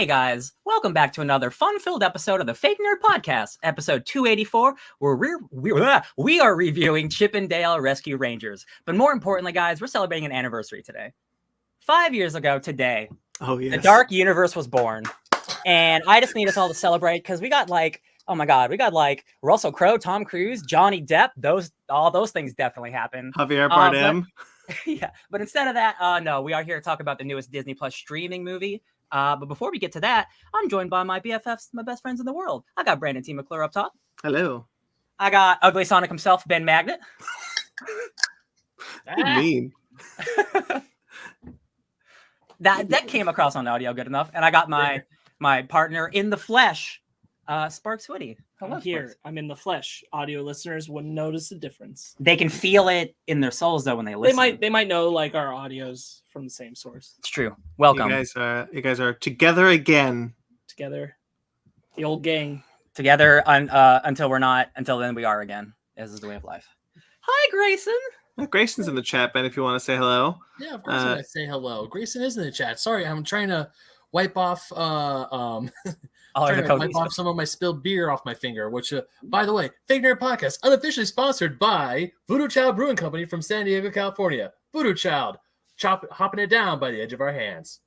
Hey guys, welcome back to another fun-filled episode of the Fake Nerd Podcast, episode 284, where we are reviewing Chip and Dale Rescue Rangers. But more importantly, guys, we're celebrating an anniversary today. 5 years ago today, the Dark Universe was born. And I just need us all to celebrate because we got Russell Crowe, Tom Cruise, Johnny Depp. All those things definitely happened. Javier Bardem. But instead of that, no, we are here to talk about the newest Disney Plus streaming movie. But before we get to that, I'm joined by my BFFs, my best friends in the world. I got Brandon T. McClure up top. Hello. I got Ugly Sonic himself, Ben Magnet. What do you mean? That came across on audio good enough. And I got my partner in the flesh, Sparks Woody. Hello, here. I'm in the flesh. Audio listeners wouldn't notice the difference. They can feel it in their souls though when they listen. They might know like our audio's from the same source. It's true. Welcome. You guys are together again. Together. The old gang. Together until we're not. Until then we are again. This is the way of life. Hi, Grayson. Grayson's in the chat, Ben, if you want to say hello. Yeah, of course I'm going to say hello. Grayson is in the chat. Sorry, I'm trying to wipe off some of my spilled beer off my finger, which, by the way, Fake Nerd Podcast, unofficially sponsored by Voodoo Child Brewing Company from San Diego, California. Voodoo Child, hopping it down by the edge of our hands.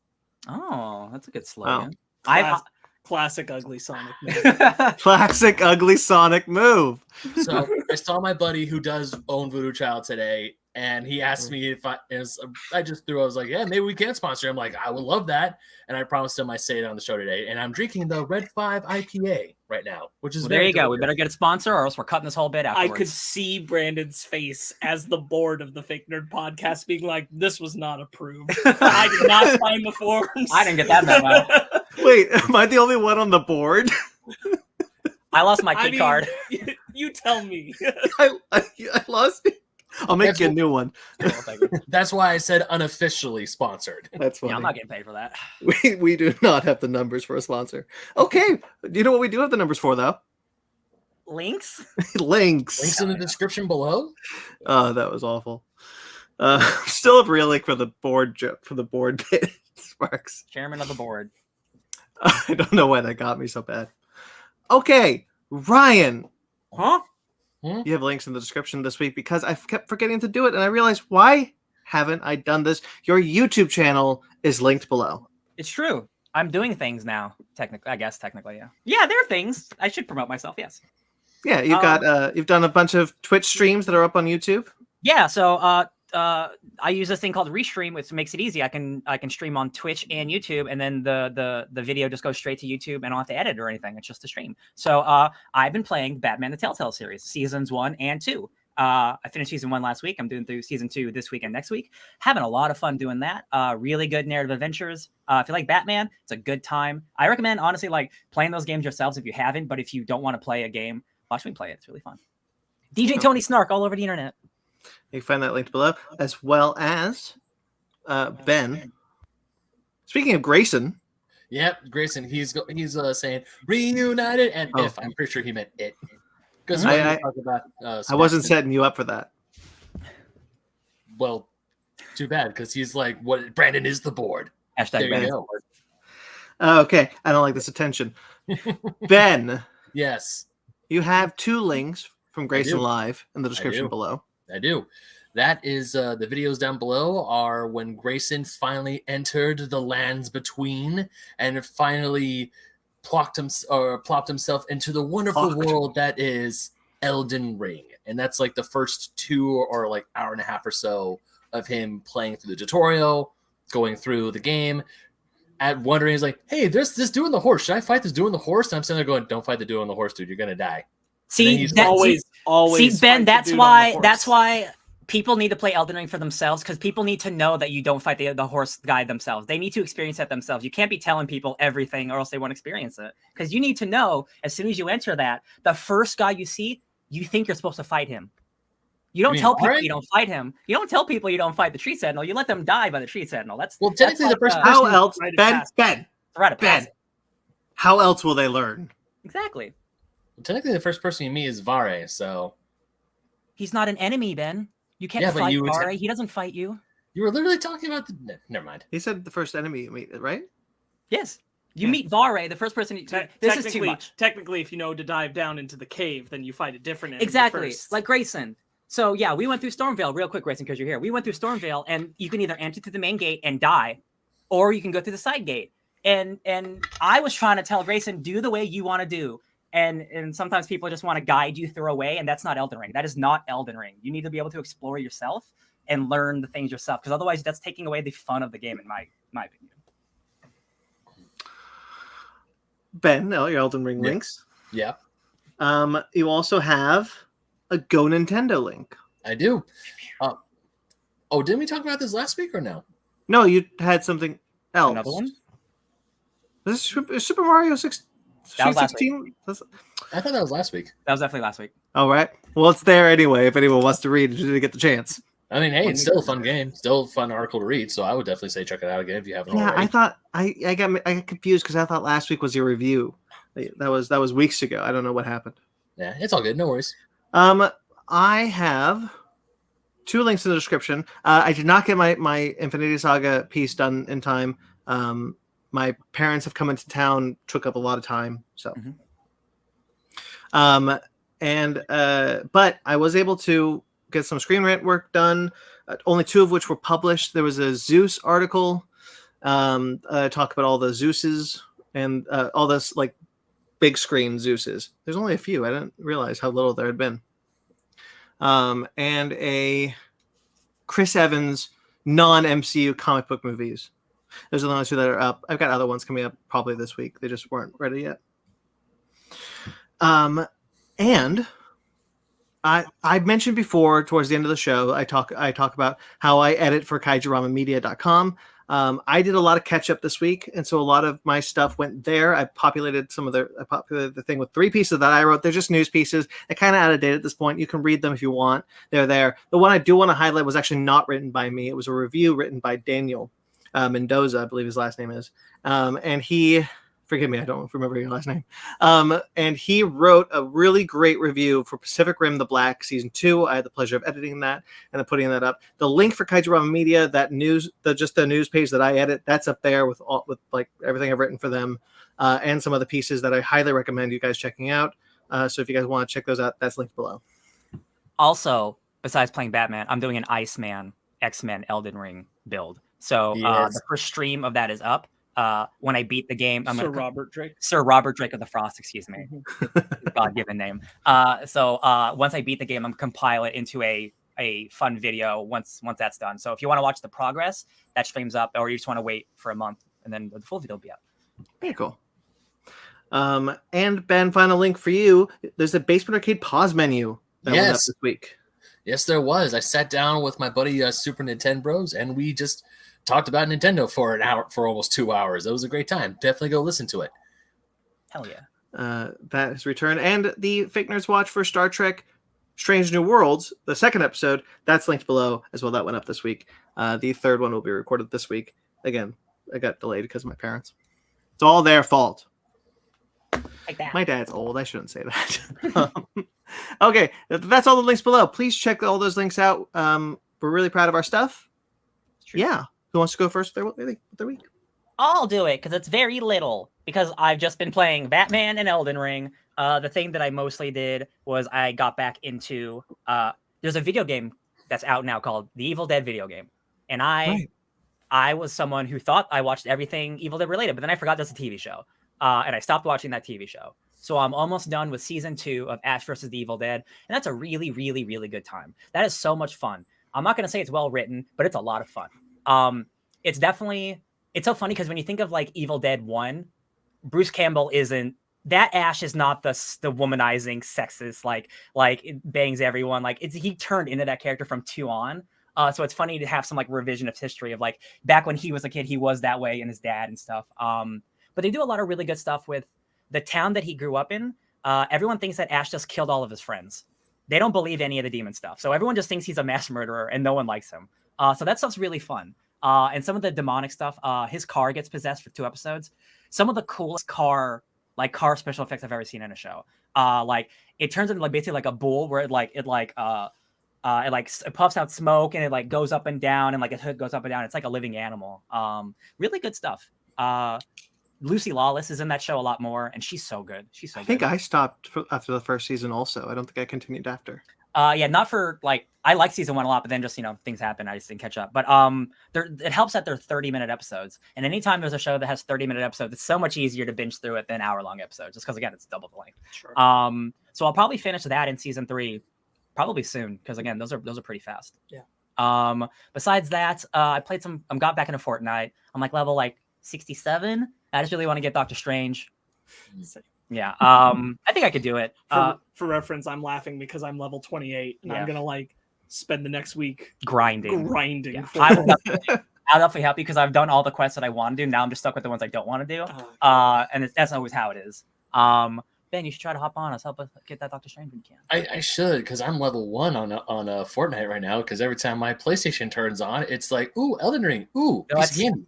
Oh, that's a good slogan. Wow. Classic Ugly Sonic move. Classic Ugly Sonic move. So I saw my buddy who does own Voodoo Child today, and he asked me if I was like, yeah, maybe we can sponsor him. Like, I would love that. And I promised him I say it on the show today. And I'm drinking the Red 5 IPA right now, which is there you go. We better get a sponsor or else we're cutting this whole bit afterwards. I could see Brandon's face as the board of the Fake Nerd Podcast being like, this was not approved. I did not sign the forms. I didn't get that memo. Wait, am I the only one on the board? I lost my key card. You tell me. I lost it. I'll make you a new one. That's why I said unofficially sponsored. That's funny. Yeah, I'm not getting paid for that. We do not have the numbers for a sponsor. Okay. Do you know what we do have the numbers for, though? Links? Links in the description below. Oh, that was awful. Still a real link for the board bit, Sparks. Chairman of the board. I don't know why that got me so bad. Okay, Ryan. Huh? You have links in the description this week because I kept forgetting to do it, and I realized, why haven't I done this? Your YouTube channel is linked below. It's true. I'm doing things now. Technically, yeah. Yeah, there are things. I should promote myself, yes. Yeah, you've done a bunch of Twitch streams that are up on YouTube. Yeah, so I use this thing called Restream, which makes it easy. I can stream on Twitch and YouTube, and then the video just goes straight to YouTube, and I don't have to edit or anything. It's just a stream. So I've been playing Batman the Telltale series, seasons 1 and 2. I finished season 1 last week. I'm doing through season 2 this week and next week. Having a lot of fun doing that. Really good narrative adventures. If you like Batman, it's a good time. I recommend, honestly, like playing those games yourselves if you haven't. But if you don't want to play a game, watch me play it. It's really fun. DJ Tony Snark all over the internet. You can find that linked below, as well as Ben. Speaking of Grayson. Yep, Grayson. He's saying reunited, and if I'm pretty sure he meant it. Because I wasn't setting you up for that. Well, too bad, because he's like, "What? Brandon is the board." Hashtag there you go. Okay, I don't like this attention. Ben. Yes. You have 2 links from Grayson Live in the description below. I do. That is the videos down below are when Grayson finally entered the lands between and finally plopped himself into the wonderful world that is Elden Ring. And that's like the first 2 or like hour and a half or so of him playing through the tutorial, going through the game, wondering, he's like, hey, there's this dude on the horse. Should I fight this dude on the horse? And I'm sitting there going, don't fight the dude on the horse, dude. You're going to die. See, always Ben, that's why people need to play Elden Ring for themselves, because people need to know that you don't fight the horse guy themselves. They need to experience that themselves. You can't be telling people everything or else they won't experience it. Because you need to know, as soon as you enter that, the first guy you see, you think you're supposed to fight him. You don't tell people you don't fight him. You don't tell people you don't fight the tree sentinel. You let them die by the tree sentinel. Technically the first person. How else, Ben, how else will they learn? Exactly. Well, technically, the first person you meet is Vare, so he's not an enemy, Ben. You can't fight Vare. He doesn't fight you. You were literally talking about never mind. He said the first enemy you meet, right? Yes. You meet Vare, the first person. This is too much. Technically, if you know to dive down into the cave, then you fight a different enemy Exactly, first. like Grayson. So yeah, we went through Stormvale real quick, Grayson, because you're here. We went through Stormvale, and you can either enter through the main gate and die, or you can go through the side gate. And I was trying to tell Grayson, do the way you want to do. And sometimes people just want to guide you through a way, and that's not Elden Ring. That is not Elden Ring. You need to be able to explore yourself and learn the things yourself, because otherwise that's taking away the fun of the game, in my opinion. Ben, your Elden Ring links. Yeah. You also have a Go Nintendo link. I do. Oh, didn't we talk about this last week or no? No, you had something else. Another one? This is Super Mario 6. That was last 16? I thought that was last week. That was definitely last week. All right. Well, it's there anyway if anyone wants to read it to get the chance. I mean, hey, it's still a fun game. Still a fun article to read, so I would definitely say check it out again if you haven't already. I thought I got confused because I thought last week was your review. That was weeks ago. I don't know what happened. Yeah, it's all good. No worries. I have 2 links in the description. I did not get my Infinity Saga piece done in time. My parents have come into town, took up a lot of time. So, but I was able to get some screen rant work done. Only 2 of which were published. There was a Zeus article, talk about all the Zeuses and all this like big screen Zeuses. There's only a few. I didn't realize how little there had been. And a Chris Evans non-MCU comic book movies. Those are the only 2 that are up. I've got other ones coming up probably this week. They just weren't ready yet. And I mentioned before towards the end of the show, I talk about how I edit for KaijuRamaMedia.com. I did a lot of catch up this week, and so a lot of my stuff went there. I populated the thing with 3 pieces that I wrote. They're just news pieces. They're kind of out of date at this point. You can read them if you want. They're there. The one I do want to highlight was actually not written by me. It was a review written by Daniel Mendoza, I believe his last name is. And he, forgive me, I don't remember your last name. And he wrote a really great review for Pacific Rim: The Black Season 2. I had the pleasure of editing that and then putting that up. The link for Kaijurama Media, that news, the news page that I edit, that's up there with like everything I've written for them, and some other pieces that I highly recommend you guys checking out. So if you guys want to check those out, that's linked below. Also, besides playing Batman, I'm doing an Iceman X-Men Elden Ring build. So the first stream of that is up. When I beat the game, Sir Robert Drake of the Frost, excuse me, God-given name. So once I beat the game, I'm gonna compile it into a fun video once that's done. So if you want to watch the progress, that streams up, or you just want to wait for a month and then the full video will be up. Very cool. And Ben, final link for you. There's a Basement Arcade pause menu that went up this week. Yes, there was. I sat down with my buddy Super Nintendo Bros, and we just talked about Nintendo for an hour, for almost 2 hours. It was a great time. Definitely go listen to it. Hell yeah. That has returned. And the Fake Nerds Watch for Star Trek Strange New Worlds, the 2nd episode, that's linked below as well. That went up this week. The 3rd one will be recorded this week. Again, I got delayed because of my parents. It's all their fault. Like that. My dad's old. I shouldn't say that. Okay, that's all the links below. Please check all those links out. We're really proud of our stuff. Yeah. Who wants to go first with their week? I'll do it because it's very little. Because I've just been playing Batman and Elden Ring. The thing that I mostly did was I got back into. There's a video game that's out now called the Evil Dead video game, and I was someone who thought I watched everything Evil Dead related, but then I forgot there's a TV show, and I stopped watching that TV show. So I'm almost done with season 2 of Ash vs. the Evil Dead, and that's a really, really, really good time. That is so much fun. I'm not gonna say it's well written, but it's a lot of fun. It's so funny because when you think of like Evil Dead 1, Bruce Campbell isn't that. Ash is not the womanizing sexist, like it bangs everyone. Like he turned into that character from 2 on. So it's funny to have some like revisionist history of like back when he was a kid, he was that way, and his dad and stuff. But they do a lot of really good stuff with the town that he grew up in. Everyone thinks that Ash just killed all of his friends. They don't believe any of the demon stuff. So everyone just thinks he's a mass murderer and no one likes him. So that stuff's really fun. And some of the demonic stuff, his car gets possessed for 2 episodes. Some of the coolest car special effects I've ever seen in a show. Like it turns into like basically like a bull where it puffs out smoke and it like goes up and down and like its hood goes up and down. It's like a living animal. Really good stuff. Lucy Lawless is in that show a lot more, and she's so good. She's so I think good. I stopped after the first season. Also, I don't think I continued after. Yeah, not for like I like season 1 a lot, but then just things happen. I just didn't catch up. But it helps that they're 30-minute episodes, and anytime there's a show that has 30-minute episodes, it's so much easier to binge through it than hour-long episodes, just because again it's double the length. Sure. So I'll probably finish that in season 3, probably soon, because again those are pretty fast. Yeah. Besides that, I played some. Got back into Fortnite. I'm like level 67. I just really want to get Doctor Strange. Yeah. I think I could do it. For reference, I'm laughing because I'm level 28 and I'm gonna spend the next week grinding. Yeah. I'll definitely help you because I've done all the quests that I want to do. Now I'm just stuck with the ones I don't want to do. And that's always how it is. Ben, you should try to hop on us. Help us get that Doctor Strange when you can. I should, because I'm level 1 on Fortnite right now. Because every time my PlayStation turns on, it's like, ooh, Elden Ring, ooh, No, piece of candy.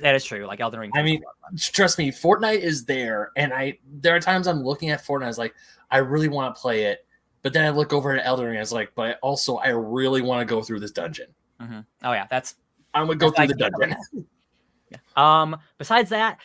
That is true. Like Elden Ring. I mean, trust me, Fortnite is there, and there are times I'm looking at Fortnite, I was like, I really want to play it, but then I look over at Elden Ring, I was like, but also I really want to go through this dungeon. Mm-hmm. Oh yeah, I'm gonna go through the dungeon. Yeah. Besides that,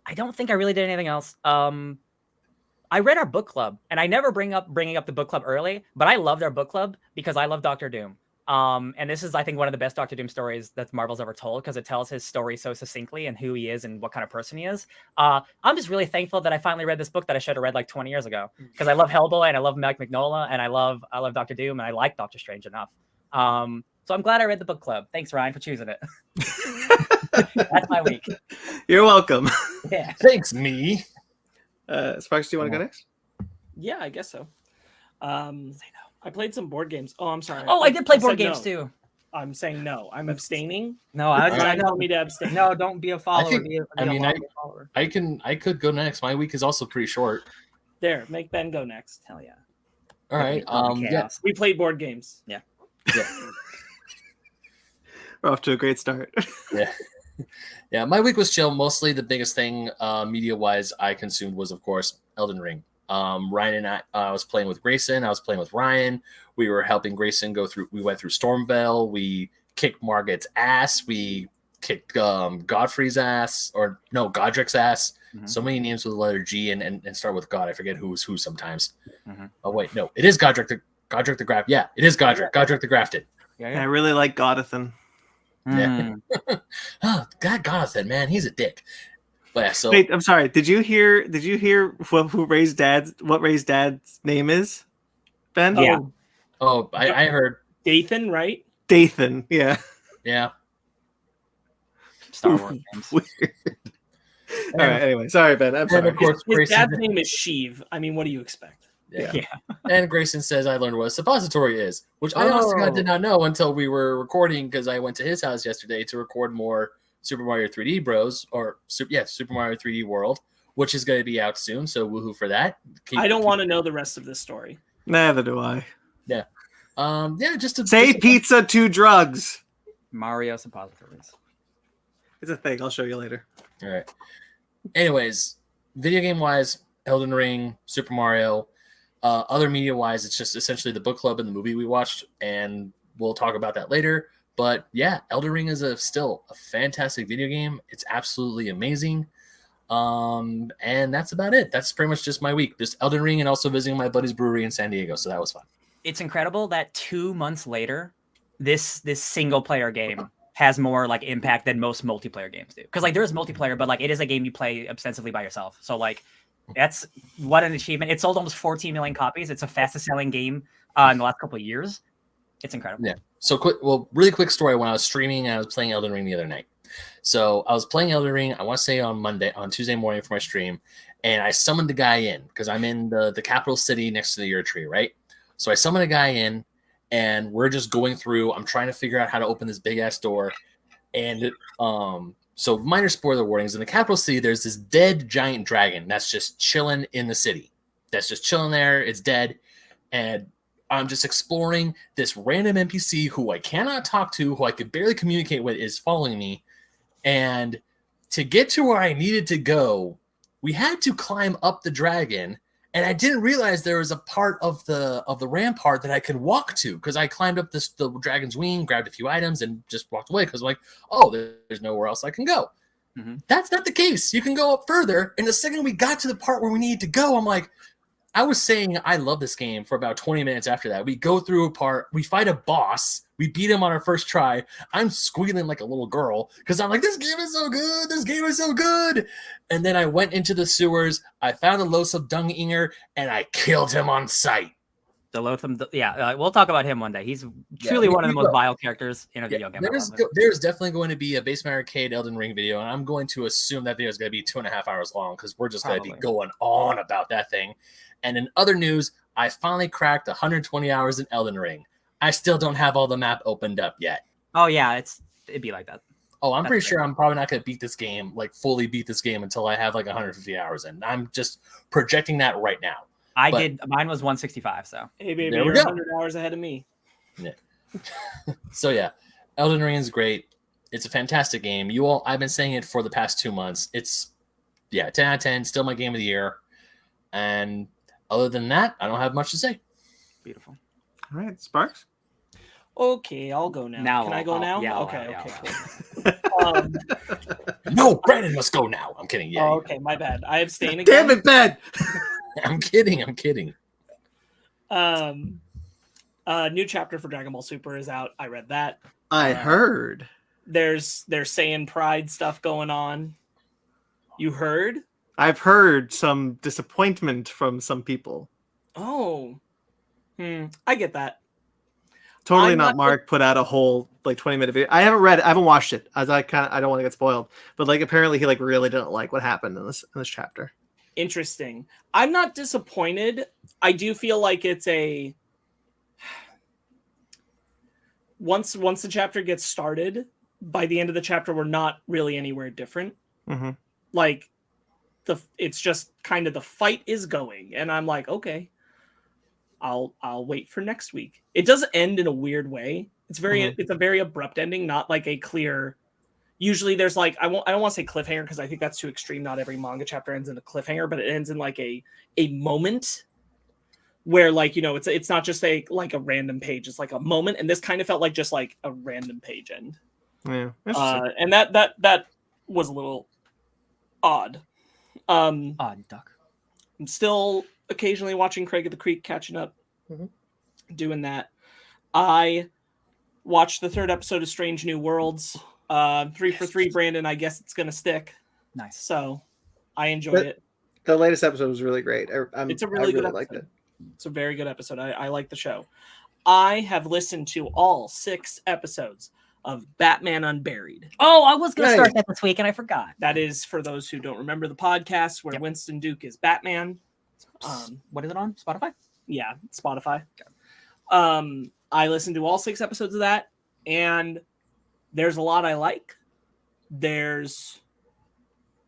I don't think I really did anything else. I read our book club, and I never bringing up the book club early, but I loved our book club because I love Doctor Doom. And this is, I think, one of the best Doctor Doom stories that Marvel's ever told because it tells his story so succinctly and who he is and what kind of person he is. I'm just really thankful that I finally read this book that I should have read like 20 years ago because I love Hellboy and I love Mike Mignola and I love Doctor Doom and I like Doctor Strange enough. So I'm glad I read the book club. Thanks, Ryan, for choosing it. That's my week. You're welcome. Yeah. Thanks, me. Sparks, do you want to go next? Yeah, I guess so. I played some board games. Oh, I'm sorry. Oh, I did play board games too. I'm saying no. I'm abstaining. No, I don't want me to abstain. No, don't be a follower. I could go next. My week is also pretty short. There, make Ben go next. Hell yeah. All right. Yeah. We played board games. Yeah. We're off to a great start. Yeah. My week was chill. Mostly the biggest thing media-wise I consumed was, of course, Elden Ring. Ryan and I was playing with Grayson. I was playing with Ryan. We were helping Grayson go through. We went through Stormvale. We kicked Margaret's ass. We kicked Godfrey's ass, or no, Godric's ass. Mm-hmm. So many names with the letter G and start with God. I forget who's who sometimes. Mm-hmm. Oh wait, no, it is Godric the Graft. Yeah, it is Godric. Yeah. Godric the Grafted. Yeah. I really like Godithan. Yeah. Oh, God, Godithan, man, he's a dick. But yeah, so wait, I'm sorry. Did you hear what Ray's dad's name is? Ben? Yeah. Oh, I heard Dathan, right? Dathan, yeah. Yeah. Star Wars names. Weird. All right, anyway, sorry, Ben. I'm sorry. Of course, his dad's name is Sheev. I mean, what do you expect? Yeah. And Grayson says I learned what a suppository is, which I honestly did not know until we were recording because I went to his house yesterday to record more Super Mario 3D Bros. Super Mario 3D World, which is going to be out soon. So woohoo for that. I don't want to know the rest of this story. Neither do I. Yeah. Just to say pizza to drugs. Mario suppositories. It's a thing. I'll show you later. All right. Anyways, video game wise, Elden Ring, Super Mario. Other media wise, it's just essentially the book club and the movie we watched, and we'll talk about that later. But yeah, Elden Ring is still a fantastic video game. It's absolutely amazing. And that's about it. That's pretty much just my week. Just Elden Ring and also visiting my buddy's brewery in San Diego. So that was fun. It's incredible that 2 months later, this single player game has more like impact than most multiplayer games do. Because like there is multiplayer, but like it is a game you play ostensibly by yourself. So like that's what an achievement. It sold almost 14 million copies. It's the fastest selling game in the last couple of years. It's incredible. Yeah. So really quick story. When I was streaming, I was playing Elden Ring the other night. So I was playing Elden Ring, I want to say on Tuesday morning for my stream, and I summoned the guy in because I'm in the capital city next to the Year Tree, right? So I summoned a guy in, and we're just going through. I'm trying to figure out how to open this big ass door, and so minor spoiler warnings. In the capital city, there's this dead giant dragon that's just chilling in the city. That's just chilling there. It's dead, and I'm just exploring. This random NPC who I cannot talk to, who I could barely communicate with, is following me. And to get to where I needed to go, we had to climb up the dragon. And I didn't realize there was a part of the rampart that I could walk to because I climbed up the dragon's wing, grabbed a few items, and just walked away because I'm like, oh, there's nowhere else I can go. That's not the case. You can go up further. And the second we got to the part where we needed to go, I'm like, I was saying I love this game for about 20 minutes after that. We go through a part, we fight a boss, we beat him on our first try. I'm squealing like a little girl because I'm like, this game is so good, this game is so good. And then I went into the sewers, I found the Loathsome Dunginger, and I killed him on sight. The Loathsome, we'll talk about him one day. He's truly one of the most vile characters in a video game. There's definitely going to be a Basement Arcade Elden Ring video, and I'm going to assume that video is going to be 2.5 hours long because we're just going to be going on about that thing. And in other news, I finally cracked 120 hours in Elden Ring. I still don't have all the map opened up yet. Oh yeah, it'd be like that. Oh, I'm pretty sure I'm probably not going to beat this game, like fully beat this game until I have like 150 hours in. I'm just projecting that right now. Mine was 165, so. Hey, baby, you're 100 hours ahead of me. Yeah. So, yeah, Elden Ring is great. It's a fantastic game. I've been saying it for the past 2 months. It's, 10 out of 10, still my game of the year. And other than that, I don't have much to say. Beautiful. All right, Sparks? Okay, I'll go now. Can I go now? Yeah, okay. Cool. No, Brandon must go now. I'm kidding. Yeah. Okay, my bad. I abstain again. Damn it, Ben! I'm kidding. New chapter for Dragon Ball Super is out. I read that. I heard. There's Saiyan Pride stuff going on. You heard? I've heard some disappointment from some people. Oh. I get that. Totally not Mark put out a whole 20-minute video. I haven't watched it as I don't want to get spoiled. But apparently he really didn't like what happened in this chapter. Interesting. I'm not disappointed. I do feel like it's a once the chapter gets started, by the end of the chapter we're not really anywhere different. Mm-hmm. It's just kind of the fight is going, and I'm like, okay, I'll wait for next week. It does end in a weird way. It's a very abrupt ending, not like a clear. Usually there's I don't want to say cliffhanger because I think that's too extreme. Not every manga chapter ends in a cliffhanger, but it ends in a moment where it's not just a random page. It's like a moment, and this kind of felt like just like a random page end. Yeah, and that was a little odd. Odd duck. I'm still occasionally watching Craig of the Creek, catching up, doing that. I watched the 3rd episode of Strange New Worlds. 3 for 3, Brandon. I guess it's gonna stick. Nice. So I enjoyed it. The latest episode was really great. It's a really good episode. Liked it. It's a very good episode. I like the show. I have listened to all 6 episodes of Batman Unburied. Oh, I was going to start that this week, and I forgot. That is, for those who don't remember the podcast, where Winston Duke is Batman. What is it on? Spotify? Yeah, Spotify. Okay. I listened to all 6 episodes of that, and there's a lot I like. There's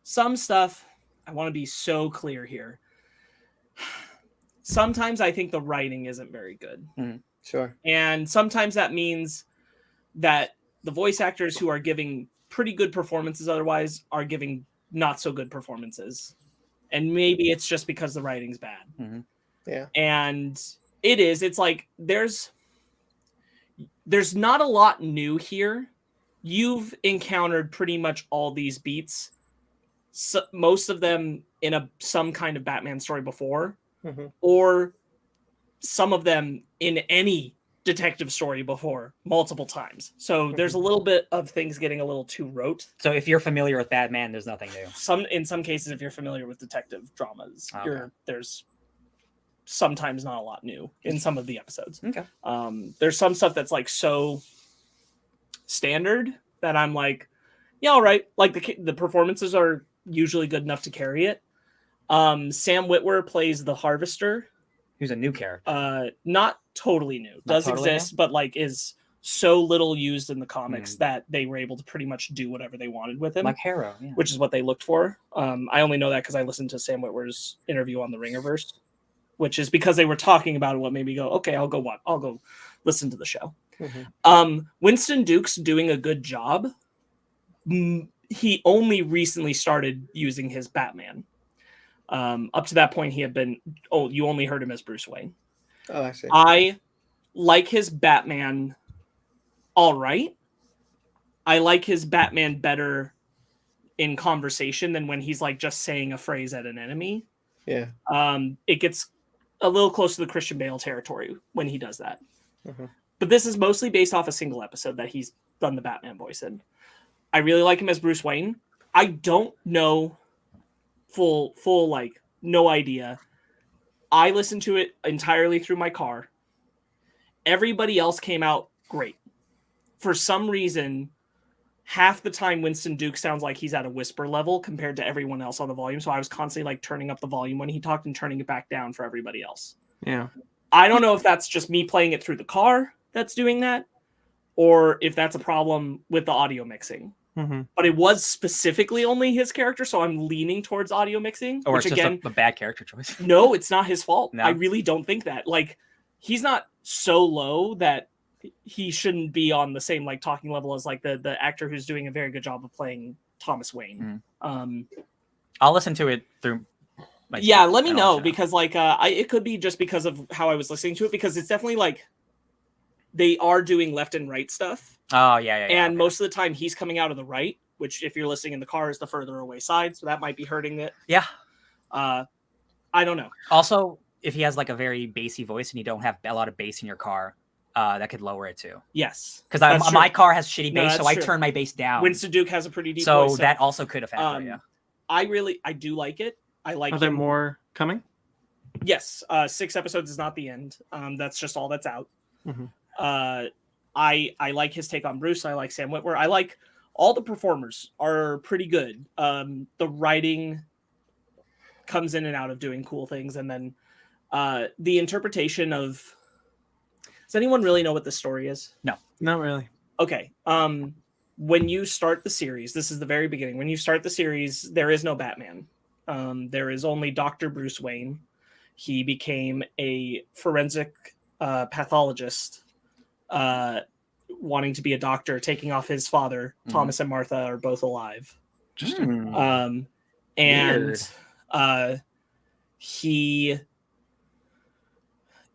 some stuff. I want to be so clear here. Sometimes I think the writing isn't very good. Mm-hmm. Sure. And sometimes that means that the voice actors who are giving pretty good performances otherwise are giving not so good performances. And maybe it's just because the writing's bad. Mm-hmm. Yeah. And it's like there's not a lot new here. You've encountered pretty much all these beats, most of them in some kind of Batman story before, or some of them in any detective story before multiple times. So there's a little bit of things getting a little too rote. So if you're familiar with Batman, there's nothing new. In some cases, if you're familiar with detective dramas, there's sometimes not a lot new in some of the episodes. Okay. There's some stuff that's so standard that I'm like, yeah, all right. The performances are usually good enough to carry it. Sam Witwer plays the Harvester. Who's a new character. Not totally new. Does exist, but is so little used in the comics that they were able to pretty much do whatever they wanted with him. Like Harrow, which is what they looked for. I only know that because I listened to Sam Witwer's interview on the Ringerverse, which is because they were talking about it. What made me go, okay, I'll go listen to the show. Winston Duke's doing a good job. He only recently started using his Batman. Up to that point, he had been. Oh, you only heard him as Bruce Wayne. Oh, I see. I like his Batman. All right. I like his Batman better in conversation than when he's like just saying a phrase at an enemy. Yeah. It gets a little close to the Christian Bale territory when he does that. Mhm. But this is mostly based off a single episode that he's done the Batman voice in. I really like him as Bruce Wayne. I don't know full like no idea. I listened to it entirely through my car. Everybody else came out great. For some reason, half the time Winston Duke sounds like he's at a whisper level compared to everyone else on the volume. So I was constantly like turning up the volume when he talked and turning it back down for everybody else. Yeah. I don't know if that's just me playing it through the car that's doing that, or if that's a problem with the audio mixing. Mm-hmm. But it was specifically only his character, so I'm leaning towards audio mixing. Or which it's again, just a bad character choice. no, it's not his fault. No. I really don't think that. Like, he's not so low that he shouldn't be on the same like talking level as like the actor who's doing a very good job of playing Thomas Wayne. I'll listen to it through. Yeah, let me know because like it could be just because of how I was listening to it, because it's definitely like they are doing left and right stuff. Oh yeah. And most of the time he's coming out of the right, which if you're listening in the car is the further away side, so that might be hurting it. Yeah. I don't know. Also, if he has like a very bassy voice and you don't have a lot of bass in your car, that could lower it too. Yes, because my car has shitty No, bass, so I true. turn my bass down. Winston Duke has a pretty deep so voice, that also could affect it. Yeah. I do like it. I like. Are there him. more coming? Yes, 6 episodes is not the end. That's just all that's out. Mm-hmm. I like his take on Bruce. I like Sam Witwer. I like all the performers are pretty good. The writing comes in and out of doing cool things, and then the interpretation of. Does anyone really know what the story is? No, not really. Okay. When you start the series, this is the very beginning. When you start the series, there is no Batman. There is only Dr. Bruce Wayne. He became a forensic pathologist, wanting to be a doctor, taking off his father. Mm-hmm. Thomas and Martha are both alive. And he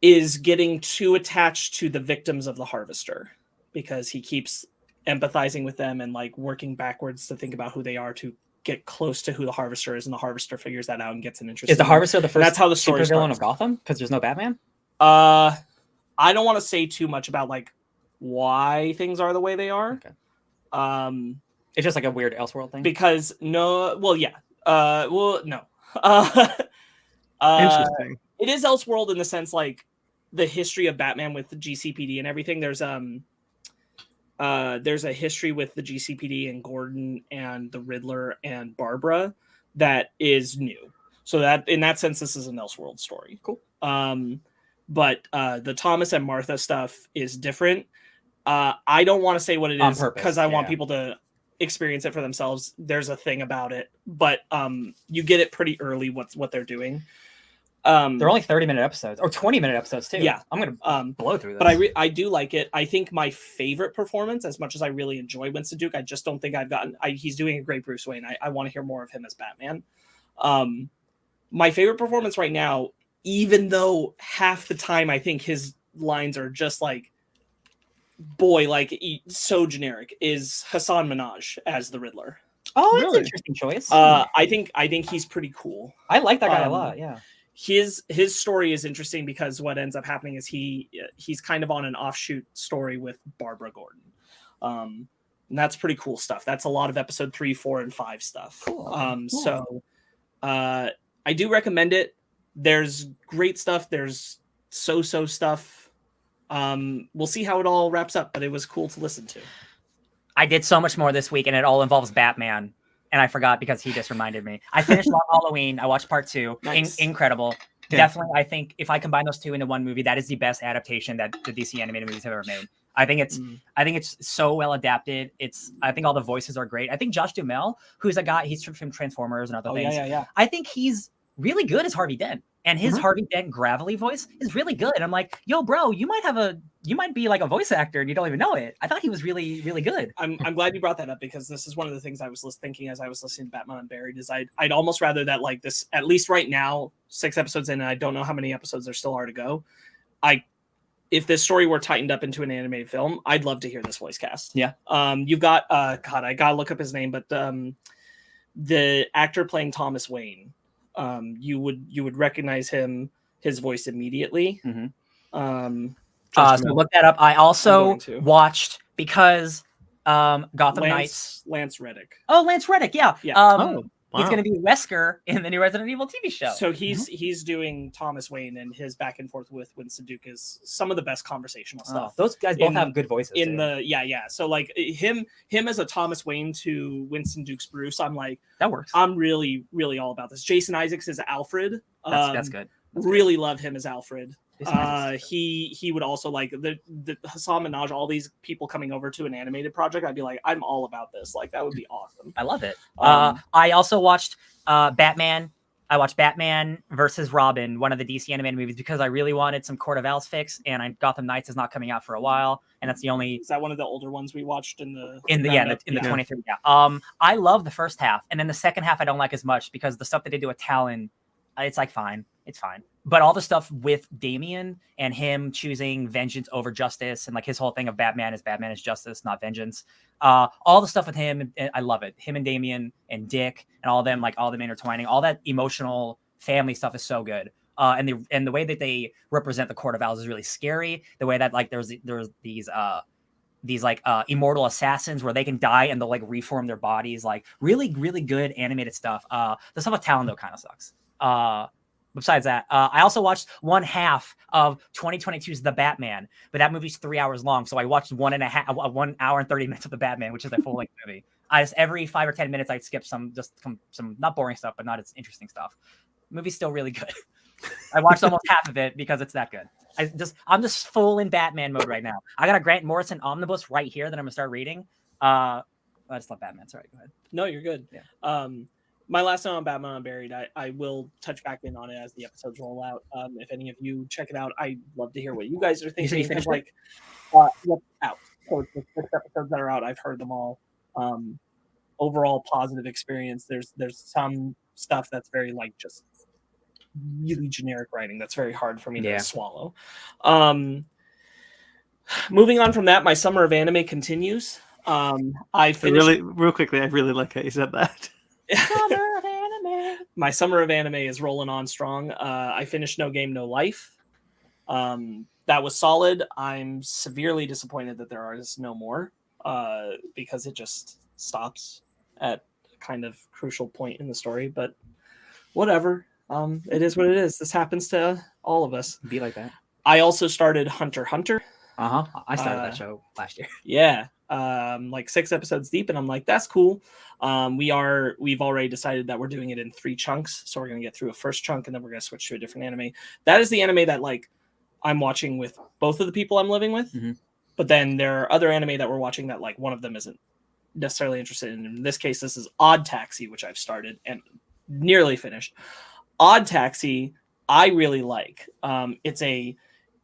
is getting too attached to the victims of the Harvester because he keeps empathizing with them and like working backwards to think about who they are to get close to who the Harvester is, and the Harvester figures that out and gets an interest. Is the Harvester the first? That's how the story villain of Gotham, because there's no Batman. I don't want to say too much about like why things are the way they are. Okay. It's just like a weird Elseworld thing. Because no. Interesting. It is Elseworld in the sense like the history of Batman with the GCPD and everything. There's a history with the GCPD and Gordon and the Riddler and Barbara that is new. So that in that sense, this is an Elseworld story. Cool. But the Thomas and Martha stuff is different. I don't want to say what it is because I want people to experience it for themselves. There's a thing about it, but you get it pretty early what they're doing. They're only 30-minute episodes or 20-minute episodes too. Yeah, I'm gonna blow through this. But I do like it. I think my favorite performance, as much as I really enjoy Winston Duke, I just don't think I've gotten. He's doing a great Bruce Wayne. I want to hear more of him as Batman. My favorite performance right now, even though half the time I think his lines are just like, so generic, is Hassan Minhaj as the Riddler. Oh, that's an interesting choice. I think he's pretty cool. I like that guy a lot. Yeah. His story is interesting because what ends up happening is he's kind of on an offshoot story with Barbara Gordon. And that's pretty cool stuff. That's a lot of episode 3, 4, and 5 stuff. Cool. So I do recommend it. There's great stuff. There's so stuff. We'll see how it all wraps up, but it was cool to listen to. I did so much more this week, and it all involves Batman. And I forgot because he just reminded me. I finished Long Halloween. I watched part 2. Nice. Incredible. Yeah. Definitely, I think if I combine those two into one movie, that is the best adaptation that the DC animated movies have ever made. I think it's so well adapted. I think all the voices are great. I think Josh Duhamel, who's a guy, he's from Transformers and other things. Yeah. I think he's really good as Harvey Dent. And his Harvey Dent gravelly voice is really good. And I'm like, yo, bro, you might be like a voice actor and you don't even know it. I thought he was really, really good. I'm glad you brought that up because this is one of the things I was thinking as I was listening to Batman Unburied is I'd almost rather that like this, at least right now, 6 episodes in, and I don't know how many episodes there still are to go. If this story were tightened up into an animated film, I'd love to hear this voice cast. Yeah. You've got, God, I gotta look up his name, but the actor playing Thomas Wayne, you would recognize his voice immediately. So look that up. I also going to. watched because Gotham Knights. Lance Reddick. Oh, Lance Reddick, yeah. Wow. He's going to be Wesker in the new Resident Evil TV show. So he's doing Thomas Wayne, and his back and forth with Winston Duke is some of the best conversational stuff. Those guys both have good voices. So like him as a Thomas Wayne to Winston Duke's Bruce, I'm like, that works. I'm really, really all about this. Jason Isaacs is Alfred. That's good. Really love him as Alfred. He would also like the Hassan Minaj, all these people coming over to an animated project. I'd be like, I'm all about this. Like, that would be awesome. I love it. I also watched Batman. I watched Batman versus Robin, one of the DC animated movies, because I really wanted some Court of Owls fix, and Gotham Knights is not coming out for a while, and that's the only. Is that one of the older ones we watched in the 23? Yeah. I love the first half, and then the second half I don't like as much because the stuff that they do with Talon, it's like fine. It's fine. But all the stuff with Damian and him choosing vengeance over justice, and like his whole thing of Batman is justice, not vengeance. All the stuff with him, I love it. Him and Damian and Dick and all of them, like all them intertwining, all that emotional family stuff is so good. And the way that they represent the Court of Owls is really scary. The way that like there's these like immortal assassins where they can die and they'll like reform their bodies. Like really, really good animated stuff. The stuff with Talon though kind of sucks. Besides that, I also watched one half of 2022's The Batman, but that movie's 3 hours long. So I watched 1 hour and 30 minutes of The Batman, which is a full length movie. I just every 5 or 10 minutes I'd skip some not boring stuff, but not as interesting stuff. The movie's still really good. I watched almost half of it because it's that good. I'm just full in Batman mode right now. I got a Grant Morrison omnibus right here that I'm gonna start reading. I just love Batman. Sorry, go ahead. No, you're good. Yeah. My last note on Batman Unburied, I will touch back in on it as the episodes roll out. If any of you check it out, I'd love to hear what you guys are thinking. You finished like, out. So the 6 episodes that are out, I've heard them all. Overall positive experience. There's some stuff that's very like just really generic writing that's very hard for me to swallow. Moving on from that, my summer of anime continues. I finished real quickly. I really like how you said that. Summer of anime. My summer of anime is rolling on strong. I finished No Game No Life. That was solid. I'm severely disappointed that there is no more because it just stops at a kind of crucial point in the story. But whatever. It is what it is. This happens to all of us. Be like that. I also started Hunter x Hunter. I started that show last year. Yeah. Like 6 episodes deep, and I'm like, that's cool. We've already decided that we're doing it in 3 chunks, so we're gonna get through a first chunk and then we're gonna switch to a different anime. That is the anime that like I'm watching with both of the people I'm living with, but then there are other anime that we're watching that like one of them isn't necessarily interested in. In this case, this is Odd Taxi, which I've started and nearly finished. Odd Taxi I really like. It's a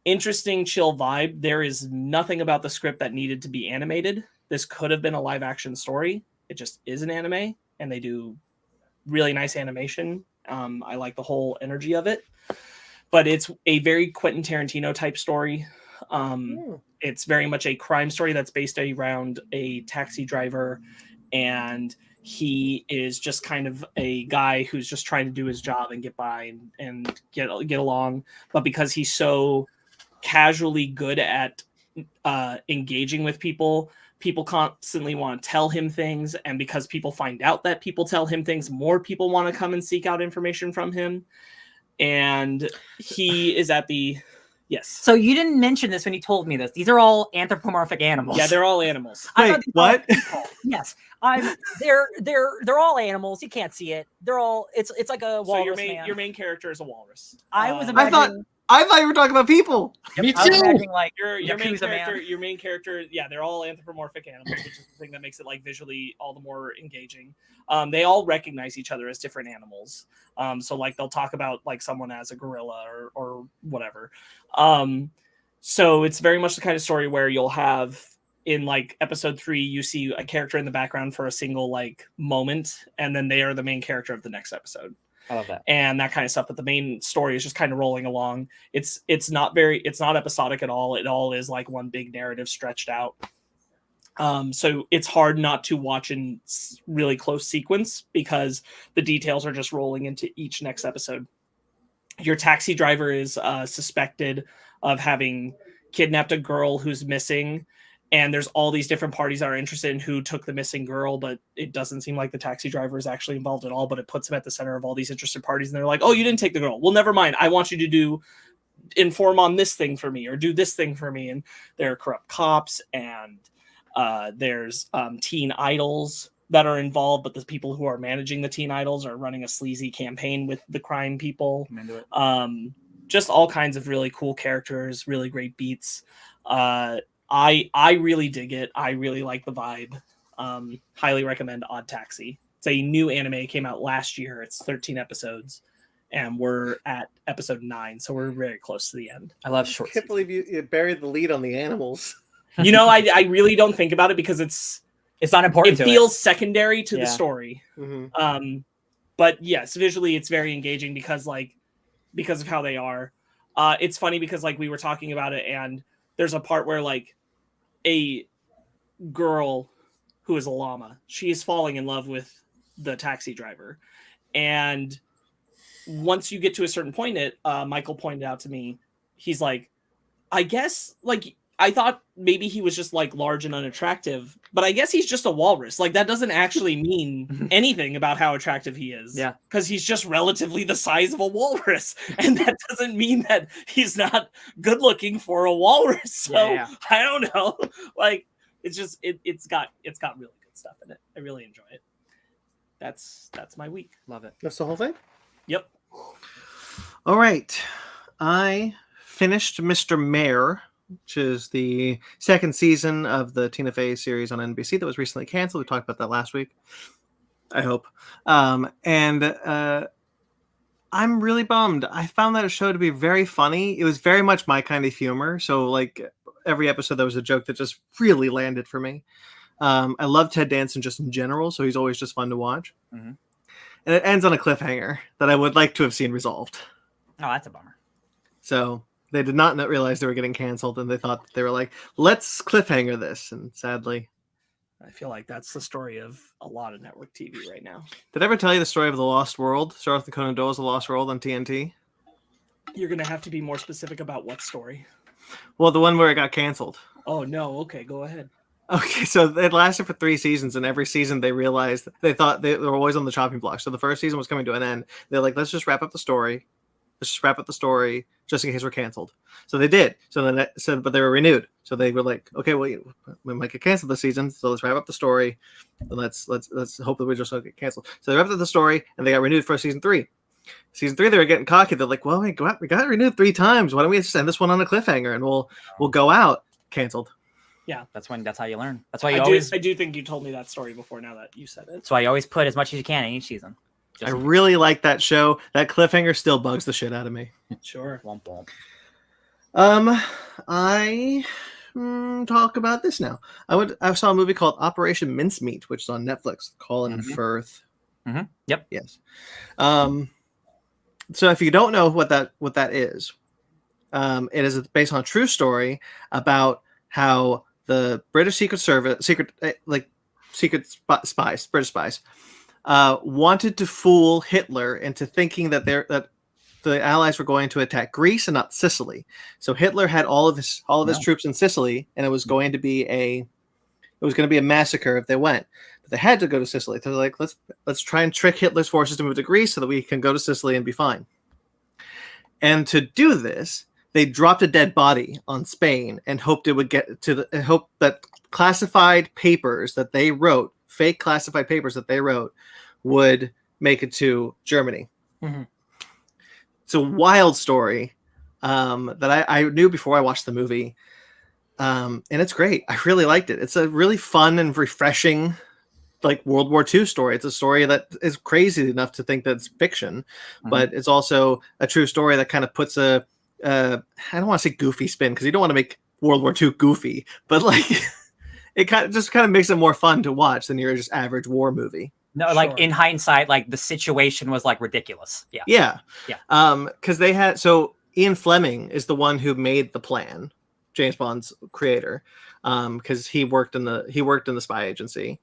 interesting, chill vibe. There is nothing about the script that needed to be animated. This could have been a live action story. It just is an anime, and they do really nice animation. I like the whole energy of it, but it's a very Quentin Tarantino type story. It's very much a crime story that's based around a taxi driver, and he is just kind of a guy who's just trying to do his job and get by and get along. But because he's so casually good at engaging with people constantly want to tell him things, and because people find out that people tell him things, more people want to come and seek out information from him. And he is at the yes. So you didn't mention this when you told me this. These are all anthropomorphic animals. Yeah, they're all animals. Wait, what? Yes, they're all animals. You can't see it. They're all. It's like a walrus. So man. your main character is a walrus. I was imagining. I thought you were talking about people. Me I was too. imagining, like Your main Yakuza man. character. Your main character. Yeah, they're all anthropomorphic animals, which is the thing that makes it like visually all the more engaging. They all recognize each other as different animals. So like they'll talk about like someone as a gorilla or whatever. So it's very much the kind of story where you'll have in like episode 3, you see a character in the background for a single like moment, and then they are the main character of the next episode. I love that. And that kind of stuff. But the main story is just kind of rolling along. It's not episodic at all. It all is like one big narrative stretched out. So it's hard not to watch in really close sequence because the details are just rolling into each next episode. Your taxi driver is suspected of having kidnapped a girl who's missing, and there's all these different parties that are interested in who took the missing girl, but it doesn't seem like the taxi driver is actually involved at all, but it puts him at the center of all these interested parties, and they're like, oh, you didn't take the girl. Well, never mind. I want you to inform on this thing for me or do this thing for me. And there are corrupt cops, and there's teen idols that are involved, but the people who are managing the teen idols are running a sleazy campaign with the crime people. Just all kinds of really cool characters, really great beats. I really dig it. I really like the vibe. Highly recommend Odd Taxi. It's a new anime. It came out last year. It's 13 episodes, and we're at episode 9, so we're very close to the end. I love short. I can't believe you buried the lead on the animals. I really don't think about it because it's not important. It feels secondary to the story. Mm-hmm. But yes, visually it's very engaging because of how they are. It's funny because we were talking about it, and there's a part where a girl who is a llama, she is falling in love with the taxi driver, and once you get to a certain point, Michael pointed out to me, he's like, I guess I thought maybe he was just large and unattractive, but I guess he's just a walrus. That doesn't actually mean anything about how attractive he is. Yeah. Because he's just relatively the size of a walrus. And that doesn't mean that he's not good looking for a walrus. So I don't know. It's just, it's got really good stuff in it. I really enjoy it. That's my week. Love it. That's the whole thing? Yep. All right. I finished Mr. Mayor, which is the second season of the Tina Fey series on NBC that was recently canceled. We talked about that last week, I hope. And I'm really bummed. I found that show to be very funny. It was very much my kind of humor. So every episode there was a joke that just really landed for me. I love Ted Danson just in general, so he's always just fun to watch. Mm-hmm. And it ends on a cliffhanger that I would like to have seen resolved. Oh, that's a bummer. So they did not realize they were getting canceled, and they thought they were like, let's cliffhanger this. And sadly, I feel like that's the story of a lot of network TV right now. Did I ever tell you the story of The Lost World? Arthur Conan Doyle's The Lost World on TNT? You're going to have to be more specific about what story. Well, the one where it got canceled. Oh, no. Okay, go ahead. Okay, so it lasted for 3 seasons, and every season they realized they thought they were always on the chopping block. So the first season was coming to an end. They're like, let's just wrap up the story. Just in case we're canceled. So they did. But they were renewed. So they were like, okay, well, we might get canceled this season, so let's wrap up the story. And let's hope that we just don't get canceled. So they wrapped up the story, and they got renewed for season 3. Season 3, they were getting cocky. They're like, well, we got renewed 3 times. Why don't we just end this one on a cliffhanger, and we'll go out. Canceled. Yeah, that's how you learn. That's why I do think you told me that story before. Now that you said it, that's why you always put as much as you can in each season. I really like that show. That cliffhanger still bugs the shit out of me. Sure. Womp womp. I talk about this now. I saw a movie called Operation Mincemeat, which is on Netflix. Colin Firth. Mm-hmm. Yep. Yes. So if you don't know what that is, it is based on a true story about how the British British spies, wanted to fool Hitler into thinking that the Allies were going to attack Greece and not Sicily. So Hitler had all of his troops in Sicily, and it was going to be a massacre if they went. But they had to go to Sicily. So they're like, let's try and trick Hitler's forces to move to Greece so that we can go to Sicily and be fine. And to do this, they dropped a dead body on Spain and hoped it would get to hope that classified papers that they wrote, fake classified papers that they wrote, would make it to Germany. Mm-hmm. It's a wild story that I knew before I watched the movie, and it's great. I really liked it. It's a really fun and refreshing, World War II story. It's a story that is crazy enough to think that it's fiction, but it's also a true story that kind of puts I don't want to say goofy spin, because you don't want to make World War II goofy, but it kind of makes it more fun to watch than your just average war movie. No, sure. In hindsight, the situation was ridiculous. Yeah. Because they had, so Ian Fleming is the one who made the plan, James Bond's creator. because he worked in the spy agency.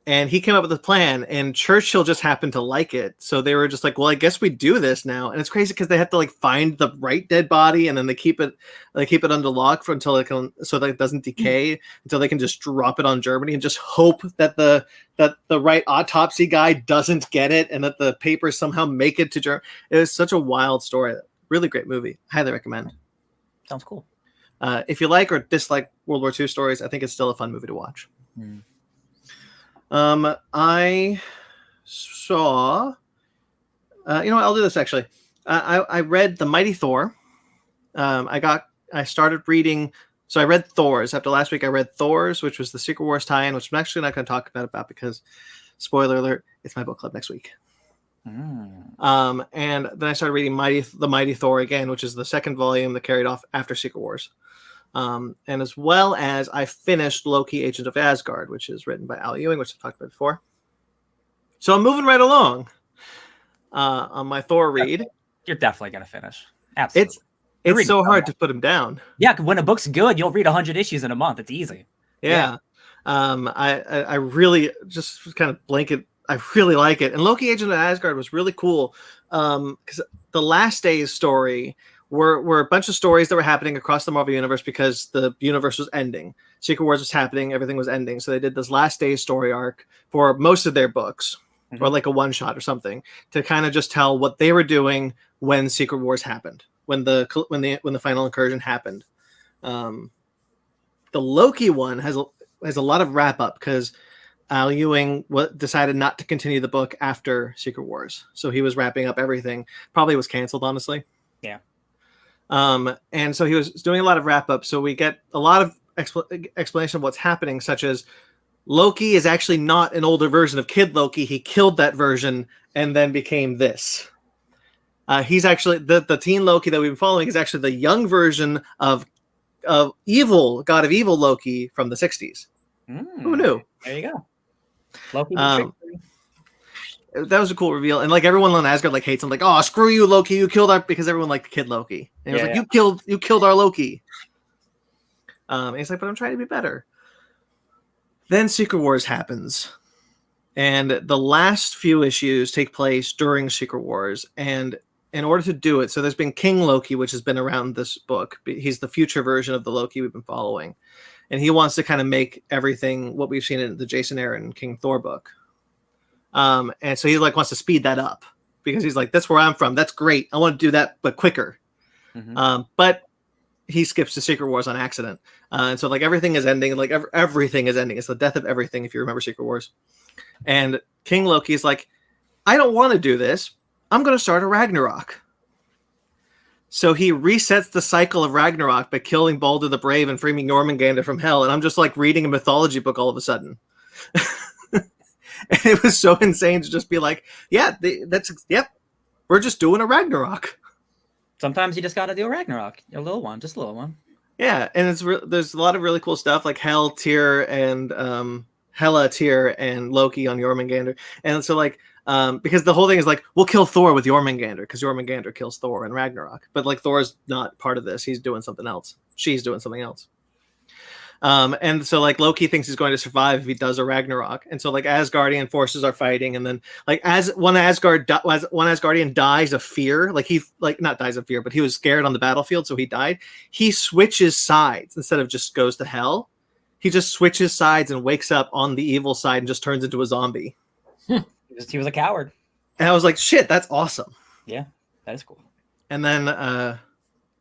And he came up with a plan, and Churchill just happened to like it. So they were just like, well, I guess we do this now. And it's crazy because they have to like find the right dead body, and then they keep it under lock until it can, so that it doesn't decay, until they can just drop it on Germany and just hope that the right autopsy guy doesn't get it, and that the papers somehow make it to Germany. It was such a wild story. Really great movie. Highly recommend. Sounds cool. If you like or dislike World War II stories, I think it's still a fun movie to watch. I saw, I'll do this actually. I read The Mighty Thor. I started reading, so I read Thor's. After last week, I read Thor's, which was the Secret Wars tie-in, which I'm actually not going to talk about because, spoiler alert, it's my book club next week. And then I started reading The Mighty Thor again, which is the second volume that carried off after Secret Wars. And as well as I finished Loki, Agent of Asgard, which is written by Al Ewing, which I've talked about before. So I'm moving right along on my Thor read. You're definitely going to finish. Absolutely. It's so hard to put him down. Yeah, when a book's good, you'll read 100 issues in a month. It's easy. Yeah. I really just kind of blanket. I really like it. And Loki, Agent of Asgard was really cool because the Last Days story were a bunch of stories that were happening across the Marvel Universe because the universe was ending. Secret Wars was happening. Everything was ending. So they did this Last Days story arc for most of their books, or like a one-shot or something, to kind of just tell what they were doing when Secret Wars happened, when the final incursion happened. The Loki one has a lot of wrap-up because Al Ewing decided not to continue the book after Secret Wars. So he was wrapping up everything. Probably was canceled, honestly. Yeah. And so he was doing a lot of wrap up. So we get a lot of explanation of what's happening, such as Loki is actually not an older version of Kid Loki. He killed that version and then became this. He's actually the teen Loki that we've been following is actually the young version of evil God of Evil Loki from the 60s. Who knew? There you go. Loki. That was a cool reveal, and like everyone on Asgard like hates him, like, oh, screw you, Loki, you killed our, because everyone liked Kid Loki. And he was like, you killed our Loki. And he's like, but I'm trying to be better. Then Secret Wars happens, and the last few issues take place during Secret Wars. And in order to do it, so there's been King Loki, which has been around this book. He's the future version of the Loki we've been following, and he wants to kind of make everything what we've seen in the Jason Aaron King Thor book. And so he like wants to speed that up because he's like, that's where I'm from. That's great. I want to do that, but quicker. But he skips to Secret Wars on accident. And so like everything is ending. Like everything is ending. It's the death of everything. If you remember Secret Wars. And King Loki is like, I don't want to do this. I'm going to start a Ragnarok. So he resets the cycle of Ragnarok by killing Balder the Brave and freeing Jormungandr from hell. And I'm just like reading a mythology book all of a sudden. And it was so insane to just be like, we're just doing a Ragnarok. Sometimes you just got to do a Ragnarok. A little one, just a little one. Yeah, and there's a lot of really cool stuff like Hel, Tyr, and Hela, Tyr, and Loki on Jormungandr. And so like, because the whole thing is like, we'll kill Thor with Jormungandr because Jormungandr kills Thor in Ragnarok. But like Thor's not part of this. He's doing something else. She's doing something else. And so like Loki thinks he's going to survive if he does a Ragnarok. And so like Asgardian forces are fighting, and then like as one Asgardian dies of fear, like he like not dies of fear, but he was scared on the battlefield, so he died. He switches sides instead of just goes to hell. He just switches sides and wakes up on the evil side and just turns into a zombie. He was a coward. And I was like, shit, that's awesome. Yeah, that is cool. And then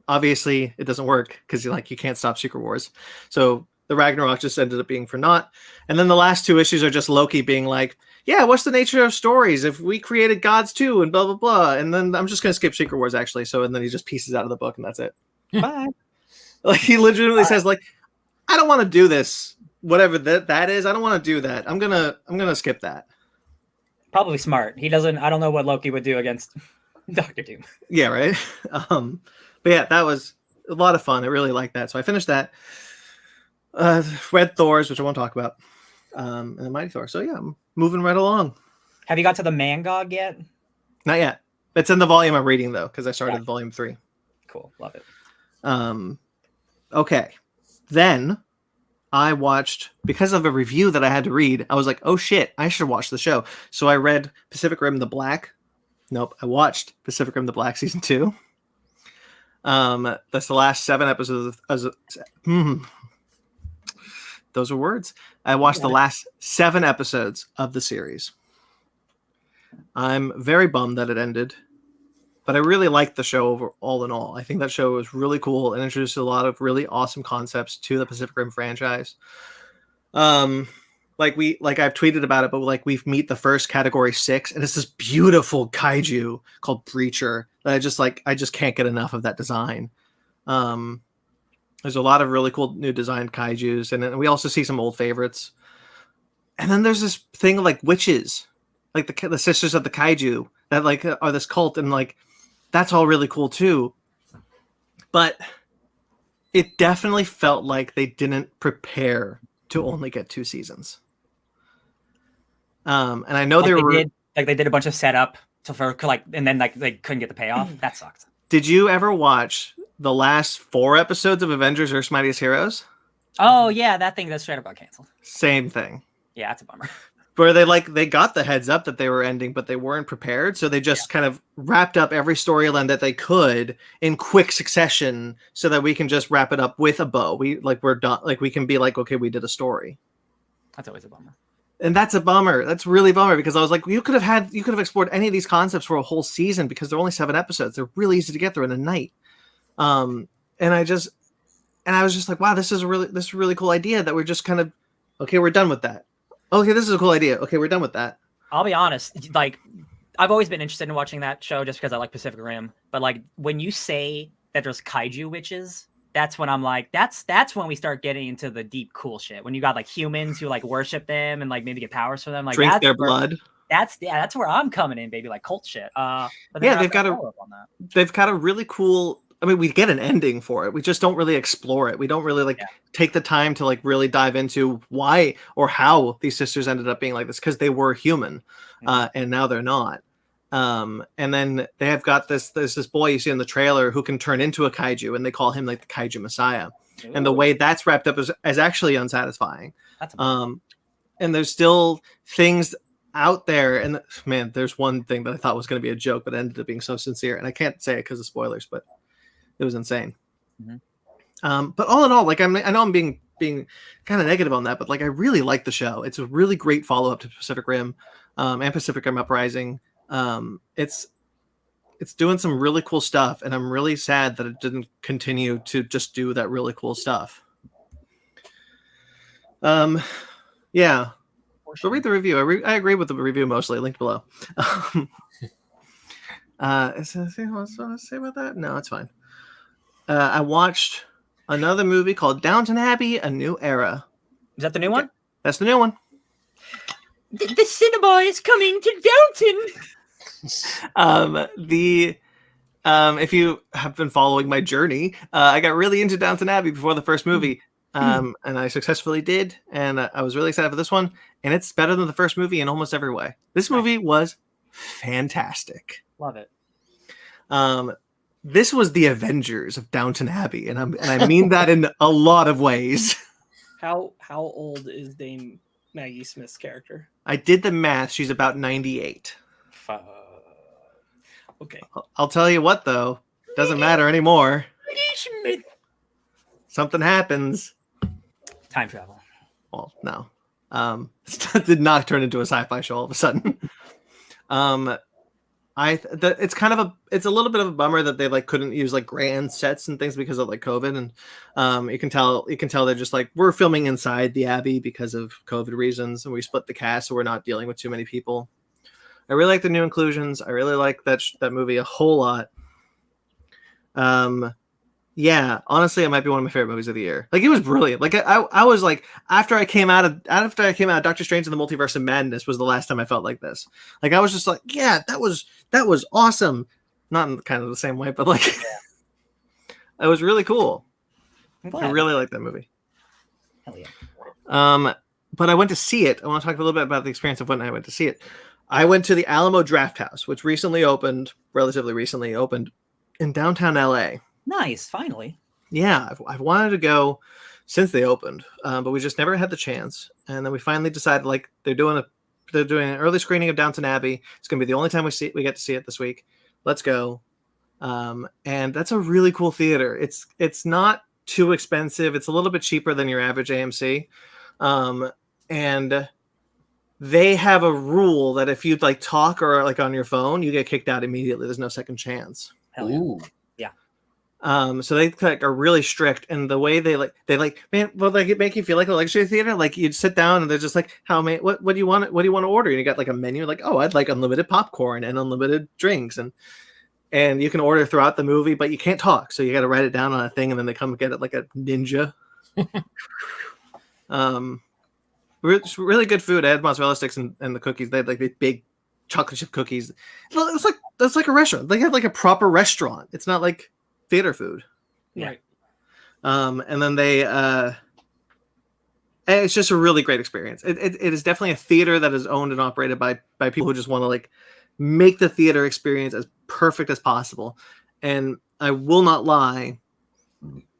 obviously it doesn't work because you can't stop Secret Wars. So the Ragnarok just ended up being for naught. And then the last two issues are just Loki being like, yeah, what's the nature of stories if we created gods too, and blah, blah, blah. And then I'm just going to skip Secret Wars, actually. So, and then he just pieces out of the book, and that's it. Bye. Like, he legitimately says, like, I don't want to do this, whatever that is. I don't want to do that. I'm gonna skip that. Probably smart. He doesn't, I don't know what Loki would do against Dr. Doom. Yeah, right? But yeah, that was a lot of fun. I really liked that. So I finished that. Read Thor's, which I won't talk about, and the Mighty Thor. So yeah, I'm moving right along. Have you got to the Mangog yet? Not yet. It's in the volume I'm reading though, because I started volume 3. Cool, love it. Okay, then I watched, because of a review that I had to read, I was like, oh shit, I should watch the show. So I read Pacific Rim The Black. Nope, I watched Pacific Rim The Black Season 2. That's the last 7 episodes those are words. I watched the last 7 episodes of the series. I'm very bummed that it ended, but I really liked the show all in all. I think that show was really cool and introduced a lot of really awesome concepts to the Pacific Rim franchise. Like I've tweeted about it, but like we meet the first Category 6, and it's this beautiful kaiju called Breacher that I just can't get enough of that design. There's a lot of really cool new designed kaijus, and then we also see some old favorites. And then there's this thing of like witches, like the sisters of the kaiju that like are this cult, and like that's all really cool too. But it definitely felt like they didn't prepare to only get 2 seasons. And I know they did a bunch of setup and then like they couldn't get the payoff. That sucked. Did you ever watch the last 4 episodes of Avengers: Earth's Mightiest Heroes? Oh yeah, that thing that's straight up got canceled. Same thing. Yeah, that's a bummer. Where they got the heads up that they were ending, but they weren't prepared, so they just kind of wrapped up every storyline that they could in quick succession, so that we can just wrap it up with a bow. We're done. Like we can be like, okay, we did a story. That's always a bummer. And that's a bummer. That's really a bummer, because I was like, you could have explored any of these concepts for a whole season, because they're only 7 episodes. They're really easy to get through in a night. And I was just like, wow, this is a really cool idea that we're just kind of, okay, we're done with that. Okay, this is a cool idea. Okay, we're done with that. I'll be honest, like I've always been interested in watching that show just because I like Pacific Rim. But like when you say that there's kaiju witches, that's when I'm like, that's when we start getting into the deep cool shit. When you got like humans who like worship them and like maybe get powers from them, like drink their blood. That's where I'm coming in, baby, like cult shit. But yeah, they've got a really cool. I mean, we get an ending for it. We just don't really explore it. We don't really take the time to like really dive into why or how these sisters ended up being like this, because they were human, and now they're not. And then they have got there's this boy you see in the trailer who can turn into a kaiju, and they call him like the kaiju messiah. Ooh. And the way that's wrapped up is actually unsatisfying. And there's still things out there, and man, there's one thing that I thought was going to be a joke, but it ended up being so sincere, and I can't say it because of spoilers, but it was insane. Mm-hmm. But all in all, like I know I'm being kind of negative on that, but like I really like the show. It's a really great follow up to Pacific Rim, and Pacific Rim Uprising. It's doing some really cool stuff, and I'm really sad that it didn't continue to just do that really cool stuff. Yeah. So read the review. I agree with the review mostly. Linked below. Is there anything else I want to say about that? No, it's fine. I watched another movie called Downton Abbey: A New Era. Is that the new one? That's the new one. The cinema is coming to Downton. If you have been following my journey, I got really into Downton Abbey before the first movie, and I successfully did, and I was really excited for this one, and it's better than the first movie in almost every way. This movie was fantastic. Love it. This was the Avengers of Downton Abbey, and I mean that in a lot of ways. How old is Dame Maggie Smith's character? I did the math. She's about 98. Okay. I'll tell you what, though. Doesn't matter anymore. Something happens. Time travel. Well, no. It did not turn into a sci-fi show all of a sudden. It's a little bit of a bummer that they like couldn't use like grand sets and things because of like COVID, and you can tell they're just like, we're filming inside the Abbey because of COVID reasons, and we split the cast so we're not dealing with too many people. I really like the new inclusions. I really like that movie a whole lot. Yeah, honestly, it might be one of my favorite movies of the year. Like, it was brilliant. Like, I was like, after I came out of Doctor Strange and the Multiverse of Madness was the last time I felt like this. Like, I was just like, yeah, that was awesome. Not in kind of the same way, but like, it was really cool. I really like that movie. Hell yeah. But I went to see it. I want to talk a little bit about the experience of when I went to see it. I went to the Alamo Drafthouse, which relatively recently opened in downtown LA. Nice, finally. Yeah, I've wanted to go since they opened, but we just never had the chance. And then we finally decided, like, they're doing an early screening of Downton Abbey. It's going to be the only time we get to see it this week. Let's go. And that's a really cool theater. It's not too expensive. It's a little bit cheaper than your average AMC. And they have a rule that if you like talk or like on your phone, you get kicked out immediately. There's no second chance. Hell yeah. Ooh. So they like are really strict, and the way they make you feel like a luxury theater. Like you'd sit down and they're just like, what do you want? What do you want to order? And you got like a menu, like, oh, I'd like unlimited popcorn and unlimited drinks, and you can order throughout the movie, but you can't talk, so you got to write it down on a thing, and then they come get it like a ninja. Really good food. I had mozzarella sticks and the cookies. They had like these big chocolate chip cookies. It's like a restaurant. They had like a proper restaurant. It's not like theater food. Right. And then it's just a really great experience. It is definitely a theater that is owned and operated by people who just want to like make the theater experience as perfect as possible. And I will not lie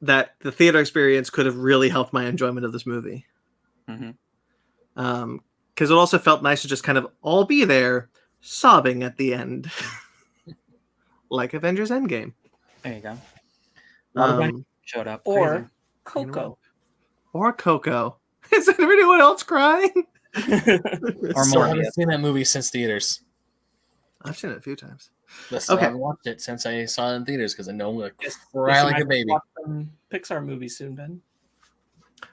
that the theater experience could have really helped my enjoyment of this movie. Mm-hmm. Because it also felt nice to just kind of all be there sobbing at the end. Like Avengers Endgame. There you go. Showed up. Or Coco. Or Coco. Is anyone else crying? Or So I more. haven't seen that movie since theaters. I've seen it a few times. Listen, Okay. I haven't watched it since I saw it in theaters because I know I'm going to Yes, cry like a baby. Watch some Pixar movies soon, Ben.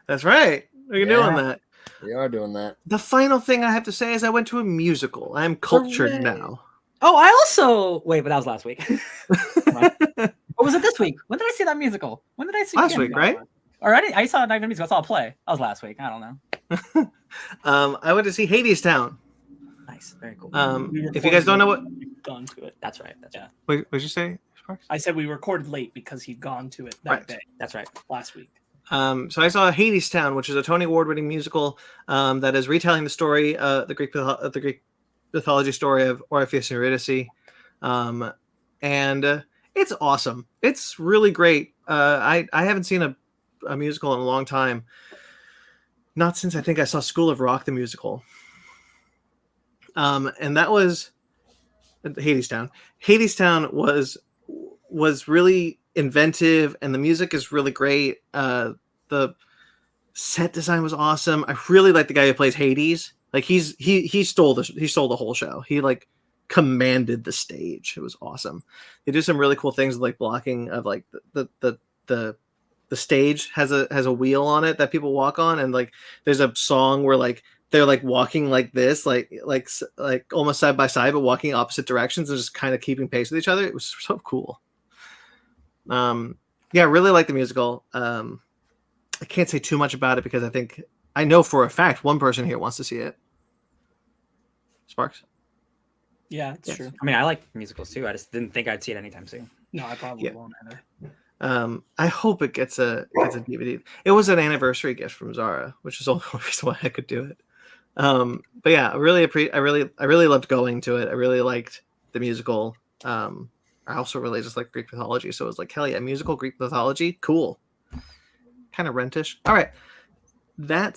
That's right. We're doing that. We are doing that. The final thing I have to say is I went to a musical. I'm cultured Hooray. now. Oh, I also wait, but that was last week. Or was it this week? When did I see that musical? When did I see Last Candy? week, right? Or I saw it not even musical. I saw a play. That was last week. I don't know. I went to see Hades Town. Nice, very cool. If you guys don't know what, He'd gone to it. That's right. That's right. wait, what'd you say, Sparks? I said we recorded late because he'd gone to it that Right. day That's right. last week. So I saw Hades Town, which is a Tony Award-winning musical that is retelling the story, the Greek mythology story of Orpheus and Eurydice, and it's awesome. It's really great. I haven't seen a musical in a long time, not since I think I saw School of Rock the musical, and that was Hades Town. Hades Town was really inventive, and the music is really great. The set design was awesome. I really like the guy who plays Hades. Like he stole the whole show. He like commanded the stage. It was awesome. They do some really cool things with like blocking of like the stage has a wheel on it that people walk on, and like there's a song where like they're like walking like this, like almost side by side, but walking opposite directions and just kind of keeping pace with each other. It was so cool. Yeah, I really like the musical. I can't say too much about it because I know for a fact one person here wants to see it. Sparks? Yeah, it's Yes. true. I mean, I like musicals too. I just didn't think I'd see it anytime soon. No, I probably Yeah. won't either. I hope it gets a DVD. It was an anniversary gift from Zara, which is the only reason why I could do it. But yeah, I really loved going to it. I really liked the musical. I also really just like Greek mythology, so it was like, hell yeah, musical Greek mythology, cool. Kind of rentish. All right, I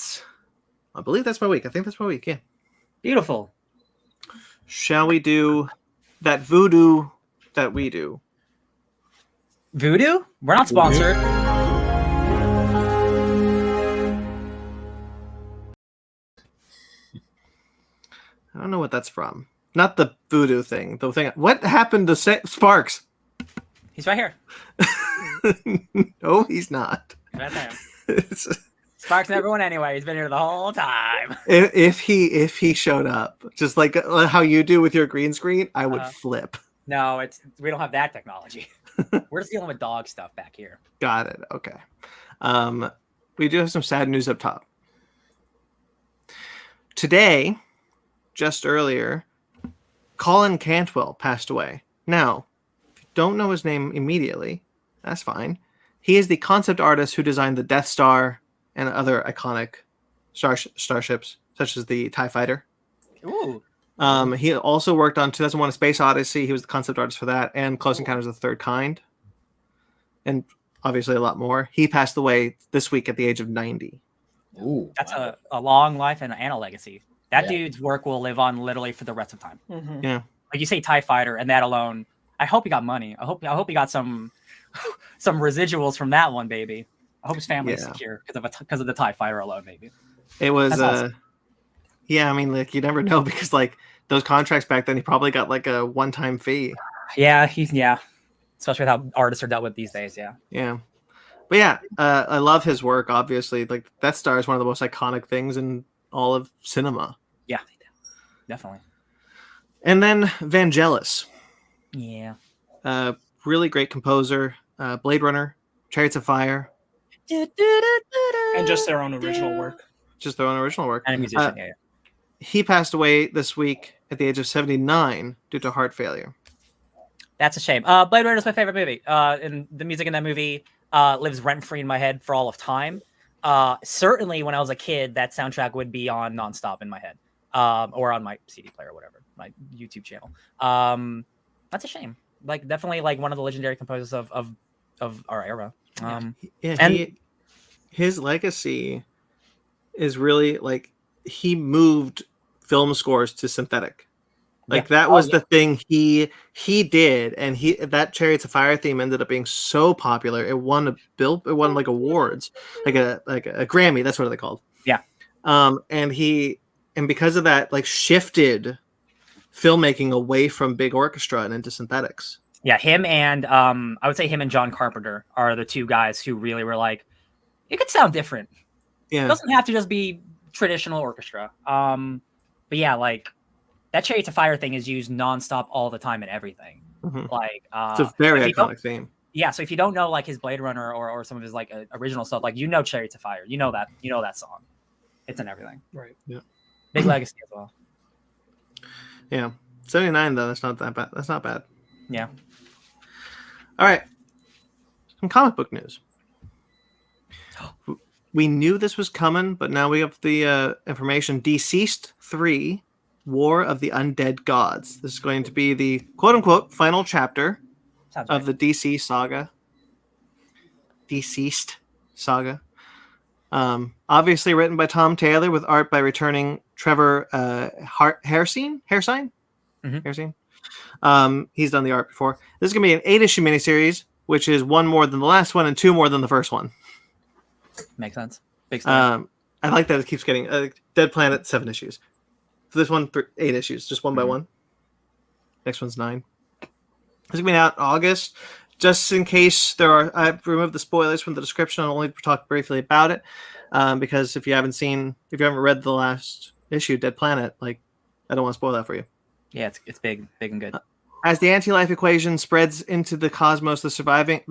believe that's my week. I think that's my week. Yeah. Beautiful. Shall we do that voodoo that we do? Voodoo? We're not sponsored. I don't know what that's from. Not the voodoo thing. The thing. What happened to Sparks? He's right here. No, he's not. Right there. It's- Sparks never went anywhere. He's been here the whole time. if he showed up, just like how you do with your green screen, I would flip. No, we don't have that technology. We're just dealing with dog stuff back here. Got it. Okay. We do have some sad news up top. Today, just earlier, Colin Cantwell passed away. Now, if you don't know his name immediately, that's fine. He is the concept artist who designed the Death Star and other iconic starships, such as the TIE Fighter. Ooh. He also worked on 2001: A Space Odyssey. He was the concept artist for that, and Close Encounters of the Third Kind. And obviously a lot more. He passed away this week at the age of 90. Ooh, That's wow. a long life and a legacy. That Yeah. dude's work will live on literally for the rest of time. Mhm. Yeah. Like you say, TIE Fighter, and that alone. I hope he got money. I hope he got some residuals from that one, baby. I hope his family is Yeah. secure because of the TIE Fighter alone, maybe. It was That's awesome. yeah, I mean, like, you never know, because like those contracts back then, he probably got like a one-time fee. Yeah, especially with how artists are dealt with these days. Yeah. Yeah. But yeah, I love his work, obviously. Like, Death Star is one of the most iconic things in all of cinema. Yeah, definitely. And then Vangelis, Yeah. really great composer, Blade Runner, Chariots of Fire, And just their own original work. just their own original work. And a musician. Yeah. He passed away this week at the age of 79 due to heart failure. That's a shame. Blade Runner is my favorite movie. And the music in that movie lives rent free in my head for all of time. Certainly, when I was a kid, that soundtrack would be on nonstop in my head, or on my CD player, or whatever, my YouTube channel. That's a shame. Like, definitely, like one of the legendary composers of our era. His legacy is really like, he moved film scores to synthetic. Like, that was the thing he did, and that Chariots of Fire theme ended up being so popular. It won like awards, like a Grammy. That's what they're called. Yeah. And because of that, like, shifted filmmaking away from big orchestra and into synthetics. Yeah, him and I would say him and John Carpenter are the two guys who really were like, it could sound different. Yeah. It doesn't have to just be traditional orchestra. But yeah, like, that Chariots of Fire thing is used nonstop all the time in everything. Mhm. Like, It's a very iconic theme. Yeah, so if you don't know like his Blade Runner or some of his like original stuff, like, you know Chariots of Fire, you know that song. It's in everything. Right. Yeah. Big legacy as well. Yeah. 79 though, that's not that bad. That's not bad. Yeah. All right. Some comic book news. We knew this was coming, but now we have the information. Deceased 3, War of the Undead Gods. This is going to be the quote-unquote final chapter of the DC saga. Deceased saga. Obviously written by Tom Taylor with art by returning Trevor Hairsine? Mm-hmm. Hairsine? He's done the art before. This is going to be an 8-issue miniseries, which is 1 more than the last one and 2 more than the first one. Makes sense. Big story. I like that it keeps getting Dead Planet 7 issues. So this one 8 issues, just one by one. Next one's 9. This is gonna be out in August. Just in case I've removed the spoilers from the description. I'll only talk briefly about it because if you haven't read the last issue, Dead Planet, like, I don't want to spoil that for you. Yeah, it's big and good. As the anti-life equation spreads into the cosmos, the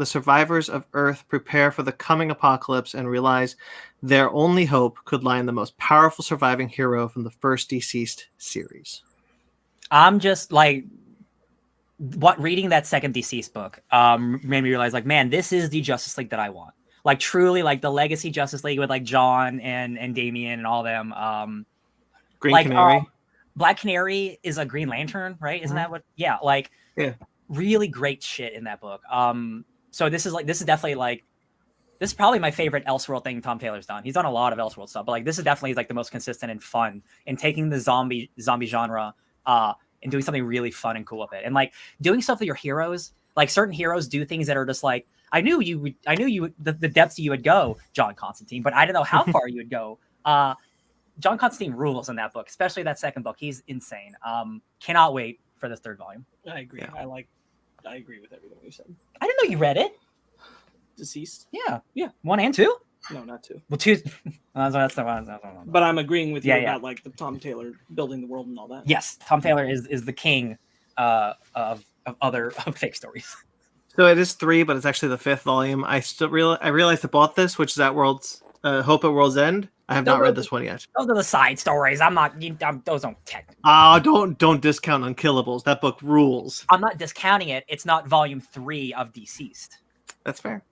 survivors of Earth prepare for the coming apocalypse and realize their only hope could lie in the most powerful surviving hero from the first Deceased series. I'm just like, reading that second Deceased book made me realize, like, man, this is the Justice League that I want. Like, truly, like the legacy Justice League with like John and Damian and all them. Green Canary. Black Canary is a Green Lantern, right? Isn't that what? Yeah, like, really great shit in that book. So this is definitely like, this is probably my favorite Elseworld thing Tom Taylor's done. He's done a lot of Elseworld stuff, but like, this is definitely like the most consistent and fun in taking the zombie genre and doing something really fun and cool with it, and like doing stuff with your heroes. Like, certain heroes do things that are just like, I knew the depths you would go, John Constantine, but I didn't know how far you would go. John Constantine rules in that book, especially that second book. He's insane. Cannot wait for this 3rd volume. I agree. Yeah. I agree with everything you said. I didn't know you read it. Deceased? Yeah. 1 and 2? No, not 2. Well, 2. That's the one. But I'm agreeing with you Yeah. about like the Tom Taylor building the world and all that. Yes, Tom Taylor is the king of fake stories. So it is 3, but it's actually the 5th volume. I realized I bought this, which is at Hope at World's End. I have not read this one yet. Those are the side stories. Those don't technically. Don't discount Unkillables. That book rules. I'm not discounting it. It's not volume 3 of Deceased. That's fair.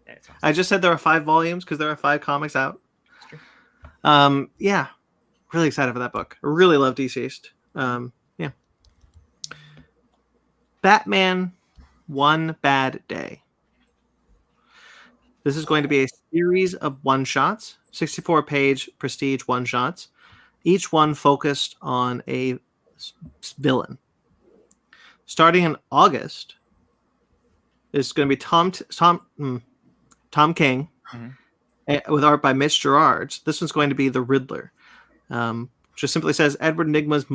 Yeah, it's fine. I just said there are 5 volumes because there are 5 comics out. Yeah, really excited for that book. I really love Deceased. Yeah. Batman, One Bad Day. This is going to be a series of one-shots, 64-page prestige one-shots, each one focused on a villain. Starting in August, it's going to be Tom King, with art by Mitch Gerards. This one's going to be the Riddler. Just simply says Edward Nygma's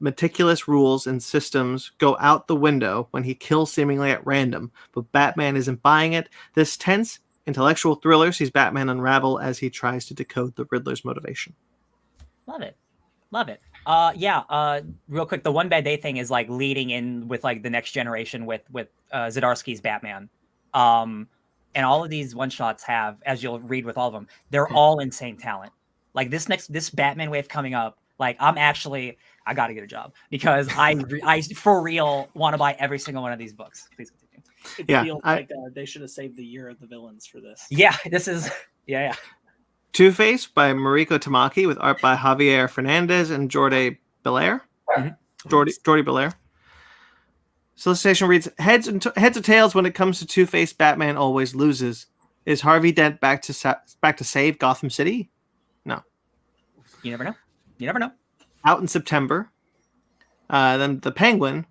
meticulous rules and systems go out the window when he kills seemingly at random, but Batman isn't buying it. This tense, intellectual thriller sees Batman unravel as he tries to decode the Riddler's motivation. Love it. Love it. Real quick, the one bad day thing is like leading in with like the next generation with Zdarsky's Batman. And all of these one shots have, as you'll read with all of them, they're all insane talent. Like this Batman wave coming up, like I got to get a job because I for real want to buy every single one of these books. Please continue. It feels like they should have saved the year of the villains for this. Yeah, this is yeah. Two-Face by Mariko Tamaki with art by Javier Fernandez and Jordi Belair. Jordi Belair. Solicitation reads, heads or tails when it comes to Two-Face, Batman always loses. Is Harvey Dent back to save Gotham City? No. You never know. You never know. Out in September. Then The Penguin,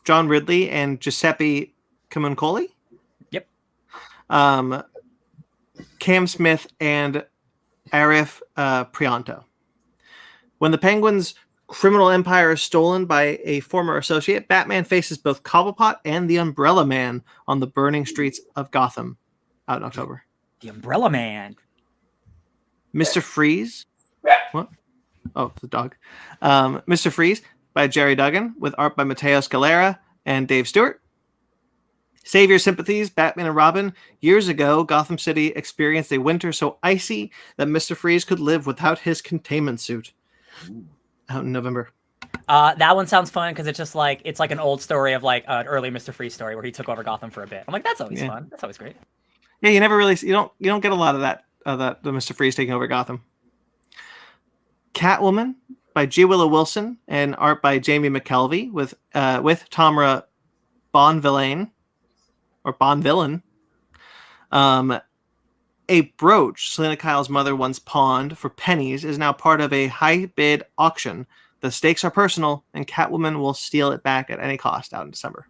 John Ridley and Giuseppe Camuncoli. Yep. Cam Smith and Arif Prianto. When the Penguin's criminal empire is stolen by a former associate, Batman faces both Cobblepot and the Umbrella Man on the burning streets of Gotham. Out in October. The Umbrella Man. Mr. Freeze. What? Oh, the dog. Mr. Freeze by Jerry Duggan with art by Matteo Scalera and Dave Stewart. Save your sympathies, Batman and Robin. Years ago, Gotham City experienced a winter so icy that Mr. Freeze could live without his containment suit. Out in November. That one sounds fun because it's like an old story of like an early Mr. Freeze story where he took over Gotham for a bit. I'm like, that's always fun. That's always great. Yeah, you never really you don't get a lot of that the Mr. Freeze taking over Gotham. Catwoman by G. Willow Wilson and art by Jamie McKelvey with Tamra Bonvillain or Bonvillain. A brooch Selena Kyle's mother once pawned for pennies is now part of a high bid auction. The stakes are personal, and Catwoman will steal it back at any cost out in December.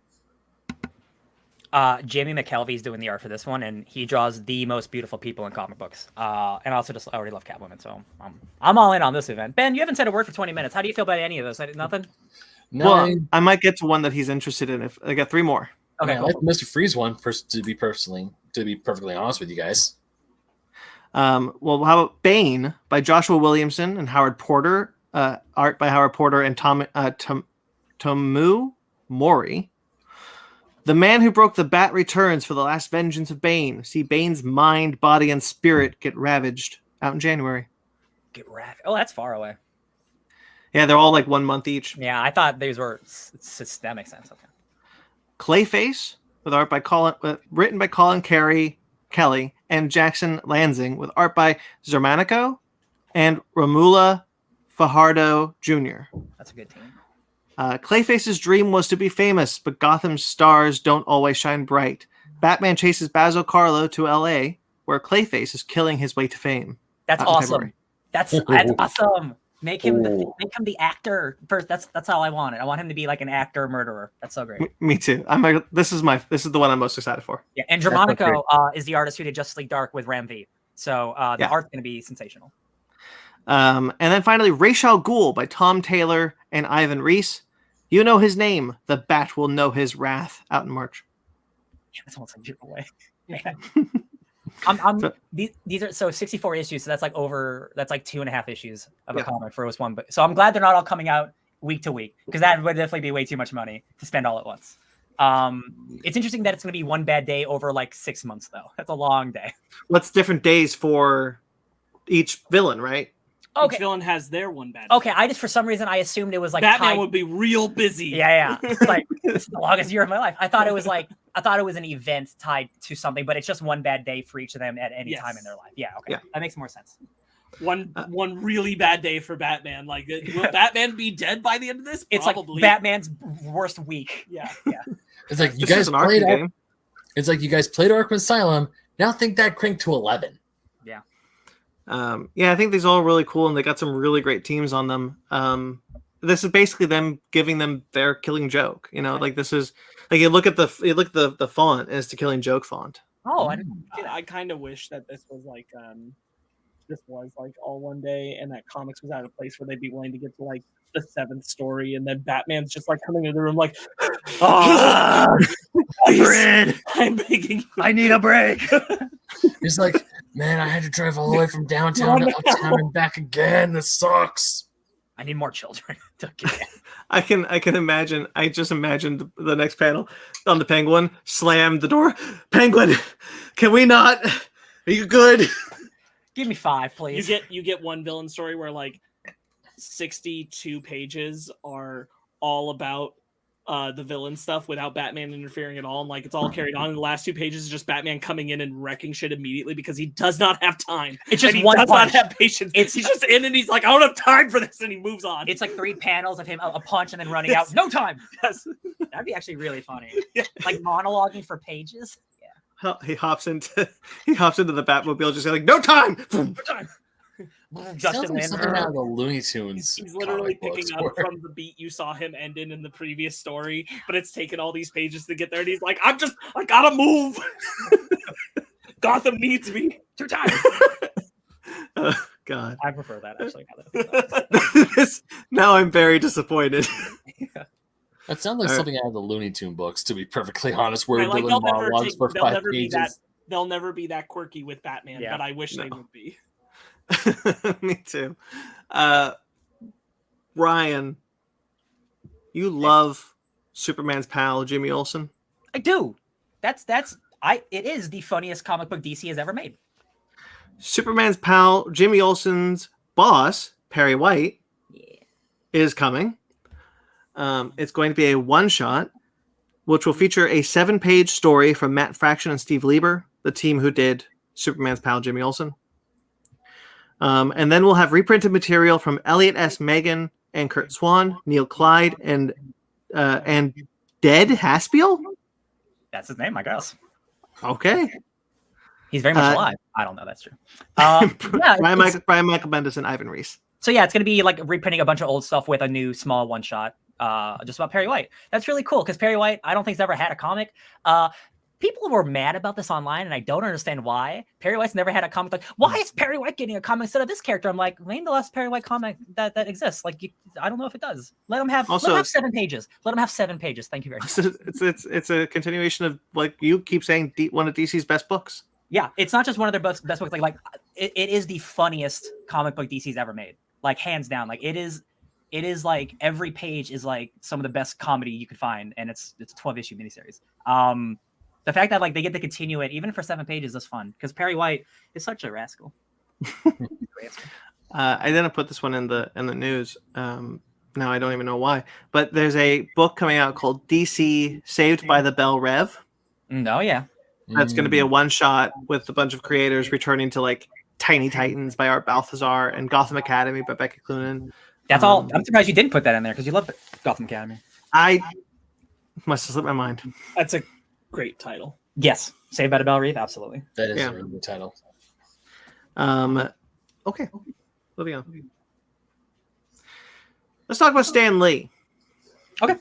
Jamie McKelvey's doing the art for this one, and he draws the most beautiful people in comic books. And also I already love Catwoman, so I'm all in on this event. Ben, you haven't said a word for 20 minutes. How do you feel about any of this? Nothing? No, well, I might get to one that he's interested in. If I got 3 more. Okay, I like the Mr. Freeze one to be perfectly honest with you guys. Well, how about Bane by Joshua Williamson and Howard Porter, art by Howard Porter and Tomu Mori. The man who broke the bat returns for the last vengeance of Bane. See Bane's mind, body, and spirit get ravaged. Out in January. Get ravaged. Oh, that's far away. Yeah, they're all like 1 month each. Yeah, I thought these were that makes sense. Okay. Clayface with art by written by Colin Kelly and Jackson Lansing with art by Zermanico and Romula Fajardo Jr. That's a good team. Clayface's dream was to be famous, but Gotham's stars don't always shine bright. Batman chases Basil Carlo to L.A., where Clayface is killing his way to fame. That's awesome. That's awesome. Make him the actor first. That's all I wanted. I want him to be like an actor murderer. That's so great. Me too. This is the one I'm most excited for. Yeah, and Germanico is the artist who did Justice League Dark with Ram V. So the art's going to be sensational. And then finally, Ra's al Ghul by Tom Taylor and Ivan Reis. You know his name. The bat will know his wrath. Out in March. Yeah, that's almost like giveaway. These are 64 issues, so that's like 2.5 issues of a comic for one. But so I'm glad they're not all coming out week to week because that would definitely be way too much money to spend all at once. It's interesting that it's going to be one bad day over like 6 months though. That's a long day. What's different days for each villain, right? Okay. Each villain has their one bad day. Okay, for some reason I assumed it was like Batman would be real busy. Yeah. It's like this is the longest year of my life. I thought it was an event tied to something, but it's just one bad day for each of them at any time in their life. Yeah, okay. Yeah. That makes more sense. One really bad day for Batman. Like, will Batman be dead by the end of this? Probably. It's like Batman's worst week. Yeah. It's like you guys played. It's like you guys played Arkham Asylum, Now think that cranked to 11. Yeah. Yeah, I think these are all really cool, and they got some really great teams on them. This is basically them giving them their Killing Joke. You know, like this is like you look at the font, and it's the Killing Joke font. Oh, I didn't. I kind of wish that this was like all one day, and that comics was at a place where they'd be willing to get to like the 7th story, and then Batman's just like coming into the room like, Fred, I'm begging you. I need a break. He's like, man, I had to drive all the way from downtown to uptown and back again. This sucks. I need more children. I can imagine. I just imagined the next panel on the Penguin slam the door. Penguin, can we not? Are you good? Give me 5, please. You get one villain story where like 62 pages are all about the villain stuff without Batman interfering at all, and like it's all carried on. And the last 2 pages is just Batman coming in and wrecking shit immediately because he does not have time. It's just he one does punch. not have patience. He's just in and he's like, I don't have time for this, and he moves on. It's like 3 panels of him a punch and then running out. No time. Yes. That'd be actually really funny. Yeah. Like monologuing for pages. Yeah. He hops into the Batmobile, just like no time. No time. Sounds like something out of the Looney Tunes. He's literally comic picking books up from the beat you saw him end in the previous story, but it's taken all these pages to get there, and he's like, I gotta move. Gotham needs me. 2 times. Oh, God. I prefer that actually. Now I'm very disappointed. That sounds like something out of the Looney Tune books, to be perfectly honest, where Right, like, villain monologues for 5 pages. They'll never be that quirky with Batman, Yeah. but I wish they would be. Me too. Ryan, you love Superman's pal Jimmy Olsen? I do. It is the funniest comic book DC has ever made. Superman's pal Jimmy Olsen's boss, Perry White, is coming. It's going to be a one-shot, which will feature a 7-page story from Matt Fraction and Steve Lieber, the team who did Superman's pal Jimmy Olsen. And then we'll have reprinted material from Elliot S. Megan and Kurt Swan, Neil Clyde, and Dead Haspiel? That's his name, I guess. Okay. He's very much alive. I don't know. That's true. Yeah, Brian Michael Bendis and Ivan Reis. So yeah, it's going to be like reprinting a bunch of old stuff with a new small one-shot just about Perry White. That's really cool because Perry White, I don't think, has ever had a comic. People were mad about this online, and I don't understand why. Perry White's never had a comic. Like, why is Perry White getting a comic instead of this character? I'm like, name the last Perry White comic that exists. Like, I don't know if it does. Let him have 7 pages. Let him have 7 pages. Thank you very much. It's a continuation of, like you keep saying, one of DC's best books. Yeah, it's not just one of their best books. Like it is the funniest comic book DC's ever made. Like, hands down. Like, it is like every page is like some of the best comedy you could find, and it's a 12-issue miniseries. The fact that like they get to continue it even for 7 pages is fun because Perry White is such a rascal. I didn't put this one in the news. Now I don't even know why. But there's a book coming out called DC Saved by the Bell Rev. Oh yeah. That's going to be a one-shot with a bunch of creators returning to like Tiny Titans by Art Balthazar and Gotham Academy by Becky Cloonan. That's all. I'm surprised you didn't put that in there because you love Gotham Academy. I must have slipped my mind. That's a great title. Yes, Saved by the Bell Reeve, absolutely. That is a really good title. Okay, moving on. Let's talk about Stan Lee. Okay.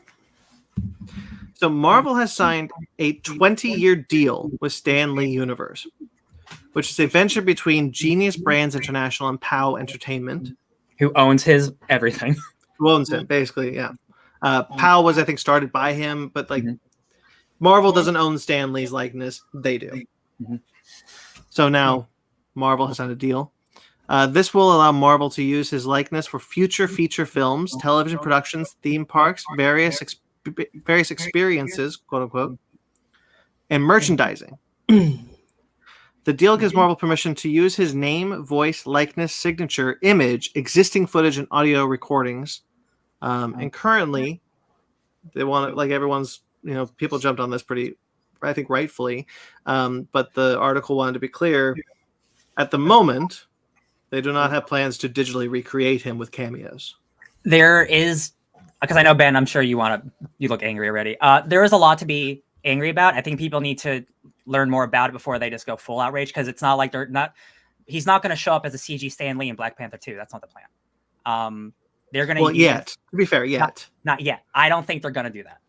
So Marvel has signed a 20-year deal with Stan Lee Universe, which is a venture between Genius Brands International and POW Entertainment. Who owns his everything. Who owns it, basically, yeah. POW was, I think, started by him, but like Marvel doesn't own Stan Lee's likeness. They do. So now Marvel has signed a deal. This will allow Marvel to use his likeness for future feature films, television productions, theme parks, various experiences, quote unquote, and merchandising. The deal gives Marvel permission to use his name, voice, likeness, signature, image, existing footage, and audio recordings. And currently, they want it, like everyone's, people jumped on this pretty, I think, rightfully. But the article wanted to be clear. At the moment, they do not have plans to digitally recreate him with cameos. There is, because I know, Ben, I'm sure you look angry already. There is a lot to be angry about. I think people need to learn more about it before they just go full outrage, because it's not like he's not going to show up as a CG Stan Lee in Black Panther 2. That's not the plan. They're going to to be fair, not yet. I don't think they're going to do that.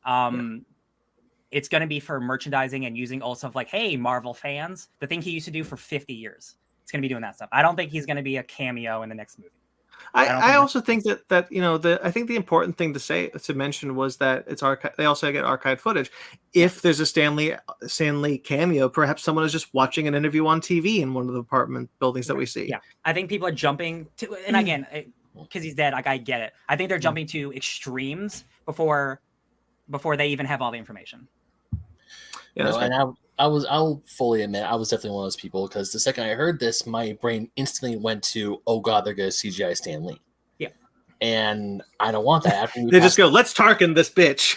It's going to be for merchandising and using also of like, hey, Marvel fans, the thing he used to do for 50 years. It's going to be doing that stuff. I don't think he's going to be a cameo in the next movie. I also think that I think the important thing to mention was that it's they also get archived footage. If there's a Stan Lee cameo, perhaps someone is just watching an interview on TV in one of the apartment buildings that we see. Yeah, I think people are jumping to, and again, because he's dead, like I get it. I think they're jumping to extremes before they even have all the information. Yeah, and I'll fully admit I was definitely one of those people, because the second I heard this, my brain instantly went to, oh god, they're gonna CGI Stan Lee. Yeah, and I don't want that. They just go, let's Tarkin this bitch.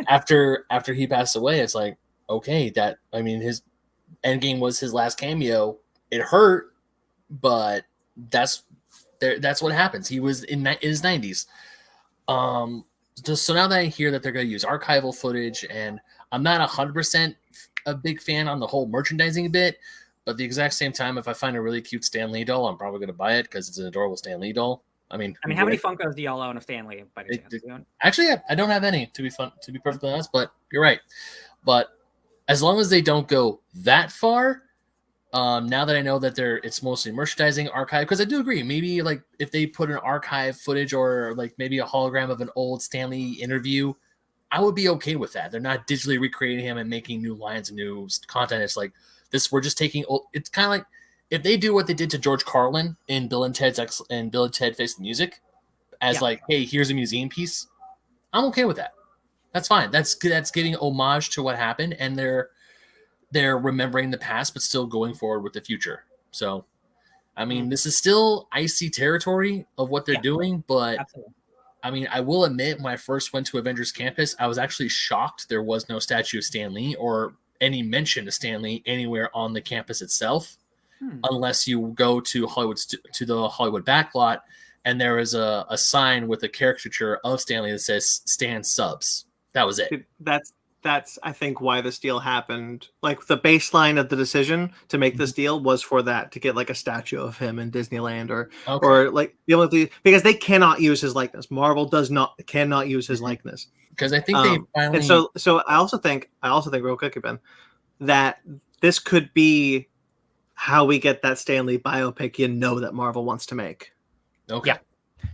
after he passed away, it's like, okay, his Endgame was his last cameo. It hurt, but that's what happens. He was in his 90s. So now that I hear that they're going to use archival footage, and I'm not 100% a big fan on the whole merchandising bit, but at the exact same time, if I find a really cute Stan Lee doll, I'm probably going to buy it because it's an adorable Stan Lee doll. I mean, how many Funkos do y'all own of Stan Lee? By any chance? Actually, I don't have any, to be perfectly honest, but you're right. But as long as they don't go that far, now that I know that it's mostly merchandising, archive, because I do agree, maybe like if they put an archive footage or like maybe a hologram of an old Stan Lee interview, I would be okay with that. They're not digitally recreating him and making new lines and new content. It's like this, we're just taking old. It's kind of like if they do what they did to George Carlin in Bill and Ted Face the Music, as like, hey, here's a museum piece. I'm okay with that. That's fine. That's giving homage to what happened, and they're remembering the past, but still going forward with the future. So, I mean, this is still icy territory of what they're doing, but absolutely. I mean, I will admit, when I first went to Avengers Campus, I was actually shocked there was no statue of Stan Lee or any mention of Stan Lee anywhere on the campus itself, unless you go to the Hollywood backlot, and there is a sign with a caricature of Stan Lee that says "Stan Subs." That was it. That's I think why this deal happened. Like the baseline of the decision to make this deal was for that, to get like a statue of him in Disneyland or like the only thing, because they cannot use his likeness. Marvel cannot use his likeness. Because I think they finally. And so I also think real quick, Ben, that this could be how we get that Stan Lee biopic that Marvel wants to make. Okay.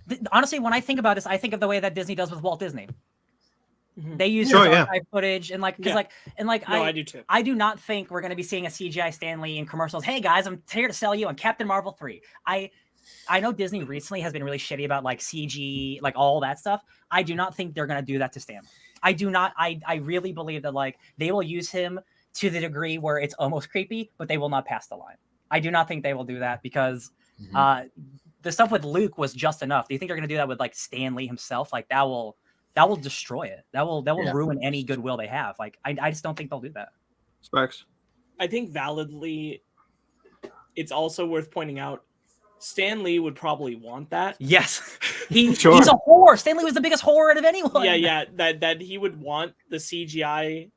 Yeah. Honestly, when I think about this, I think of the way that Disney does with Walt Disney. They use archive footage and I do too. I do not think we're going to be seeing a CGI Stan Lee in commercials. Hey guys, I'm here to sell you on Captain Marvel 3. I know Disney recently has been really shitty about like CG, like all that stuff. I do not think they're going to do that to Stan Lee. I do not. I really believe that like they will use him to the degree where it's almost creepy, but they will not pass the line. I do not think they will do that because the stuff with Luke was just enough. Do you think they're going to do that with like Stan Lee himself? Like that will destroy it. That will ruin any goodwill they have. Like I just don't think they'll do that. Sparks. I think validly, it's also worth pointing out, Stan Lee would probably want that. Yes, he's a whore. Stan Lee was the biggest whore out of anyone. Yeah. That he would want the CGI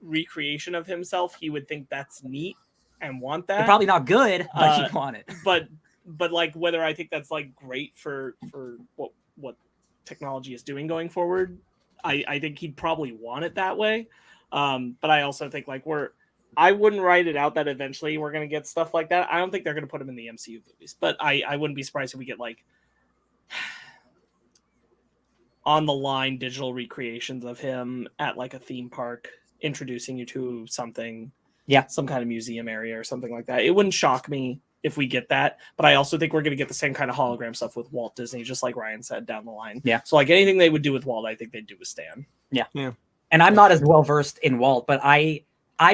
recreation of himself. He would think that's neat and want that. They're probably not good, but he'd want it. But like whether I think that's like great for what technology is doing going forward, I think he'd probably want it that way. But I also think like I wouldn't write it out that eventually we're going to get stuff like that. I don't think they're going to put him in the MCU movies, but I wouldn't be surprised if we get like on the line digital recreations of him at like a theme park, introducing you to something, some kind of museum area or something like that. It wouldn't shock me if we get that, but I also think we're going to get the same kind of hologram stuff with Walt Disney, just like Ryan said down the line. Yeah. So like anything they would do with Walt, I think they'd do with Stan. Yeah. And I'm not as well versed in Walt, but I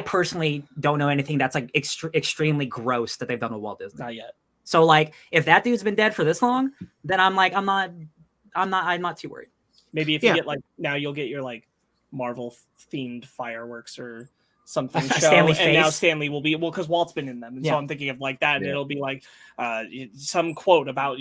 personally don't know anything that's like extremely gross that they've done with Walt Disney. Not yet. So like, if that dude's been dead for this long, then I'm not too worried. Maybe if you get like, now you'll get your like Marvel themed fireworks or something show, Stanley and now Stanley will be, because Walt's been in them, and so I'm thinking of like that, and it'll be like some quote about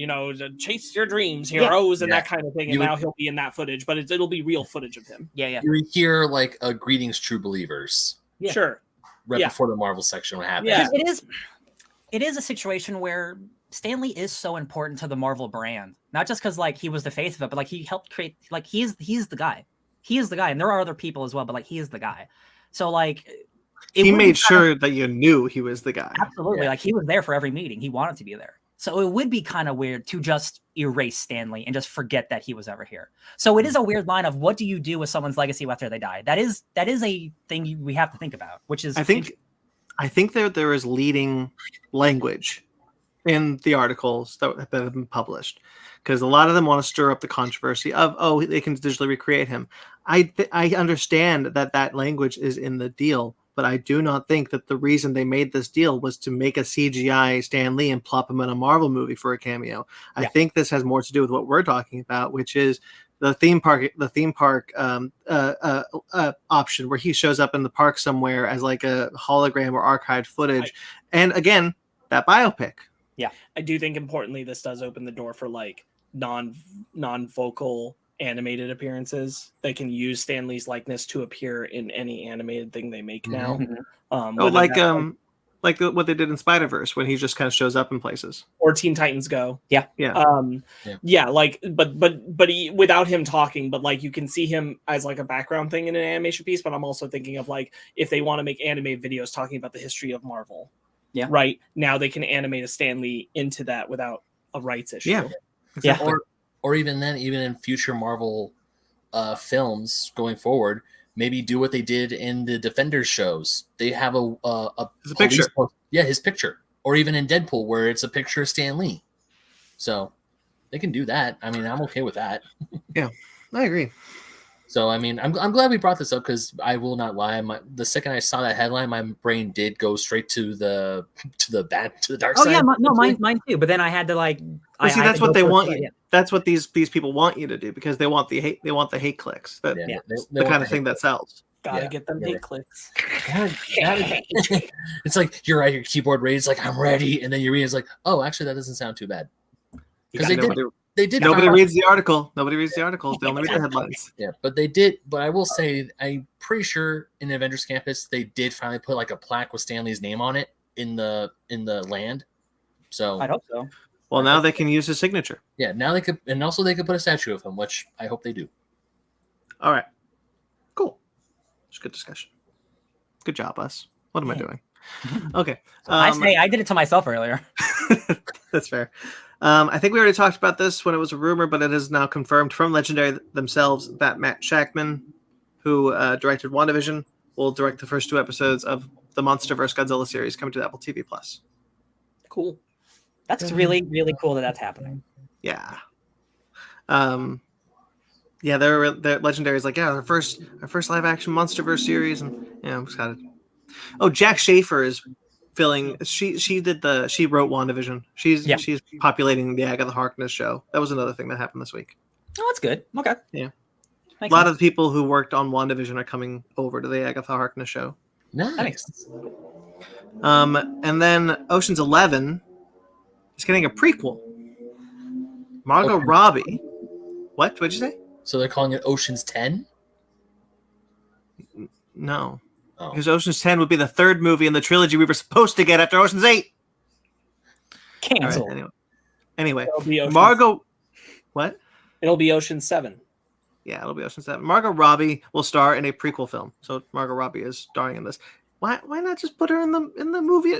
chase your dreams, heroes, and that kind of thing, and now he'll be in that footage, but it'll be real footage of him. You hear like a greetings, true believers. Sure. right Yeah. before the Marvel section would happen. Yeah. It is a situation where Stan Lee is so important to the Marvel brand, not just because like he was the face of it, but like he helped create, like he's the guy. He is the guy, and there are other people as well, but like he is the guy. So like He made sure that you knew he was the guy. Absolutely, like he was there for every meeting. He wanted to be there. So it would be kind of weird to just erase Stan Lee and just forget that he was ever here. So it is a weird line of what do you do with someone's legacy after they die? That is a thing we have to think about, which is I think there is leading language in the articles that have been published, because a lot of them want to stir up the controversy of, they can digitally recreate him. I understand that language is in the deal, but I do not think that the reason they made this deal was to make a CGI Stan Lee and plop him in a Marvel movie for a cameo. I think this has more to do with what we're talking about, which is the theme park option where he shows up in the park somewhere as like a hologram or archived footage. And again, that biopic. Yeah. I do think importantly, this does open the door for like non-vocal animated appearances. They can use Stan Lee's likeness to appear in any animated thing they make now. Like what they did in Spider-Verse when he just kind of shows up in places, or Teen Titans Go. Yeah. Like, but without him talking, but like you can see him as like a background thing in an animation piece. But I'm also thinking of like if they want to make animated videos talking about the history of Marvel, right now they can animate a Stan Lee into that without a rights issue. Or even then, even in future Marvel films going forward, maybe do what they did in the Defenders shows. They have a picture. His picture. Or even in Deadpool, where it's a picture of Stan Lee. So they can do that. I mean, I'm okay with that. Yeah, I agree. So I mean, I'm glad we brought this up, because I will not lie. The second I saw that headline, my brain did go straight to the dark side. Oh yeah, mine too. But then I had to like. That's what they want you. That's what these people want you to do, because they want the hate. They want the hate clicks. The kind of thing that sells. Gotta get them hate clicks. It's like you're at your keyboard ready. It's like I'm ready, and then you read. It's like, oh, actually, that doesn't sound too bad. Because they did. Nobody reads the article. Nobody reads the articles. They only read the headlines. Yeah, but they did. But I will say, I'm pretty sure in Avengers Campus they did finally put like a plaque with Stan Lee's name on it in the land. So I hope so. Well, now they can use his signature. Yeah, now they could, and also they could put a statue of him, which I hope they do. All right, cool. It's a good discussion. Good job, us. What am I doing? Okay. I did it to myself earlier. That's fair. I think we already talked about this when it was a rumor, but it is now confirmed from Legendary themselves that Matt Shakman, who directed WandaVision, will direct the first 2 episodes of the MonsterVerse Godzilla series coming to Apple TV+. Cool. That's really, really cool that that's happening. Yeah. They're Legendary's like, our first live action MonsterVerse series, and I'm excited. Oh, Jack Schaefer is filling. She wrote WandaVision. She's populating the Agatha Harkness show. That was another thing that happened this week. Oh, that's good. Okay. Yeah. A lot of the people who worked on WandaVision are coming over to the Agatha Harkness show. Nice. And then Ocean's 11 is getting a prequel. Margot Robbie. What'd you say? So they're calling it Ocean's 10? No. Because Ocean's 10 would be the 3rd movie in the trilogy we were supposed to get after Ocean's 8. Cancel. Right, anyway. Margot. What? It'll be Ocean's 7. Yeah, it'll be Ocean's 7. Margot Robbie will star in a prequel film. So Margot Robbie is starring in this. Why not just put her in the movie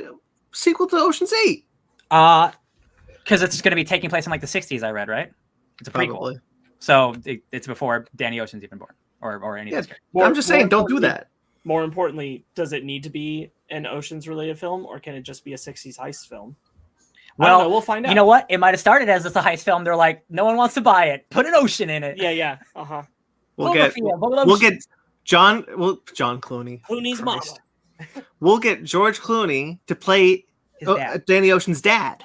sequel to Ocean's 8? Because it's going to be taking place in like the 60s, I read, right? It's a prequel. Probably. So it's before Danny Ocean's even born or any of this. I'm just saying, don't do that. More importantly, does it need to be an Ocean's related film, or can it just be a 60s heist film? Well, we'll find out. You know what? It might have started as it's a heist film. They're like, no one wants to buy it. Put an ocean in it. Yeah. Uh-huh. We'll get John Clooney. Clooney's mama. We'll get George Clooney to play Danny Ocean's dad.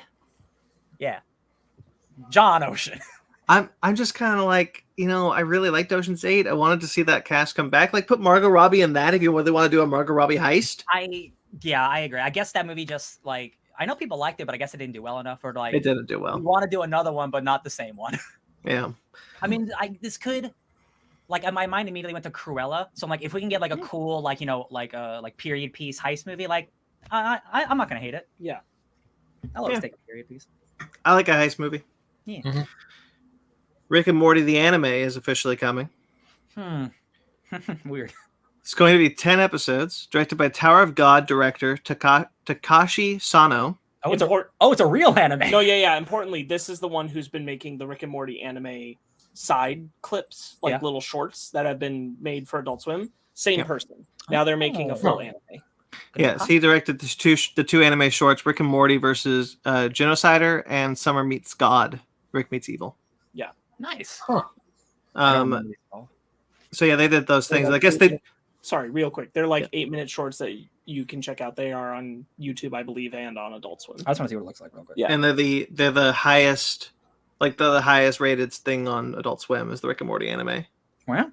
Yeah. John Ocean. I'm just kind of like, I really liked Ocean's 8. I wanted to see that cast come back. Like, put Margot Robbie in that if you really want to do a Margot Robbie heist. I agree. I guess that movie just like, I know people liked it, but I guess it didn't do well enough. Or like, it didn't do well. We want to do another one, but not the same one. Yeah. I mean, this could like my mind immediately went to Cruella. So I'm like, if we can get like a cool, like, you know, like like period piece heist movie, like I'm not gonna hate it. Yeah. I'll always take a period piece. I like a heist movie. Yeah. Rick and Morty the anime is officially coming. Weird. It's going to be 10 episodes, directed by Tower of God director Takashi Sano. Oh, it's a real anime. No, yeah. Importantly, this is the one who's been making the Rick and Morty anime side clips, like little shorts that have been made for Adult Swim. Same person. Now they're making a full anime. Yes, he directed the two anime shorts, Rick and Morty versus Genocider and Summer Meets God, Rick Meets Evil. Yeah. Nice. So yeah, they did those things. I guess they... Sorry, real quick. They're like 8-minute shorts that you can check out. They are on YouTube, I believe, and on Adult Swim. I just want to see what it looks like real quick. Yeah. And they're the highest, like the highest rated thing on Adult Swim is the Rick and Morty anime. Wow.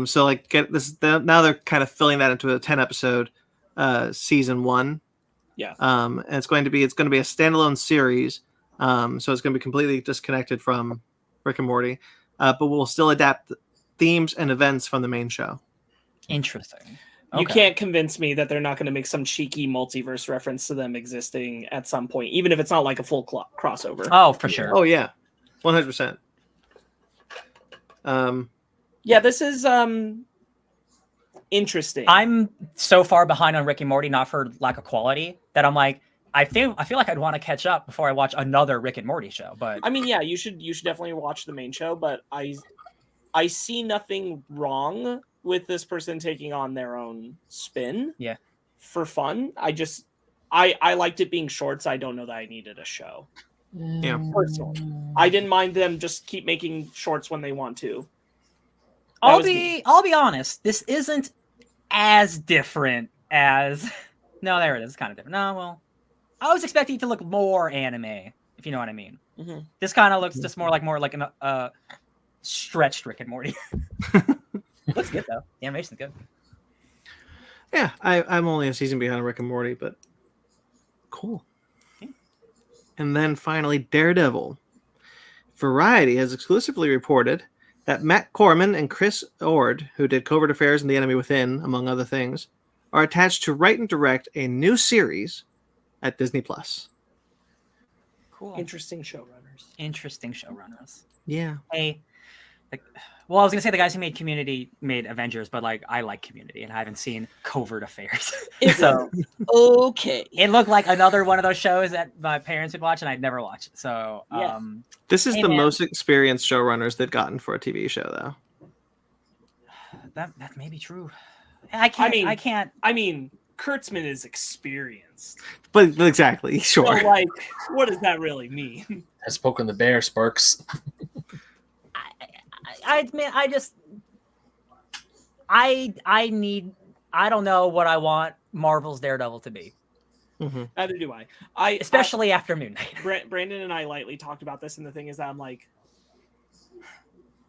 So like now they're kind of filling that into a 10 episode season 1. Yeah. And it's going to be a standalone series. So it's going to be completely disconnected from Rick and Morty, but we'll still adapt themes and events from the main show. Interesting. You can't convince me that they're not going to make some cheeky multiverse reference to them existing at some point, even if it's not like a full crossover. Oh, for sure. Oh yeah, 100%. Yeah, this is interesting. I'm so far behind on Rick and Morty, not for lack of quality, that I'm like, I feel like I'd want to catch up before I watch another Rick and Morty show. But I mean, yeah, you should definitely watch the main show. But I see nothing wrong with this person taking on their own spin. Yeah. For fun. I liked it being short, so I don't know that I needed a show. Yeah. Personally. I didn't mind them just keep making shorts when they want to. I'll be honest, this isn't as different as no, there it is. It's kind of different. No, well, I was expecting it to look more anime, if you know what I mean. Mm-hmm. This kind of looks just more like an stretched Rick and Morty. Looks good though. The animation's good. Yeah, I'm only a season behind Rick and Morty, but cool. Yeah. And then finally, Daredevil. Variety has exclusively reported that Matt Corman and Chris Ord, who did Covert Affairs and The Enemy Within, among other things, are attached to write and direct a new series at Disney+. Cool. Interesting showrunners. Yeah. Hey, well, I was gonna say the guys who made Community made Avengers, but like I like Community and I haven't seen Covert Affairs. So okay, it looked like another one of those shows that my parents would watch and I'd never watch. So this is the most experienced showrunners they've gotten for a TV show, though. That may be true. I can't. I mean, Kurtzman is experienced, but exactly, sure. So, like, what does that really mean? Has spoken the bear, Sparks. I don't know what I want Marvel's Daredevil to be. Mm-hmm. Neither do I. Especially after Moon Knight. Brandon and I lightly talked about this, and the thing is that I'm like,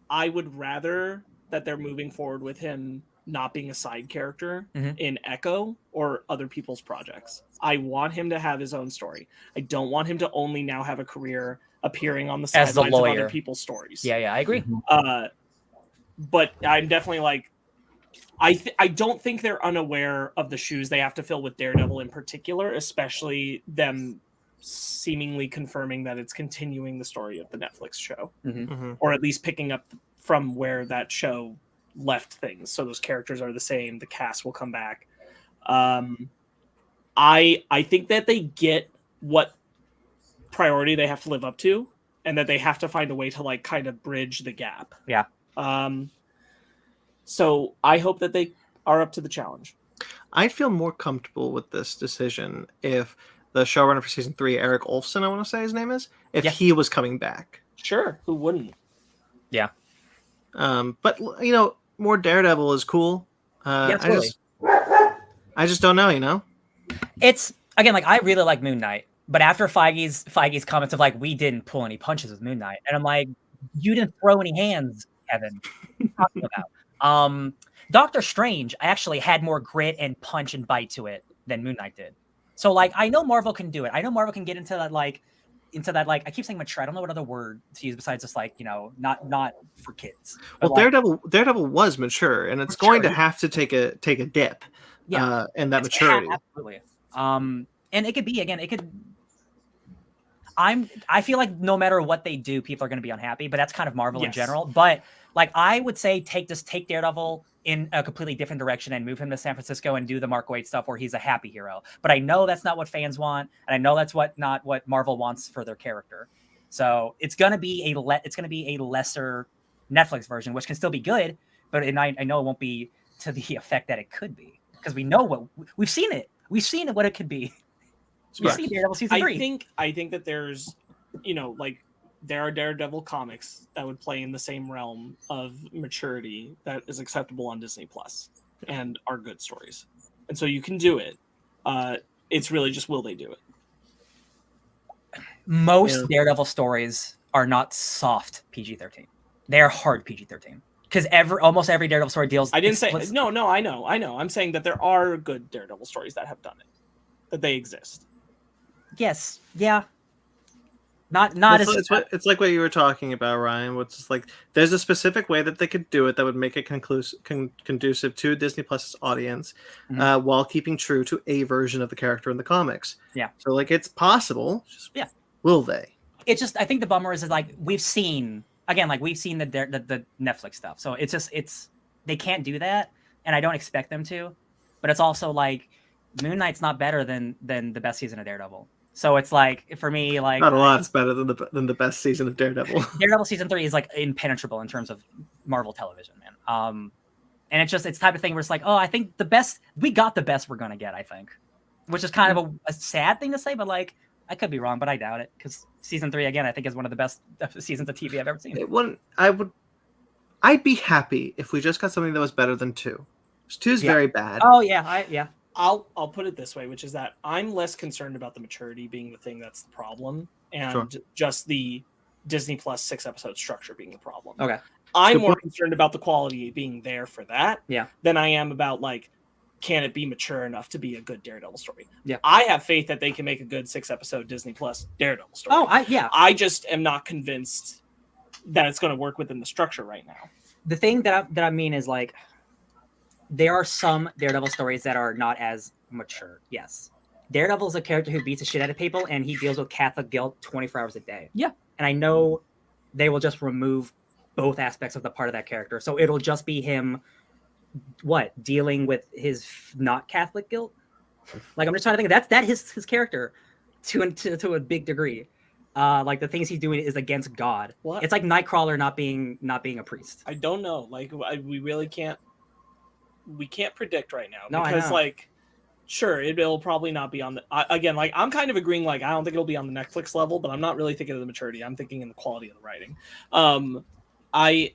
I would rather that they're moving forward with him not being a side character in Echo or other people's projects. I want him to have his own story. I don't want him to only now have a career appearing on the sidelines of other people's stories. Yeah, I agree. But I'm definitely like, I don't think they're unaware of the shoes they have to fill with Daredevil in particular, especially them seemingly confirming that it's continuing the story of the Netflix show, or at least picking up from where that show left things. So those characters are the same. The cast will come back. I think that they get what priority they have to live up to, and that they have to find a way to like kind of bridge the gap. Yeah. So I hope that they are up to the challenge. I feel more comfortable with this decision if the showrunner for season 3, Eric Olfson, I want to say his name is, if he was coming back. Sure, who wouldn't? Yeah. But you know, more Daredevil is cool. Yeah, totally. I just don't know, you know. It's again like I really like Moon Knight, but after Feige's comments of like we didn't pull any punches with Moon Knight, and I'm like, you didn't throw any hands, Kevin. What are you talking about? Doctor Strange actually had more grit and punch and bite to it than Moon Knight did. So like I know Marvel can do it. I know Marvel can get into that like into that, like, I keep saying mature. I don't know what other word to use besides just like, not for kids. But Well, like, Daredevil was mature, and it's Mature, going to have to take a dip. Yeah. In that It's maturity. absolutely. And it could be again. It could. I feel like no matter what they do, people are going to be unhappy. But that's kind of Marvel in Yes. general. But like, I would say take Daredevil in a completely different direction and move him to San Francisco and do the Mark Waid stuff where he's a happy hero. But I know that's not what fans want, and I know that's not what Marvel wants for their character. So it's going to be a lesser Netflix version, which can still be good, but I know it won't be to the effect that it could be, because we know we've seen it. We've seen what it could be. We've seen Daredevil season 3. I think that there's, like, there are Daredevil comics that would play in the same realm of maturity that is acceptable on Disney Plus and are good stories, and so you can do it. It's really just, will they do it? Most Daredevil stories are not soft PG-13. They are hard PG-13. Because almost every Daredevil story deals. I didn't say no. I know. I'm saying that there are good Daredevil stories that have done it, that they exist. Yes. Yeah. Not it's like what you were talking about, Ryan. Which is like, there's a specific way that they could do it that would make it conducive to Disney Plus's audience, while keeping true to a version of the character in the comics. Yeah. So like, it's possible. Just, will they? It's just, I think the bummer is like, we've seen the Netflix stuff. So they can't do that, and I don't expect them to. But it's also like, Moon Knight's not better than the best season of Daredevil. So it's like, for me, like, not a lot's better than the best season of Daredevil. Daredevil season 3 is like impenetrable in terms of Marvel television, man. And it's the type of thing where it's like, oh, I think we got the best we're gonna get, I think, which is kind of a sad thing to say, but like, I could be wrong, but I doubt it, because season 3 again, I think, is one of the best seasons of TV I've ever seen. I'd be happy if we just got something that was better than 2. 2 is very bad. Oh yeah, I'll put it this way, which is that I'm less concerned about the maturity being the thing that's the problem, and just the Disney Plus 6-episode structure being the problem. Okay. I'm more concerned about the quality being there for that than I am about, like, can it be mature enough to be a good Daredevil story? Yeah. I have faith that they can make a good 6-episode Disney Plus Daredevil story. Oh, I just am not convinced that it's going to work within the structure right now. The thing that I mean is, like, there are some Daredevil stories that are not as mature. Yes. Daredevil is a character who beats the shit out of people, and he deals with Catholic guilt 24 hours a day. Yeah. And I know they will just remove both aspects of the part of that character. So it'll just be him, dealing with his not Catholic guilt? Like, I'm just trying to think, that his character to a big degree. Like, the things he's doing is against God. What? It's like Nightcrawler not being a priest. I don't know. Like, we really can't. We can't predict right now, No, because, I know. like, sure, it'll probably not be on the again. Like, I'm kind of agreeing. Like, I don't think it'll be on the Netflix level, but I'm not really thinking of the maturity. I'm thinking in the quality of the writing. I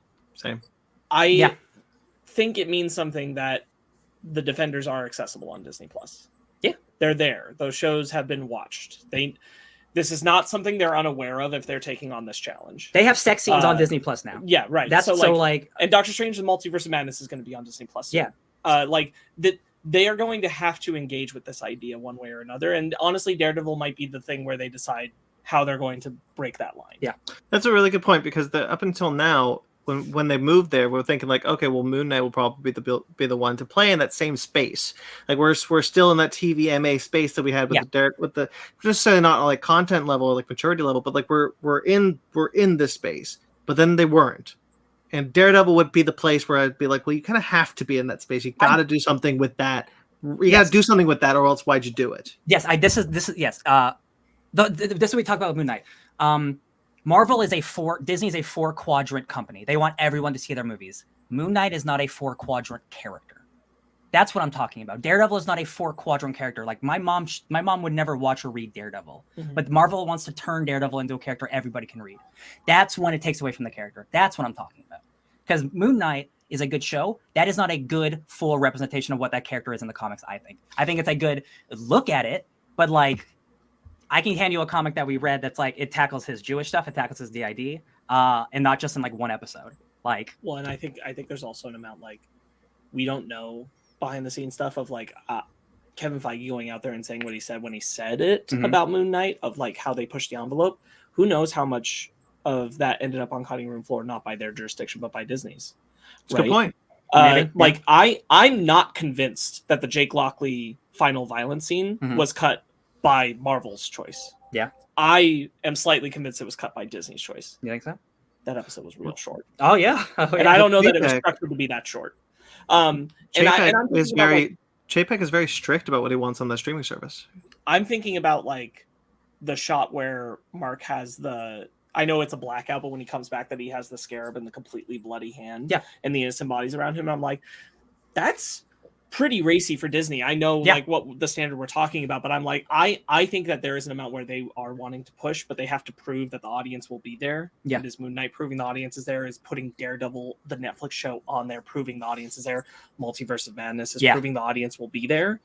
think it means something that the Defenders are accessible on Disney Plus. Yeah, they're there. Those shows have been watched. This is not something they're unaware of if they're taking on this challenge. They have sex scenes on Disney Plus now. Yeah, right. That's and Doctor Strange: The Multiverse of Madness is going to be on Disney Plus. Yeah. They are going to have to engage with this idea one way or another. And honestly, Daredevil might be the thing where they decide how they're going to break that line. Yeah. That's a really good point, because up until now, when they moved there, we're thinking like, okay, well, Moon Knight will probably be the one to play in that same space. Like, we're still in that TVMA space that we had with the just saying, not like content level or like maturity level, but like we're in this space. But then they weren't. And Daredevil would be the place where I'd be like, well, you kind of have to be in that space. You got to do something with that. You got to do something with that, or else why'd you do it? Yes, this is yes. This is what we talk about with Moon Knight. Marvel is Disney is a 4-quadrant company. They want everyone to see their movies. Moon Knight is not a 4-quadrant character. That's what I'm talking about. Daredevil is not a 4-quadrant character. Like, my mom would never watch or read Daredevil. Mm-hmm. But Marvel wants to turn Daredevil into a character everybody can read. That's when it takes away from the character. That's what I'm talking about. Because Moon Knight is a good show. That is not a good full representation of what that character is in the comics, I think. I think it's a good look at it, but like, I can hand you a comic that we read that's like, it tackles his Jewish stuff, it tackles his DID, and not just in like one episode. Like, well, and I think there's also an amount, like, we don't know behind the scenes stuff of like Kevin Feige going out there and saying what he said when he said it Mhm. about Moon Knight, of like how they pushed the envelope. Who knows how much of that ended up on cutting room floor, not by their jurisdiction, but by Disney's. It's a good point. Maybe, Like I'm not convinced that the Jake Lockley final violence scene Mhm. was cut by Marvel's choice. Yeah. I am slightly convinced it was cut by Disney's choice. You think so? That episode was real short. Oh yeah. Oh, And yeah. I don't know that it was Chapek- structured to be that short. And I'm Chapek thinking about, like, Chapek is very strict about what he wants on the streaming service. I'm thinking about like the shot where Mark has I know it's a blackout, but when he comes back that he has the scarab and the completely bloody hand, Yeah. and the innocent bodies around him. I'm like, that's pretty racy for Disney. I know Yeah. like what the standard we're talking about, but I'm like, I think that there is an amount where they are wanting to push, but they have to prove that the audience will be there. Yeah. It is Moon Knight proving the audience is there, is putting Daredevil, the Netflix show, on there, proving the audience is there. Multiverse of Madness is Yeah. proving the audience will be there.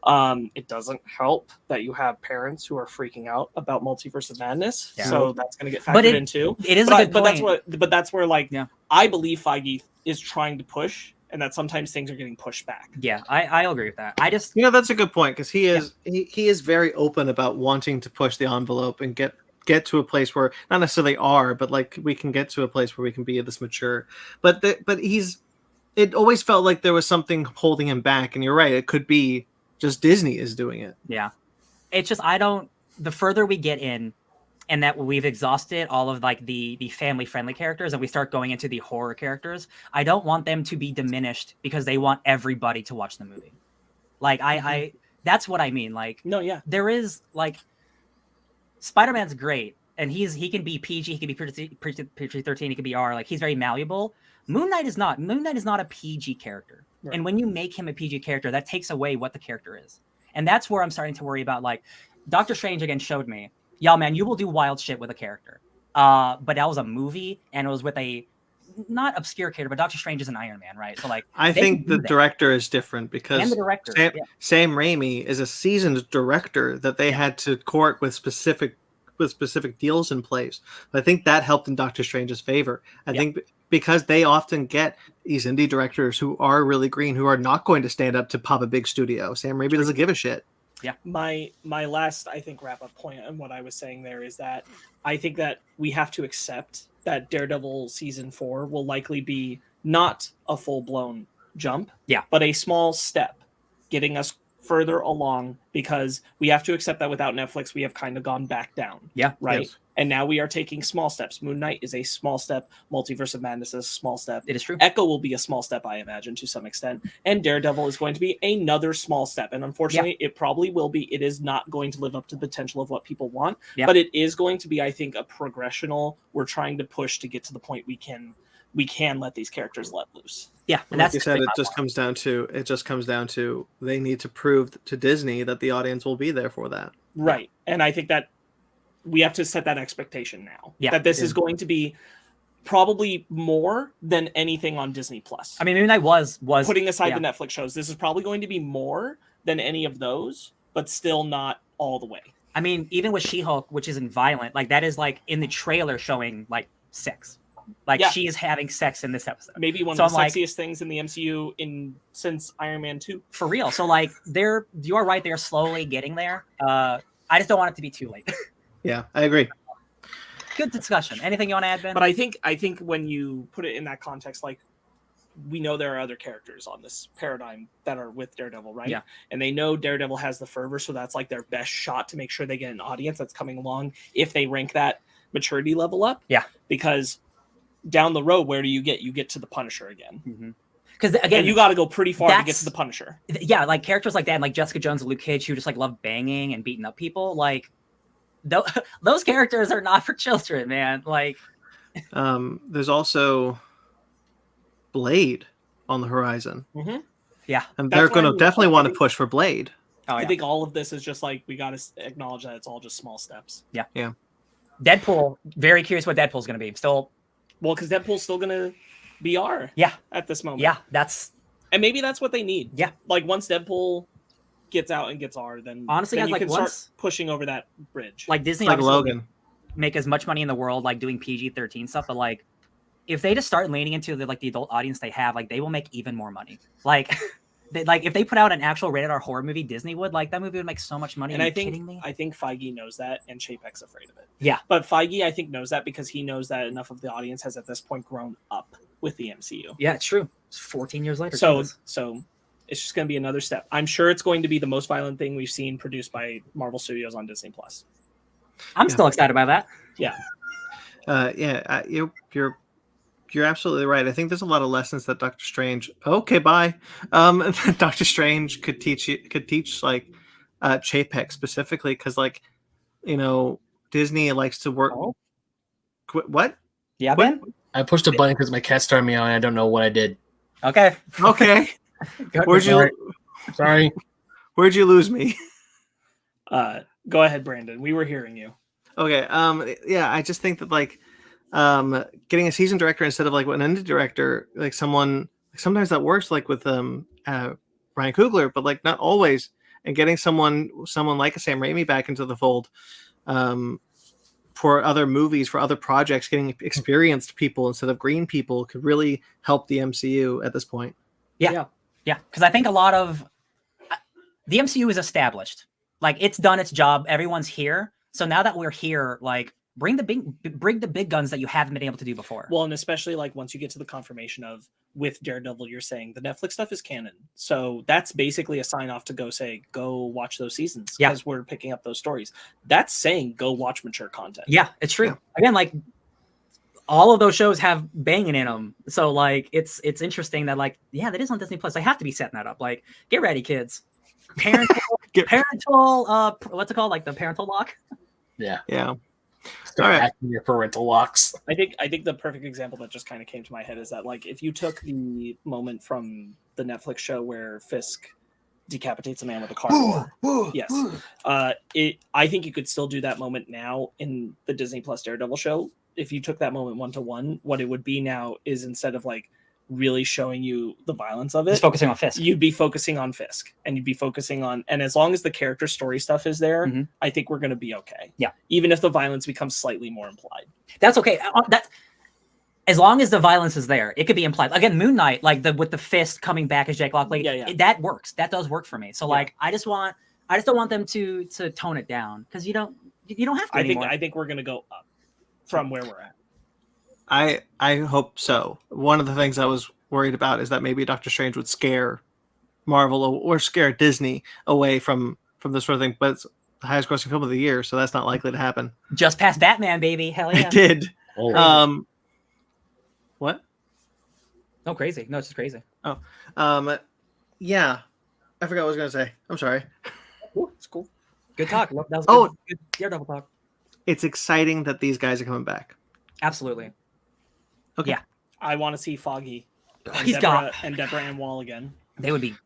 It doesn't help that you have parents who are freaking out about Multiverse of Madness, Yeah. so that's going to get But factored in too. It is But, a good point. but that's where like Yeah. I believe Feige is trying to push, and that sometimes things are getting pushed back. Yeah, I agree with that. I just You know, that's a good point because he is very open about wanting to push the envelope and get to a place where not necessarily are, but like we can get to a place where we can be this mature. But it always felt like there was something holding him back, and you're right. It could be just Disney is doing it. yeah. It's just the further we get in and that we've exhausted all of like the family friendly characters and we start going into the horror characters, I don't want them to be diminished because they want everybody to watch the movie. Like I that's what I mean. Like No, yeah. there is like Spider-Man's great and he can be PG, he can be PG-13, he can be R, like he's very malleable. Moon Knight is not a PG character. Right. And when you make him a PG character, that takes away what the character is. And that's where I'm starting to worry about, like, Doctor Strange again showed me, y'all, man, you will do wild shit with a character. But that was a movie, and it was with a not obscure character, but Doctor Strange is an Iron Man, right? So, like, I think the director is different because and the director, Sam Raimi is a seasoned director that they had to court with specific deals in place. I think that helped in Doctor Strange's favor. I think because they often get these indie directors who are really green, who are not going to stand up to pop a big studio. Sam Raimi doesn't give a shit. Yeah. My last, I think, wrap up point on what I was saying there is that I think that we have to accept that Daredevil season 4 will likely be not a full blown jump, but a small step, getting us further along, because we have to accept that without Netflix, we have kind of gone back down. Yeah. Right. Yes. And now we are taking small steps. Moon Knight is a small step. Multiverse of Madness is a small step. It is true. Echo will be a small step, I imagine, to some extent. And Daredevil is going to be another small step. And unfortunately, it probably will be. It is not going to live up to the potential of what people want. Yeah. But it is going to be, I think, a progressional. We're trying to push to get to the point we can let these characters let loose. Yeah. And Like that's you the said, thing it just comes down to they need to prove to Disney that the audience will be there for that. Right. And I think that we have to set that expectation now. Yeah. That this is going to be probably more than anything on Disney Plus. I mean, Moon Knight was putting aside the Netflix shows, this is probably going to be more than any of those, but still not all the way. I mean, even with She-Hulk, which isn't violent, like that is like in the trailer showing like sex. Like she is having sex in this episode. Maybe one of the sexiest things in the MCU since Iron Man 2. For real. So like you are right, they're slowly getting there. I just don't want it to be too late. Yeah, I agree. Good discussion. Anything you want to add, Ben? But I think when you put it in that context, like we know there are other characters on this paradigm that are with Daredevil, right? Yeah. And they know Daredevil has the fervor, so that's like their best shot to make sure they get an audience that's coming along if they rank that maturity level up. Yeah. Because down the road, where do you get? You get to the Punisher again. Because again, and you got to go pretty far to get to the Punisher. Yeah, like characters like that, like Jessica Jones and Luke Cage, who just like love banging and beating up people. Like those characters are not for children, man. Like, there's also Blade on the horizon. Mm-hmm. Yeah, and they're going to definitely want to push for Blade. Oh, I think all of this is just like we got to acknowledge that it's all just small steps. Yeah. Deadpool. Very curious what Deadpool's going to be. Still, well, because Deadpool's still going to be R. Yeah. At this moment. Yeah, and maybe that's what they need. Yeah. Like once Deadpool gets out and gets R, then honestly, then guys, you like can once start pushing over that bridge. Like Disney, like Logan, make as much money in the world, like doing PG-13 stuff, but like if they just start leaning into the adult audience they have, like they will make even more money. Like like if they put out an actual rated R horror movie, Disney would, like, that movie would make so much money. And Are I you kidding me? think Feige knows that, and Chapek's afraid of it. Yeah. But Feige, I think, knows that because he knows that enough of the audience has at this point grown up with the MCU. Yeah, it's true. It's 14 years later. So Jesus. it's just going to be another step. I'm sure it's going to be the most violent thing we've seen produced by Marvel Studios on Disney Plus. I'm still excited about that. Yeah. You're absolutely right. I think there's a lot of lessons that Doctor Strange. Okay, bye. Doctor Strange could teach like Chapek specifically, because, like, you know, Disney likes to work. Oh. What? Yeah, What? Ben. I pushed a button because my cat started meowing. I don't know what I did. Okay. Okay. Where'd you Sorry. Where'd you lose me? Go ahead, Brandon. We were hearing you. Okay. Yeah, I just think that, like, getting a seasoned director instead of, like, an indie director, like someone, sometimes that works, like with Ryan Coogler, but, like, not always. And getting someone like a Sam Raimi back into the fold, for other movies, for other projects, getting experienced people instead of green people could really help the MCU at this point. Yeah. Because I think a lot of the MCU is established. Like, it's done its job. Everyone's here. So now that we're here, like, bring the big guns that you haven't been able to do before. Well, and especially, like, once you get to the confirmation of, with Daredevil, you're saying the Netflix stuff is canon. So that's basically a sign off to go watch those seasons, because we're picking up those stories. That's saying go watch mature content. Yeah, it's true. Yeah. Again, like, all of those shows have banging in them. So, like, it's interesting that, like, yeah, that is on Disney Plus. They have to be setting that up. Like, get ready, kids. Parental, what's it called? Like the parental lock? Yeah. All Start right. hacking your parental locks. I think the perfect example that just kind of came to my head is that, like, if you took the moment from the Netflix show where Fisk decapitates a man with a car door, yes, I think you could still do that moment now in the Disney Plus Daredevil show. If you took that moment 1-to-1, what it would be now is, instead of, like, really showing you the violence of it, Just focusing on Fisk. you'd be focusing on Fisk, and you'd be focusing on, and as long as the character story stuff is there, Mhm. I think we're going to be okay. Yeah. Even if the violence becomes slightly more implied. That's okay. That, as long as the violence is there, it could be implied. Again, Moon Knight, like with the fist coming back as Jake Lockley, that works. That does work for me. So, like, I just don't want them to tone it down, because you don't have to anymore. I think we're going to go up from where we're at. I hope so. One of the things I was worried about is that maybe Doctor Strange would scare Marvel or scare Disney away from this sort of thing, but it's the highest grossing film of the year, so that's not likely to happen. Just past Batman, baby. Hell yeah. It did. Oh. What? No, crazy. No, it's just crazy. Yeah. I forgot what I was going to say. I'm sorry. Ooh, it's cool. Good talk. That was good Daredevil talk. It's exciting that these guys are coming back. Absolutely. Okay. Yeah. I want to see Foggy and He's Deborah, got. and Deborah Ann Wall again. They would be.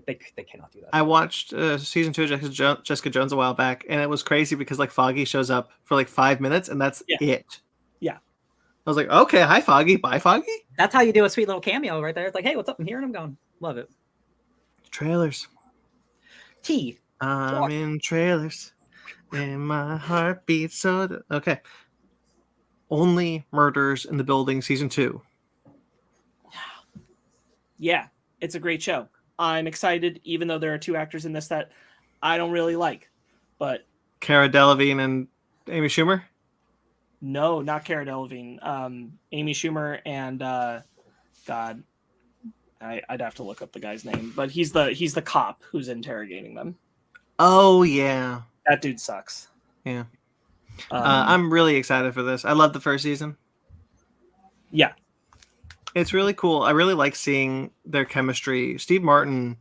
They cannot do that. I watched season 2 of Jessica Jones a while back, and it was crazy because, like, Foggy shows up for like 5 minutes, and that's it. Yeah. I was like, okay, hi Foggy, bye Foggy. That's how you do a sweet little cameo right there. It's like, hey, what's up? I'm here and I'm going. Love it. Trailers. T. I'm in trailers, and my heart beats so. Okay. Only Murders in the Building season 2. Yeah, it's a great show. I'm excited, even though there are 2 actors in this that I don't really like. But Cara Delevingne and Amy Schumer. no, not Cara Delevingne. Amy Schumer and God, I'd have to look up the guy's name, but he's the cop who's interrogating them. Oh yeah, That dude sucks. yeah. I'm really excited for this. I love the first season. Yeah. It's really cool. I really like seeing their chemistry. Steve Martin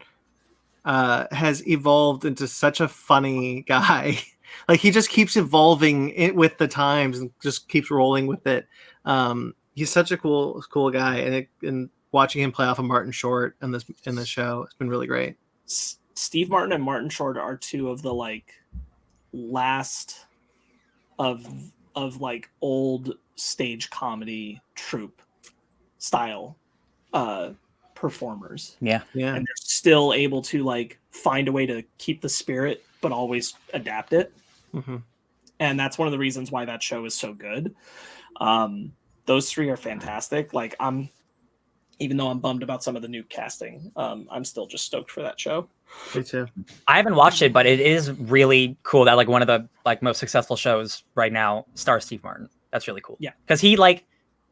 has evolved into such a funny guy. Like, he just keeps evolving with the times and just keeps rolling with it. He's such a cool guy, and watching him play off of Martin Short in this show, it's been really great. Steve Martin and Martin Short are 2 of the, like, last of like old stage comedy troupe style performers. Yeah. Yeah. And they're still able to, like, find a way to keep the spirit but always adapt it. Mm-hmm. And that's one of the reasons why that show is so good. Those 3 are fantastic. Like, I'm Even though I'm bummed about some of the new casting, I'm still just stoked for that show. Me too. I haven't watched it, but it is really cool that like one of the like most successful shows right now stars Steve Martin. That's really cool. Yeah. Because he like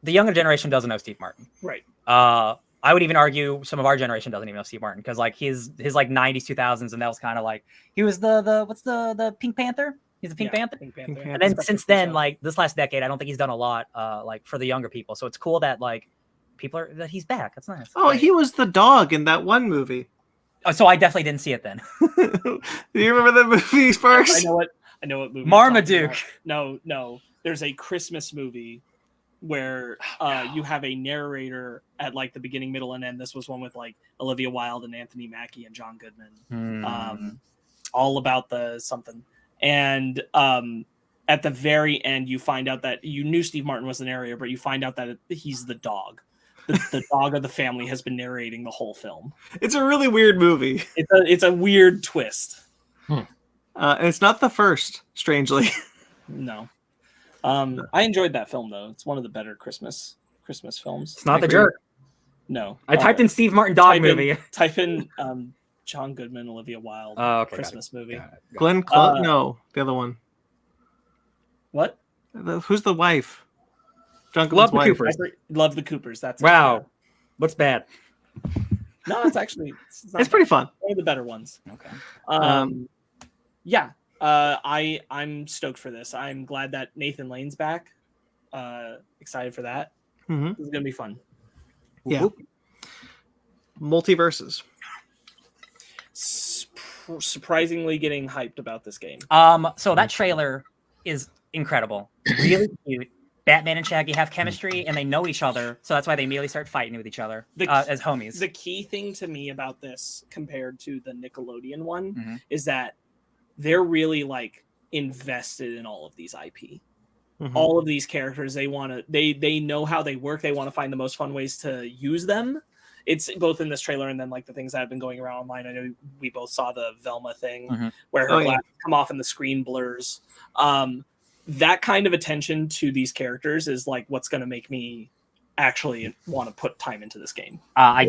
the younger generation doesn't know Steve Martin. Right. I would even argue some of our generation doesn't even know Steve Martin because like his like 90s 2000s, and that was kind of like he was the what's the Pink Panther. He's the Pink Panther. Pink Panther. Pink And then since then, like this last decade, I don't think he's done a lot like for the younger people. So it's cool that like people are that he's back. That's nice. Oh, he was the dog in that one movie. Oh, so I definitely didn't see it then. Do you remember that movie, Sparks? I know what movie. you're Marmaduke. talking about. No. There's a Christmas movie where you have a narrator at like the beginning, middle, and end. This was one with like Olivia Wilde and Anthony Mackie and John Goodman. All about the something. And at the very end, you find out that you knew Steve Martin was the narrator, but you find out that he's the dog. The dog of the family has been narrating the whole film. It's a really weird movie. It's a weird twist. And it's not the first, strangely. No. I enjoyed that film though. It's one of the better Christmas films. It's not The Jerk. No. I typed in Steve Martin dog movie. Type in John Goodman, Olivia Wilde Christmas movie. Glenn Close? No, the other one. What? Who's the wife? John Love Goodman's the wife. Coopers. Love the Coopers. That's Wow. What's bad? No, it's actually It's pretty fun. one of the better ones. Okay. Yeah. I'm stoked for this. I'm glad that Nathan Lane's back. Excited for that. Mhm. This is gonna be fun. Yeah. Multiverses. Surprisingly getting hyped about this game. So that trailer is incredible. Really cute. Batman and Shaggy have chemistry and they know each other, so that's why they immediately start fighting with each other as homies. The key thing to me about this compared to the Nickelodeon one Mhm. is that they're really like invested in all of these IP. Mhm. All of these characters, they know how they work. They want to find the most fun ways to use them. It's both in this trailer and then like the things that have been going around online. I know we both saw the Velma thing where her glasses come off and the screen blurs. That kind of attention to these characters is like what's going to make me actually want to put time into this game. I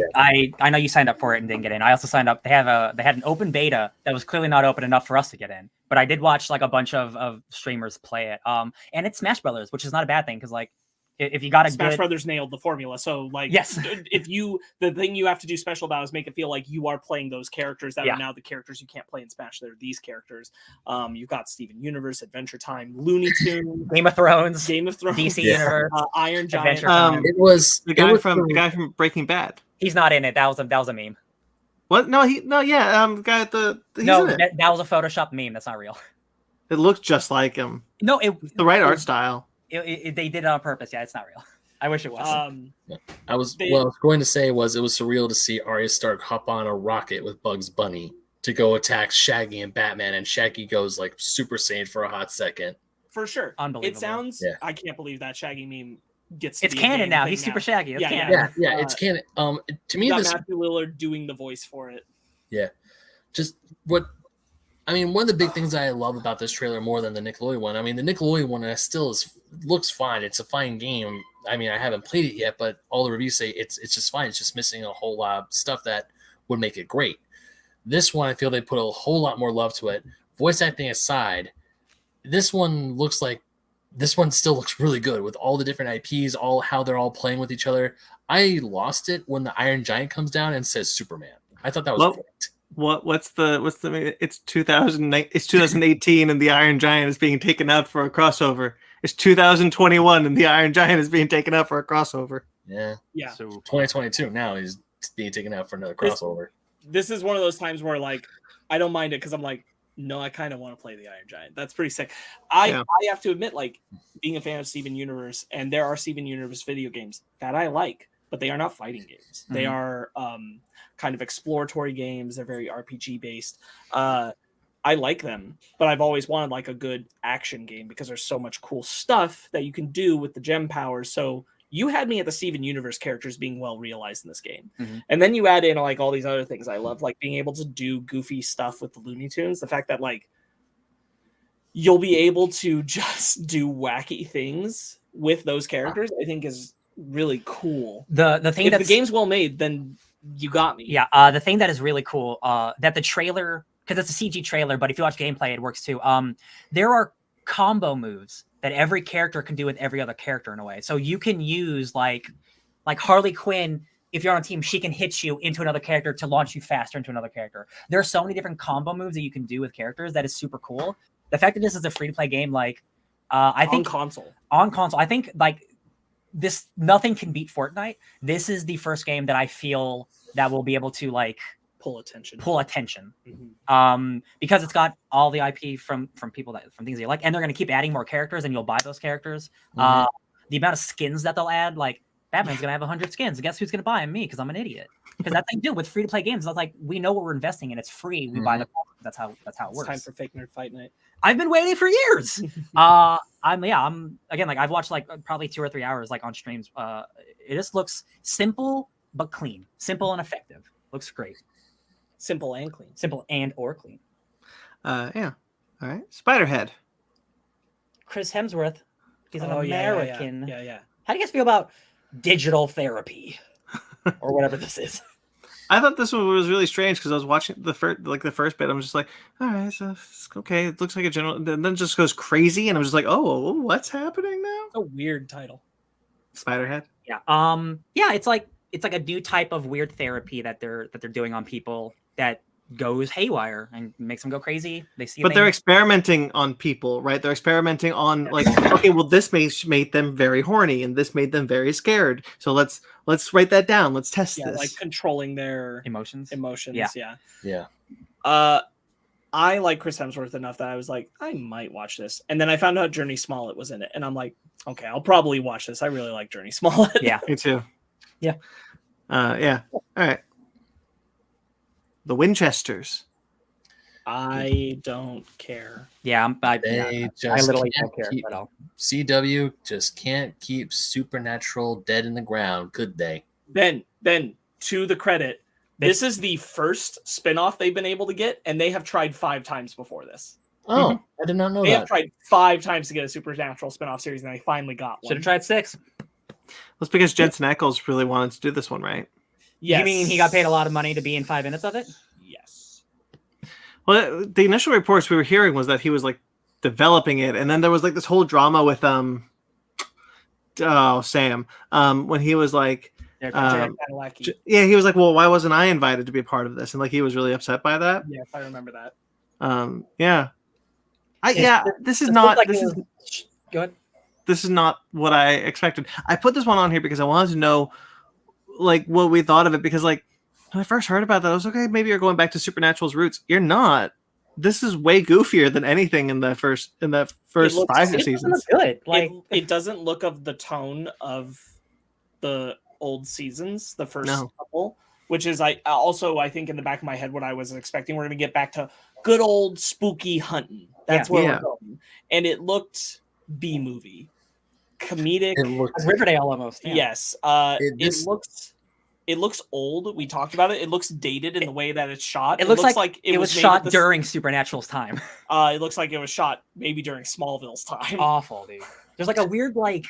know you signed up for it and didn't get in. I also signed up. They had an open beta that was clearly not open enough for us to get in. But I did watch like a bunch of streamers play it. And it's Smash Brothers, which is not a bad thing because like if you got a Smash Brothers nailed the formula. So like yes, the thing you have to do special about is make it feel like you are playing those characters that are now the characters you can't play in Smash. They're these characters. You've got Steven Universe, Adventure Time, Looney Tunes, Game of Thrones, DC Universe, Iron Giant. It was the guy from Breaking Bad. He's not in it. That was a meme. What? No, the guy at the that was a Photoshop meme. That's not real. It looks just like him. No, it's the right art style. They did it on purpose. Yeah, it's not real. I wish it was. What I was going to say was it was surreal to see Arya Stark hop on a rocket with Bugs Bunny to go attack Shaggy and Batman, and Shaggy goes like Super Saiyan for a hot second. For sure. Unbelievable. It sounds I can't believe that Shaggy meme gets to it's canon now. He's Super Shaggy. It's canon. Yeah, it's canon. To me, this Matthew Lillard doing the voice for it. Yeah. Just one of the big things I love about this trailer more than the Nickelodeon one. I mean, the Nickelodeon one looks fine. It's a fine game. I mean, I haven't played it yet, but all the reviews say it's just fine. It's just missing a whole lot of stuff that would make it great. This one, I feel they put a whole lot more love to it. Voice acting aside, this one still looks really good with all the different IPs, all how they're all playing with each other. I lost it when the Iron Giant comes down and says Superman. I thought that was great. What's the it's 2018 and the Iron Giant is being taken out for a crossover. It's 2021 and the Iron Giant is being taken out for a crossover. Yeah. So 2022 now he's being taken out for another crossover. This is one of those times where like I don't mind it because I'm like, no, I kind of want to play the Iron Giant. That's pretty sick. I have to admit, like being a fan of Steven Universe, and there are Steven Universe video games that I like, but they are not fighting games. They are kind of exploratory games. They're very RPG based. I like them, but I've always wanted like a good action game because there's so much cool stuff that you can do with the gem powers. So you had me at the Steven Universe characters being well realized in this game. And then you add in like all these other things I love, like being able to do goofy stuff with the Looney Tunes. The fact that like you'll be able to just do wacky things with those characters, I think is really cool. The thing If that's the game's well made, then you got me. Yeah, the thing that is really cool, that the trailer, because it's a CG trailer, but if you watch gameplay, it works too. There are combo moves that every character can do with every other character in a way. So you can use like Harley Quinn. If you're on a team, she can hit you into another character to launch you faster into another character. There are so many different combo moves that you can do with characters that is super cool. The fact that this is a free-to-play game, like I think on console, I think like this, nothing can beat Fortnite. This is the first game that I feel that will be able to like pull attention. Because it's got all the IP from people from things you like, and they're going to keep adding more characters, and you'll buy those characters. The amount of skins that they'll add, like Batman's going to have 100 skins. Guess who's going to buy them? Me, because I'm an idiot. Because that's what they do with free to play games. That's like, we know what we're investing in. It's free. We buy the. That's how it works. Time for Fake Nerd Fight Night. I've been waiting for years. I'm again, like I've watched like probably 2 or 3 hours like on streams. It just looks simple but clean, simple and effective. Looks great. Simple and clean. Simple and or clean. Yeah. All right. Spiderhead. Chris Hemsworth. He's an American. Yeah. How do you guys feel about digital therapy or whatever this is? I thought this one was really strange because I was watching the first bit. I'm just like, all right, so it's okay. It looks like a general. Then it just goes crazy, and I'm just like, oh, what's happening now? A weird title. Spiderhead. Yeah. Yeah. It's like a new type of weird therapy that they're doing on people that goes haywire and makes them go crazy. They see, but they're experimenting on people, right? They're experimenting on like, okay, well, this made them very horny, and this made them very scared. So let's write that down. Let's test this. Like controlling their emotions. Yeah. I like Chris Hemsworth enough that I was like, I might watch this, and then I found out Journey Smollett was in it, and I'm like, okay, I'll probably watch this. I really like Journey Smollett. Yeah, me too. Yeah. Yeah. All right. The Winchesters. I don't care. Yeah, I literally don't care at all. CW just can't keep Supernatural dead in the ground, could they? Then to the credit, this is the first spinoff they've been able to get, and they have tried 5 times before this. Oh, I did not know they that. They have tried 5 times to get a Supernatural spinoff series, and they finally got one. Should have tried 6. That's because Jensen Ackles really wanted to do this one, right? Yes. You mean he got paid a lot of money to be in 5 minutes of it? Yes. Well, the initial reports we were hearing was that he was like developing it, and then there was like this whole drama with Sam when he was like he was like, well, why wasn't I invited to be a part of this? And like he was really upset by that. Yes, I remember that. This is not go ahead. This is not what I expected. I put this one on here because I wanted to know like what we thought of it, because like when I first heard about that, I was okay, maybe you're going back to Supernatural's roots. You're not. This is way goofier than anything in the first 5 seasons. Good. Like it doesn't look of the tone of the old seasons, the first couple, which is I think in the back of my head what I was expecting. We're gonna get back to good old spooky hunting. That's where we're going. And it looked B-movie. Comedic. It looked Riverdale almost. Yeah. Yes. It looks old. We talked about it. It looks dated in the way that it's shot. It looks like it was shot during Supernatural's time. It looks like it was shot maybe during Smallville's time. Awful, dude. There's like a weird like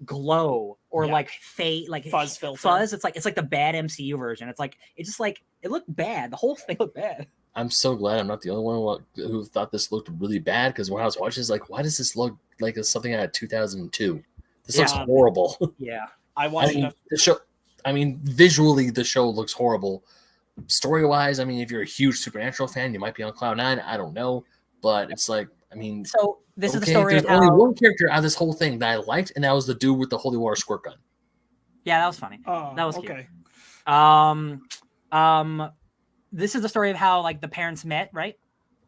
glow or like fade, like fuzz filter. Fuzz. It's like the bad MCU version. It's like it looked bad. The whole thing looked bad. I'm so glad I'm not the only one who thought this looked really bad, because when I was watching, it's like, why does this look like it's something out of 2002? This looks horrible. Yeah, the show. I mean, visually, the show looks horrible. Story-wise, I mean, if you're a huge Supernatural fan, you might be on cloud 9. I don't know, but it's like, I mean, so this is the story. There's only one character out of this whole thing that I liked, and that was the dude with the holy water squirt gun. Yeah, that was funny. That was okay. Cute. This is the story of how like the parents met, right?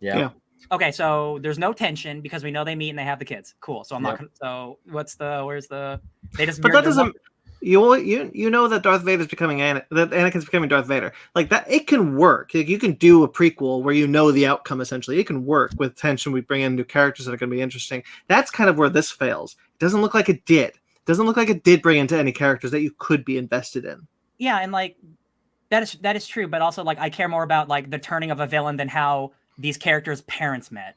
Yeah. Okay, so there's no tension because we know they meet and they have the kids. Cool. So I'm not. So where's the? They just. But that doesn't. You know that Darth Vader's becoming that Anakin's becoming Darth Vader. Like that, it can work. Like, you can do a prequel where you know the outcome. Essentially, it can work with tension. We bring in new characters that are going to be interesting. That's kind of where this fails. It doesn't look like it did. It doesn't look like it did bring into any characters that you could be invested in. Yeah, and like that is true. But also, like, I care more about like the turning of a villain than how these characters' parents met.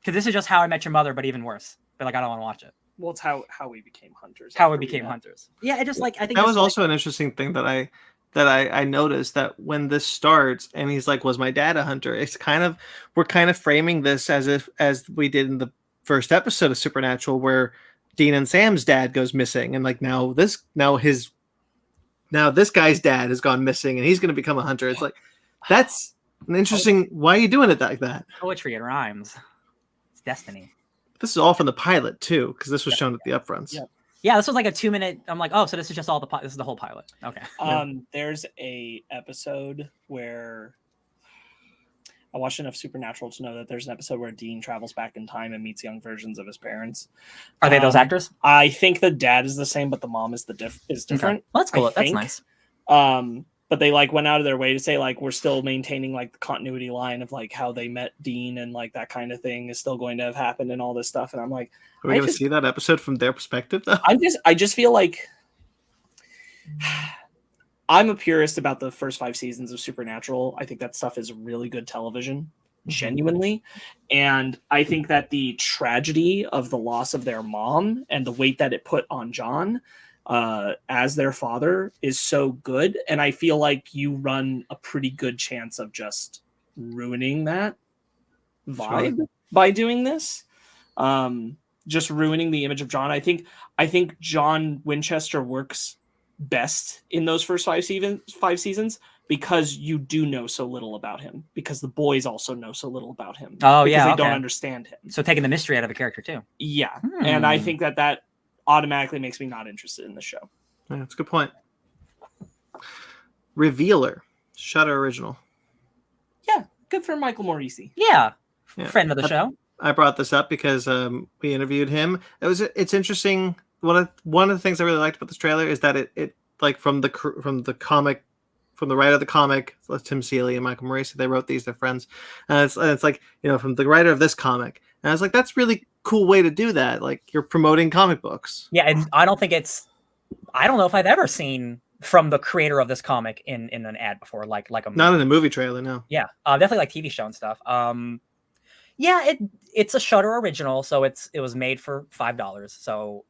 Because this is just How I Met Your Mother, but even worse. But like, I don't want to watch it. Well, it's how we became hunters. How we after became met. hunters. Yeah, I just like I think That this was is, like, also an interesting thing that I noticed, that when this starts and he's like, was my dad a hunter? It's kind of, we're kind of framing this as we did in the first episode of Supernatural, where Dean and Sam's dad goes missing, and like now this guy's dad has gone missing and he's going to become a hunter. It's like, that's an interesting. Why are you doing it like that? poetry. It rhymes. It's destiny. This is all from the pilot too, because this was shown at the upfronts. Yep. Yeah, this was like a 2-minute. I'm like, oh, so this is just all this is the whole pilot. Okay. There's a episode where I watched enough Supernatural to know that there's an episode where Dean travels back in time and meets young versions of his parents. Are they those actors? I think the dad is the same, but the mom is is different. Okay. Well, that's cool. I That's think. nice. But they like went out of their way to say like we're still maintaining like the continuity line of like how they met Dean and like that kind of thing is still going to have happened and all this stuff. And I'm like, Are we going to see that episode from their perspective though? I just feel like I'm a purist about the first 5 seasons of Supernatural. I think that stuff is really good television, genuinely. And I think that the tragedy of the loss of their mom and the weight that it put on John as their father is so good. And I feel like you run a pretty good chance of just ruining that vibe by doing this. Just ruining the image of John. I think John Winchester works best in those first 5 seasons because you do know so little about him, because the boys also know so little about him. Oh, because yeah, they okay. don't understand him. So taking the mystery out of a character too. Yeah. And I think that automatically makes me not interested in the show. Yeah, that's a good point. Revealer, Shudder original. Yeah, good for Michael Morisi. Yeah. Yeah. Friend of the show. I brought this up because we interviewed him. It's interesting. One of the things I really liked about this trailer is that it like from the comic, from the writer of the comic, Tim Seeley and Michael Morisi, they wrote these. They're friends, and it's like, you know, from the writer of this comic. And I was like, that's really cool way to do that. Like, you're promoting comic books. Yeah, and I don't know if I've ever seen from the creator of this comic in an ad before, like a movie. Not in a movie trailer, no. Yeah, definitely like TV show and stuff. Yeah, it's a Shudder original, so it was made for $5. So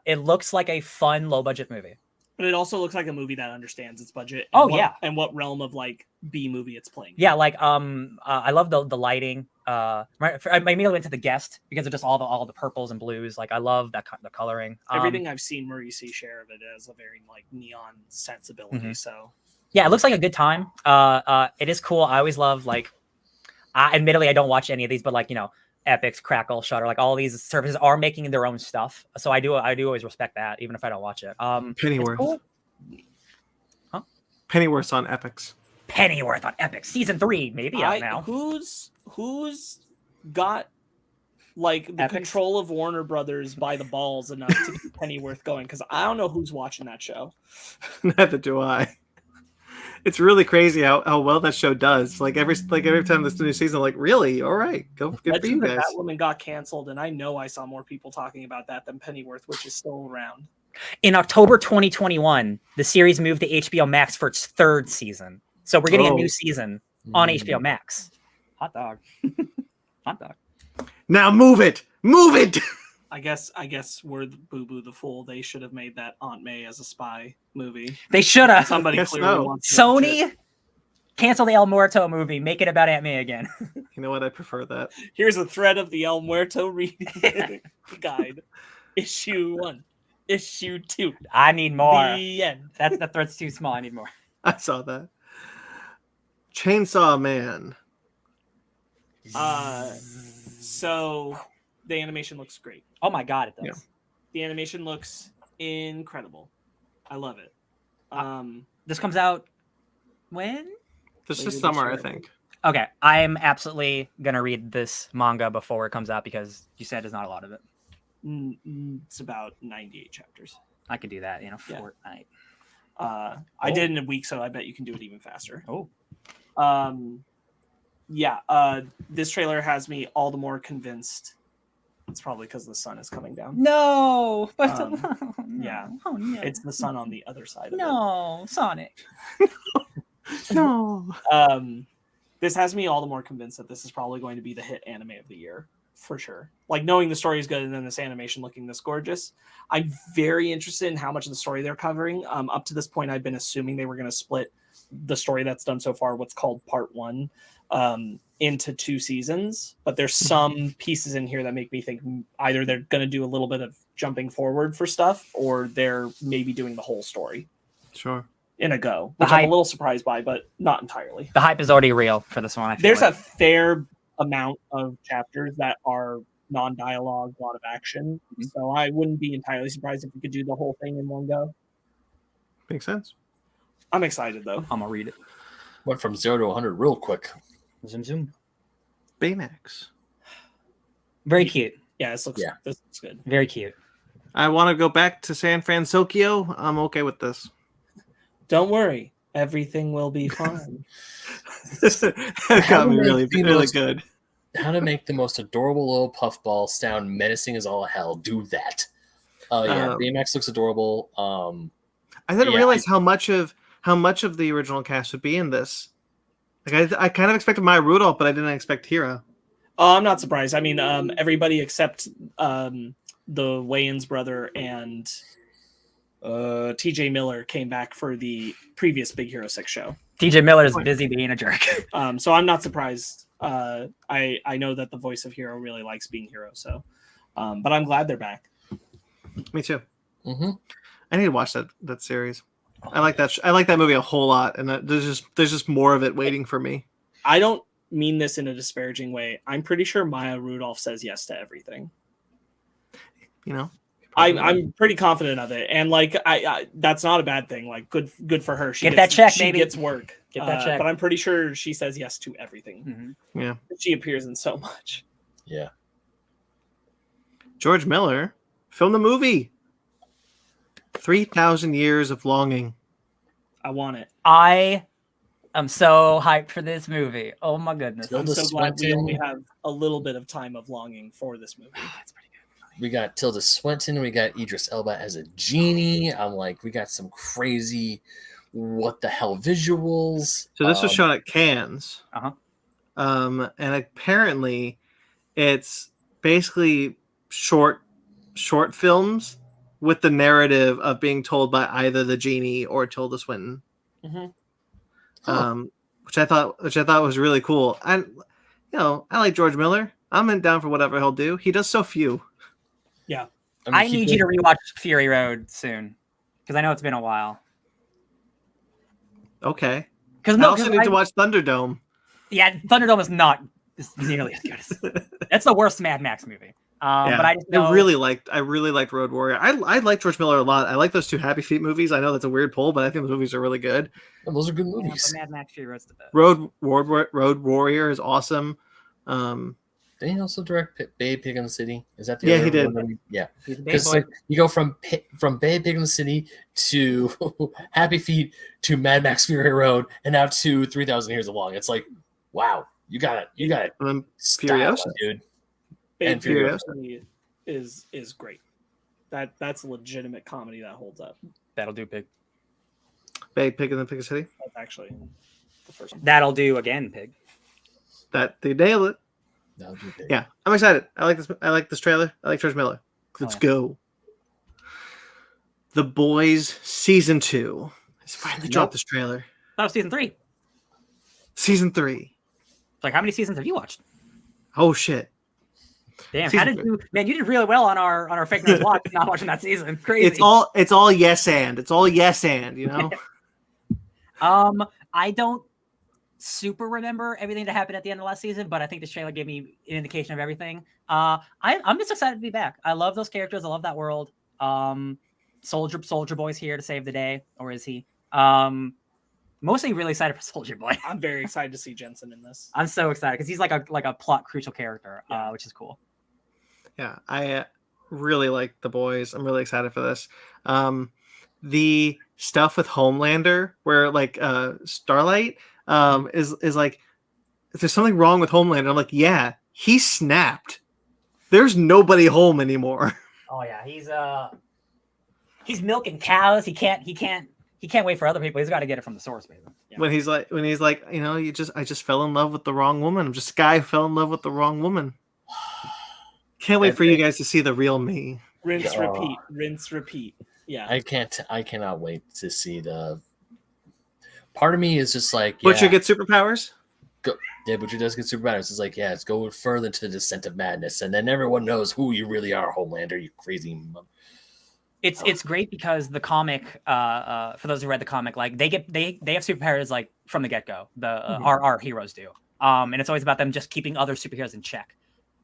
it looks like a fun, low budget movie. But it also looks like a movie that understands its budget. And what realm of like B movie it's playing. Yeah, like I love the lighting. I immediately went to The Guest because of just all the purples and blues. Like I love the coloring. Everything I've seen Morisi share of it has a very like neon sensibility. Mm-hmm. So yeah, it looks like a good time. It is cool. I always love like. Admittedly, I don't watch any of these, but like, you know, Epix, Crackle, Shudder, like all these services are making their own stuff. So I do always respect that, even if I don't watch it. Pennyworth. Cool. Huh? Pennyworth's on Epix. Pennyworth on Epix season 3, maybe out now. Who's got like the Epix? control of Warner Brothers by the balls enough to keep Pennyworth going? Because I don't know who's watching that show. Neither do I. It's really crazy how well that show does. Like every time there's a new season, like, really? All right, good for you guys. That woman got canceled, and I know I saw more people talking about that than Pennyworth, which is still around. In October 2021, the series moved to HBO Max for its 3rd season. So we're getting a new season on HBO Max. Hot dog. Hot dog. Now move it. I guess we're the Boo Boo the Fool. They should have made that Aunt May as a spy movie. They should have. Somebody Yes, clearly no. wants Sony, cancel the El Muerto movie. Make it about Aunt May again. You know what? I prefer that. Here's a thread of the El Muerto reading guide. Issue 1. Issue 2. I need more. The end. The thread's too small. I need more. I saw that. Chainsaw Man. So the animation looks great. Oh my god, it does. Yeah. The animation looks incredible. I love it. This comes out when? This Later is this summer, year, I I think. Okay, I am absolutely gonna read this manga before it comes out because you said there's not a lot of it. It's about 98 chapters. I could do that in a Yeah. fortnight. I did in a week, so I bet you can do it even faster. Oh. This trailer has me all the more convinced. It's probably because the sun is coming down. No. Yeah. Oh no. It's the sun on the other side of no Sonic. No. it. This has me all the more convinced that this is probably going to be the hit anime of the year. for sure. Like knowing the story is good and then this animation looking this gorgeous. I'm very interested in how much of the story they're covering. Up to this point, I've been assuming they were going to split the story that's done so far, what's called part 1, into 2 seasons. But there's some pieces in here that make me think either they're going to do a little bit of jumping forward for stuff, or they're maybe doing the whole story. Sure. In a go, which I'm a little surprised by, but not entirely. The hype is already real for this one. There's a fair amount of chapters that are non-dialogue, a lot of action. So I wouldn't be entirely surprised if we could do the whole thing in one go. Makes sense. I'm excited though. I'm gonna read it. Went from 0 to 100 real quick. Zoom zoom. Baymax. Very cute. Yeah, this looks good. Very cute. I want to go back to San Francisco. I'm okay with this. Don't worry, everything will be fine. That got me really good. How to make the most adorable little puffball sound menacing as all hell. Do that. Oh yeah, Baymax looks adorable. I didn't realize how much of the original cast would be in this. Like I kind of expected Maya Rudolph, but I didn't expect Hero. Oh, I'm not surprised. I mean, everybody except the Wayans brother and TJ Miller came back for the previous Big Hero 6 show. TJ Miller is busy being a jerk. So I'm not surprised. I know that the voice of Hero really likes being Hero, so but I'm glad they're back. Me too. Mm-hmm. I need to watch that series. I like that. I like that movie a whole lot, and there's just more of it waiting for me. I don't mean this in a disparaging way. I'm pretty sure Maya Rudolph says yes to everything. You know, I'm pretty confident of it, and like I that's not a bad thing. Like good for her. She Get that check, she baby. gets work. Get that check. But I'm pretty sure she says yes to everything. Mm-hmm. Yeah, she appears in so much. Yeah. George Miller filmed the movie 3,000 Years of Longing. I want it. I am so hyped for this movie. Oh my goodness. I'm so glad we only have a little bit of time of longing for this movie. That's pretty good. We got Tilda Swinton. We got Idris Elba as a genie. I'm like, we got some crazy, what the hell visuals. So this was shown at Cannes. Uh-huh. And apparently, it's basically short films with the narrative of being told by either the genie or Tilda Swinton. Mm-hmm. Which I thought was really cool. And I like George Miller. I'm down for whatever he'll do. He does so few. Yeah. I need you to rewatch Fury Road soon, because I know it's been a while. Okay. Because I also need to watch Thunderdome. Yeah, Thunderdome is not nearly as good as that's the worst Mad Max movie. But I just know... I really liked Road Warrior. I like George Miller a lot. I like those 2 Happy Feet movies. I know that's a weird pull, but I think those movies are really good. And those are good movies. Mad Max Fury Road's the best. Road Warrior is awesome. Did he also direct Bay Pig in the City? Is that the Yeah, other he did. one? Yeah, He's a big because boy. you go from Bay Pig in the City to Happy Feet to Mad Max Fury Road, and now to 3,000 Years of Long. It's like, wow, you got it. And then Style, Furiosa. dude. And Furiosa is great. That's a legitimate comedy that holds up. That'll do, Pig. Bay Pig in the Pig City. That's actually the first one. That'll do again, Pig. That they nail it. That'll do big. Yeah, I'm excited. I like this. I like this trailer. I like George Miller. Let's go. The Boys Season 2 has finally dropped this trailer. That was season 3. Season 3. Like, how many seasons have you watched? Oh shit! Damn, Season how did you? Man, you did really well on our fake news watch. Not watching that season. Crazy. It's all yes and. It's all yes and. You know. I don't super remember everything that happened at the end of last season, but I think this trailer gave me an indication of everything. I'm just excited to be back. I love those characters. I love that world. Soldier Boy's here to save the day, or is he? Mostly really excited for Soldier Boy. I'm very excited to see Jensen in this. I'm so excited because he's like a plot crucial character, which is cool. Yeah, I really like The Boys. I'm really excited for this. The stuff with Homelander, where like Starlight is like, if there's something wrong with Homelander, I'm like, yeah, he snapped. There's nobody home anymore. Oh yeah, he's milking cows. He can't wait for other people. He's got to get it from the source, baby. Yeah. When he's like, I just fell in love with the wrong woman. I'm just a guy who fell in love with the wrong woman. Can't wait for you guys to see the real me. Rinse, Oh. repeat, rinse, repeat. Yeah. I cannot wait to see the. Part of me is just like, Butcher gets superpowers. Yeah, Butcher does get superpowers. It's like, yeah, it's going further into the descent of madness, and then everyone knows who you really are, Homelander. You crazy. It's great because the comic, for those who read the comic, like they have superpowers like from the get go. Our heroes do, and it's always about them just keeping other superheroes in check.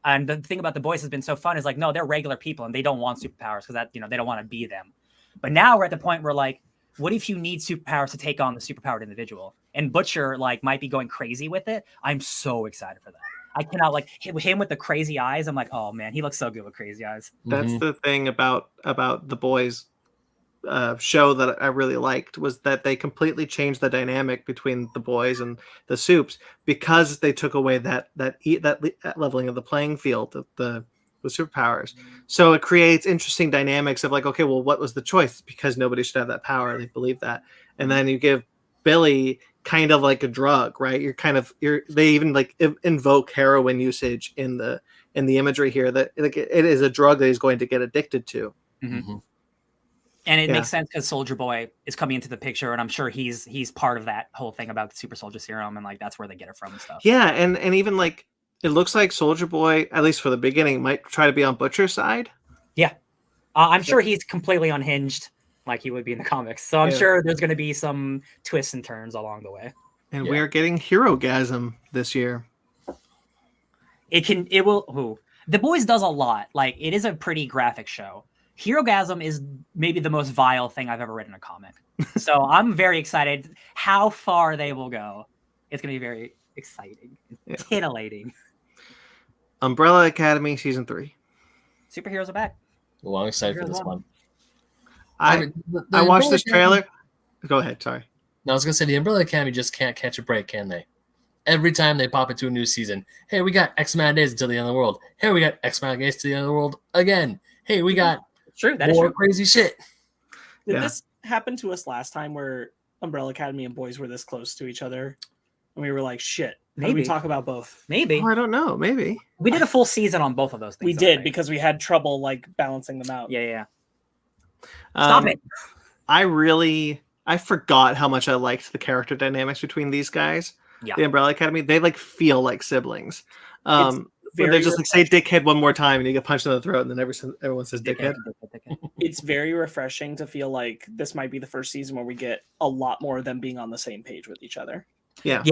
And the thing about The Boys has been so fun is like, no, they're regular people and they don't want superpowers because that, they don't want to be them. But now we're at the point where like, what if you need superpowers to take on the superpowered individual? And Butcher like might be going crazy with it. I'm so excited for that. I cannot like him with the crazy eyes. I'm like, oh man, he looks so good with crazy eyes. That's the thing about The Boys show that I really liked, was that they completely changed the dynamic between the boys and the Supes because they took away that leveling of the playing field of the superpowers. So it creates interesting dynamics of like, okay, well, what was the choice? Because nobody should have that power. They believe that, and then you give Billy kind of like a drug, right? They even like invoke heroin usage in the imagery here, that like it is a drug that he's going to get addicted to. Mm-hmm. And it makes sense because Soldier Boy is coming into the picture, and I'm sure he's part of that whole thing about the super soldier serum, and like that's where they get it from and stuff. Yeah, and even like it looks like Soldier Boy, at least for the beginning, might try to be on Butcher's side. Yeah, I'm sure he's completely unhinged, like he would be in the comics. So I'm sure there's going to be some twists and turns along the way. And we are getting Hero-gasm this year. The Boys does a lot. Like it is a pretty graphic show. Hero-gasm is maybe the most vile thing I've ever read in a comic. So I'm very excited how far they will go. It's going to be very exciting, titillating. Umbrella Academy Season 3. Superheroes are back. Well, I'm excited for this one. I watched this trailer. Go ahead, sorry. No, I was going to say, the Umbrella Academy just can't catch a break, can they? Every time they pop into a new season, hey, we got X amount of days until the end of the world. Hey, we got X amount of days to the end of the world again. Hey, we got more crazy shit. Did this happen to us last time where Umbrella Academy and Boys were this close to each other? And we were like, shit, maybe we talk about both. Maybe. Oh, I don't know. Maybe. We did a full season on both of those things. We did because we had trouble like balancing them out. Yeah. Stop it. I forgot how much I liked the character dynamics between these guys. Yeah. The Umbrella Academy, they like feel like siblings. They're just like, say dickhead one more time and you get punched in the throat, and then everyone says dickhead. It's very refreshing to feel like this might be the first season where we get a lot more of them being on the same page with each other. Yeah.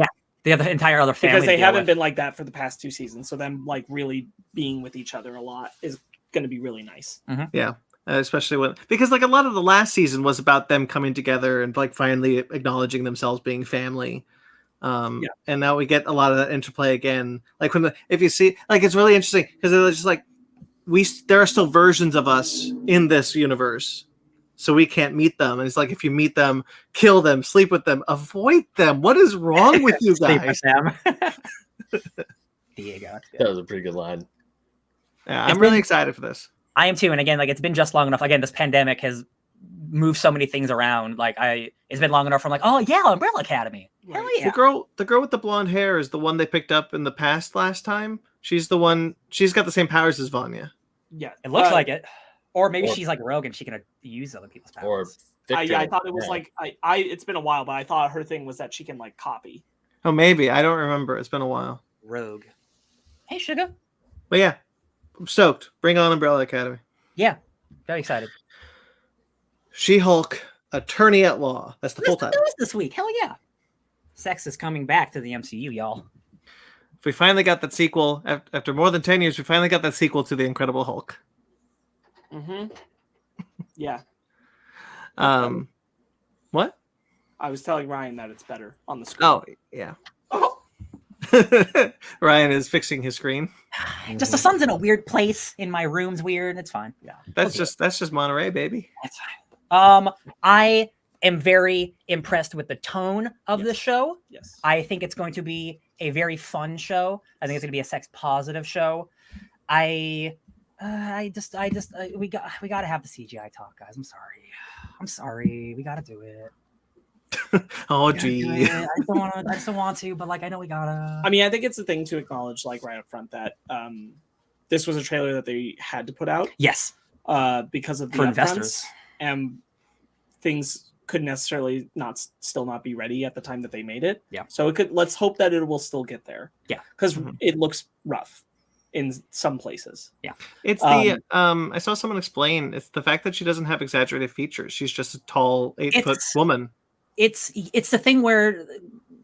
They have the entire other family. Because they haven't been like that for the past 2 seasons. So them like really being with each other a lot is going to be really nice. Mm-hmm. Yeah. Especially because like a lot of the last season was about them coming together and like finally acknowledging themselves being family. And now we get a lot of that interplay again. Like if you see, like, it's really interesting because it's just like there are still versions of us in this universe, so we can't meet them. And it's like, if you meet them, kill them, sleep with them, avoid them. What is wrong with you guys? Diego. That was a pretty good line. Yeah, I'm really excited for this. I am too. And again, like, it's been just long enough. Again, this pandemic has moved so many things around. Like it's been long enough. I'm like, oh yeah, Umbrella Academy. Hell yeah. The girl with the blonde hair is the one they picked up in the past last time. She's the one. She's got the same powers as Vanya. Yeah, it looks like it. Or maybe she's like Rogue and she can use other people's powers. I thought it was like it's been a while, but I thought her thing was that she can like copy. Oh, maybe. I don't remember. It's been a while. Rogue. Hey, Sugar. But yeah, I'm stoked. Bring on Umbrella Academy. Yeah, very excited. She-Hulk, Attorney at Law. That's the full title. This week. Hell yeah. Sex is coming back to the MCU, y'all. We finally got that sequel. After more than 10 years, we finally got that sequel to The Incredible Hulk. Mm-hmm. Yeah. What? I was telling Ryan that it's better on the screen. Oh, yeah. Ryan is fixing his screen. Just the sun's in a weird place. In my room's weird. It's fine. Yeah. That's just Monterey, baby. That's fine. I am very impressed with the tone of the show. Yes. I think it's going to be a very fun show. I think it's going to be a sex positive show. We got to have the CGI talk, guys. I'm sorry. We got to do it. Oh, gee. I just don't want to, but like, I know we gotta. I mean, I think it's a thing to acknowledge, like, right up front that this was a trailer that they had to put out Yes, because of the for upfronts, investors. and things could necessarily still not be ready at the time that they made it. Yeah. So it could. Let's hope that it will still get there. Yeah. Because Mhm. it looks rough in some places. It's the I saw someone explain it's the fact that she doesn't have exaggerated features. She's just a tall 8-foot woman. It's the thing where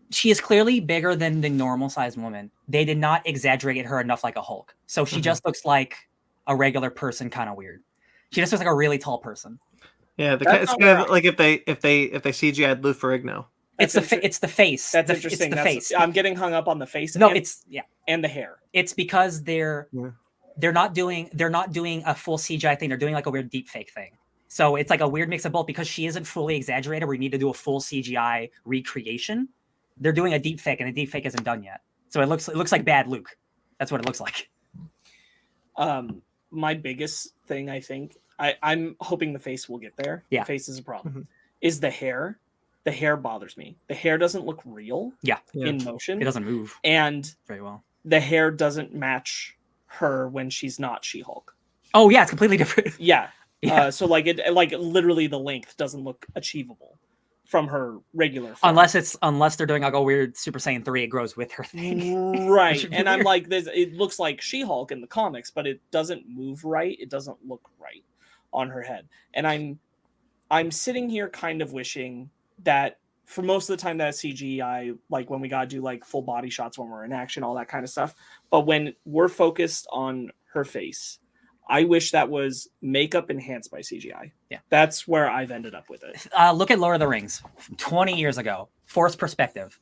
she is clearly bigger than the normal sized woman. They did not exaggerate her enough like a Hulk. So she just looks like a regular person, kind of weird. She just looks like a really tall person. Yeah, That's it's not kind of where like if they CGI'd Lou Ferrigno. It's the face. That's It's interesting. the face. I'm getting hung up on the face. No, and, it's and the hair. It's because they're not doing a full CGI thing. They're doing like a weird deep fake thing. So it's like a weird mix of both because she isn't fully exaggerated. We need to do a full CGI recreation. They're doing a deep fake, and the deep fake isn't done yet. So it looks like bad Luke. That's what it looks like. My biggest thing, I think, I'm hoping the face will get there. Yeah. The face is a problem. Mm-hmm. Is the hair. The hair bothers me. The hair doesn't look real in motion. It doesn't move And very well. the hair doesn't match her when she's not She-Hulk. Oh yeah, it's completely different. Yeah. Yeah. So like literally the length doesn't look achievable from her regular form. Unless they're doing like a weird Super Saiyan 3, it grows with her thing. Right. And I'm like, it looks like She-Hulk in the comics, but it doesn't move right. It doesn't look right on her head. And I'm sitting here kind of wishing that for most of the time that CGI, like when we gotta do like full body shots when we're in action, all that kind of stuff. But when we're focused on her face, I wish that was makeup enhanced by CGI. Yeah. That's where I've ended up with it. Look at Lord of the Rings 20 years ago. Forced perspective.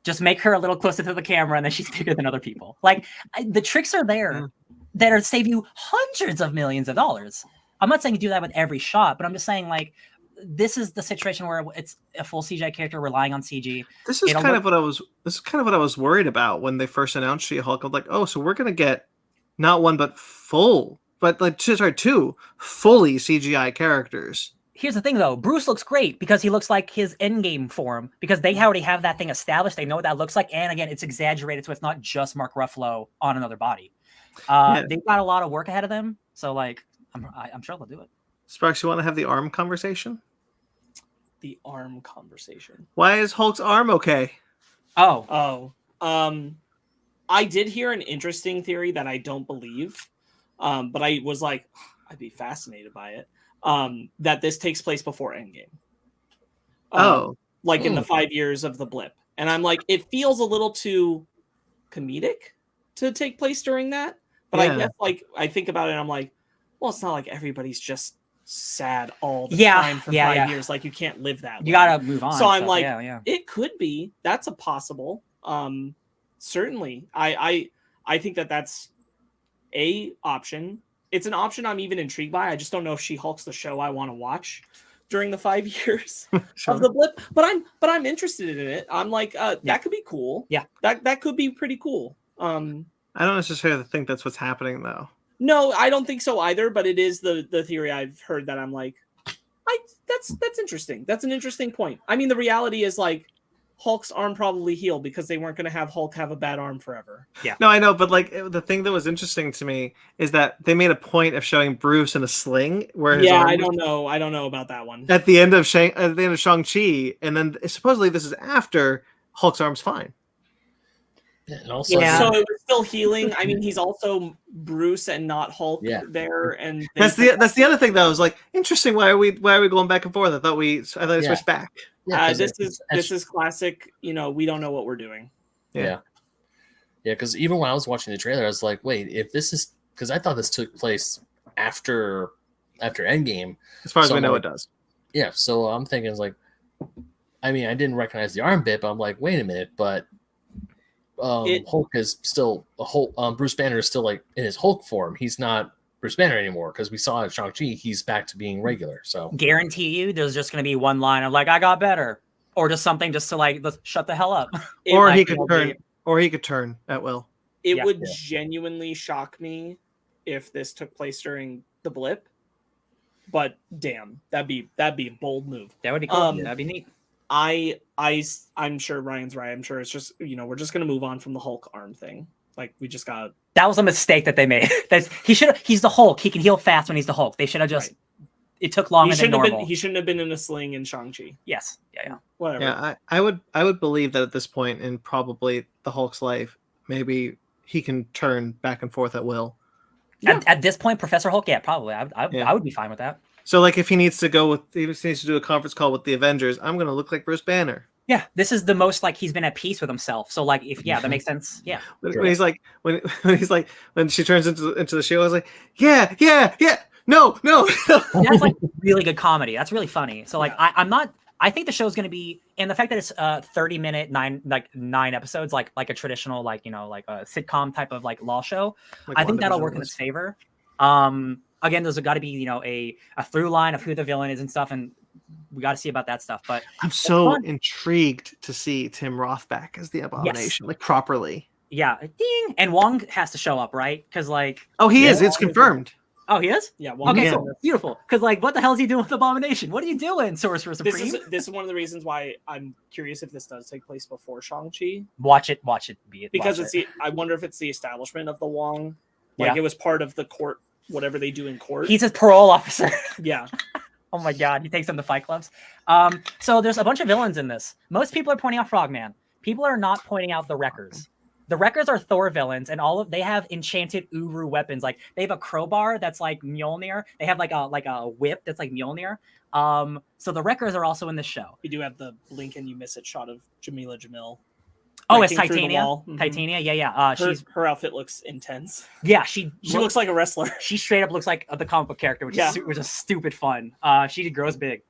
Just make her a little closer to the camera and then she's bigger than other people. Like the tricks are there that are save you hundreds of millions of dollars. I'm not saying you do that with every shot, but I'm just saying like this is the situation where it's a full CGI character relying on CG. This is kind of what I was worried about when they first announced She-Hulk. I'm like, oh, so we're gonna get not one but two fully CGI characters. Here's the thing though, Bruce looks great because he looks like his endgame form because they already have that thing established. They know what that looks like, and again, it's exaggerated, so it's not just Mark Ruffalo on another body. They've got a lot of work ahead of them, so like I'm sure they'll do it. Sparks, you want to have the arm conversation? The arm conversation. Why is Hulk's arm okay? I did hear an interesting theory that I don't believe, but I was like, I'd be fascinated by it. That this takes place before Endgame. Like in the 5 years of the blip. And I'm like, it feels a little too comedic to take place during that. But I guess like I think about it and I'm like, well, it's not like everybody's just sad all the time for 5 years. Like you can't live that way. You gotta move on. So I'm like, it could be. That's a possible. Certainly. I think that's a option. It's an option I'm even intrigued by. I just don't know if She-Hulk's the show I want to watch during the 5 years of the blip. But I'm interested in it. I'm like, that could be cool. Yeah. That could be pretty cool. I don't necessarily think that's what's happening though. No, I don't think so either, but it is the theory I've heard that I'm like, that's interesting. That's an interesting point. I mean, the reality is like Hulk's arm probably healed because they weren't going to have Hulk have a bad arm forever. Yeah. No, I know, but like the thing that was interesting to me is that they made a point of showing Bruce in a sling where his arm I don't know about that one. At the end of Shang-Chi, and then supposedly this is after Hulk's arm's fine. And also, So it was still healing. I mean, he's also Bruce and not Hulk there, and that's the other thing though. I was like, interesting. Why are we going back and forth? I thought we switched back. This is classic. You know, we don't know what we're doing. Yeah. Because even when I was watching the trailer, I was like, wait, if this is because I thought this took place after Endgame. As far as we know, it does. Yeah. So I'm thinking, it's like, I mean, I didn't recognize the arm bit, but I'm like, wait a minute, but. Hulk is still a Hulk. Bruce Banner is still like in his Hulk form. He's not Bruce Banner anymore because we saw in Shang-Chi he's back to being regular. So guarantee you, there's just going to be one line of like, "I got better," or just something just to like, let's shut the hell up. Or he could turn at will. It would genuinely shock me if this took place during the blip. But damn, that'd be a bold move. That would be cool. That'd be neat. I'm sure Ryan's right. I'm sure it's just, we're just going to move on from the Hulk arm thing. Like we just got to That was a mistake that they made. He's the Hulk. He can heal fast when he's the Hulk. They should have just. Right. It took longer than normal. He shouldn't have been in a sling in Shang-Chi. Yes. Yeah. Whatever. Yeah, I would believe that at this point in probably the Hulk's life, maybe he can turn back and forth at will. Yeah. At this point, Professor Hulk, yeah, probably. I would be fine with that. So, like, if he needs to do a conference call with the Avengers, I'm going to look like Bruce Banner. Yeah, this is the most like he's been at peace with himself. So, like, that makes sense. Yeah. When he's like, when she turns into the shield, I was like, yeah. No. That's like really good comedy. That's really funny. So, like, I think the show's going to be, and the fact that it's 30-minute, 9 episodes, like a traditional, like, like a sitcom type of like law show. Like I think that'll work in its favor. Again, there's got to be, a through line of who the villain is and stuff. And we got to see about that stuff. But I'm so intrigued to see Tim Roth back as the Abomination, like properly. Yeah. Ding. And Wong has to show up, right? Because like, he is. It's confirmed. Oh, he is? Yeah. Okay, so beautiful. Because, like, what the hell is he doing with Abomination? What are you doing, Sorcerer Supreme? This is one of the reasons why I'm curious if this does take place before Shang-Chi. Watch it. Because I wonder if it's the establishment of the Wong. Like, it was part of the court, whatever they do in court. He's his parole officer. Yeah. Oh, my God. He takes them to fight clubs. So there's a bunch of villains in this. Most people are pointing out Frogman. People are not pointing out the Wreckers. The Wreckers are Thor villains, and they have enchanted Uru weapons. Like they have a crowbar that's like Mjolnir. They have like a whip that's like Mjolnir. So the Wreckers are also in this show. We do have the blink and you miss it shot of Jamila Jamil. Oh, it's Titania. Mm-hmm. Titania, yeah. Her outfit looks intense. Yeah, she looks like a wrestler. She straight up looks like the comic book character, which is stupid fun. She grows big.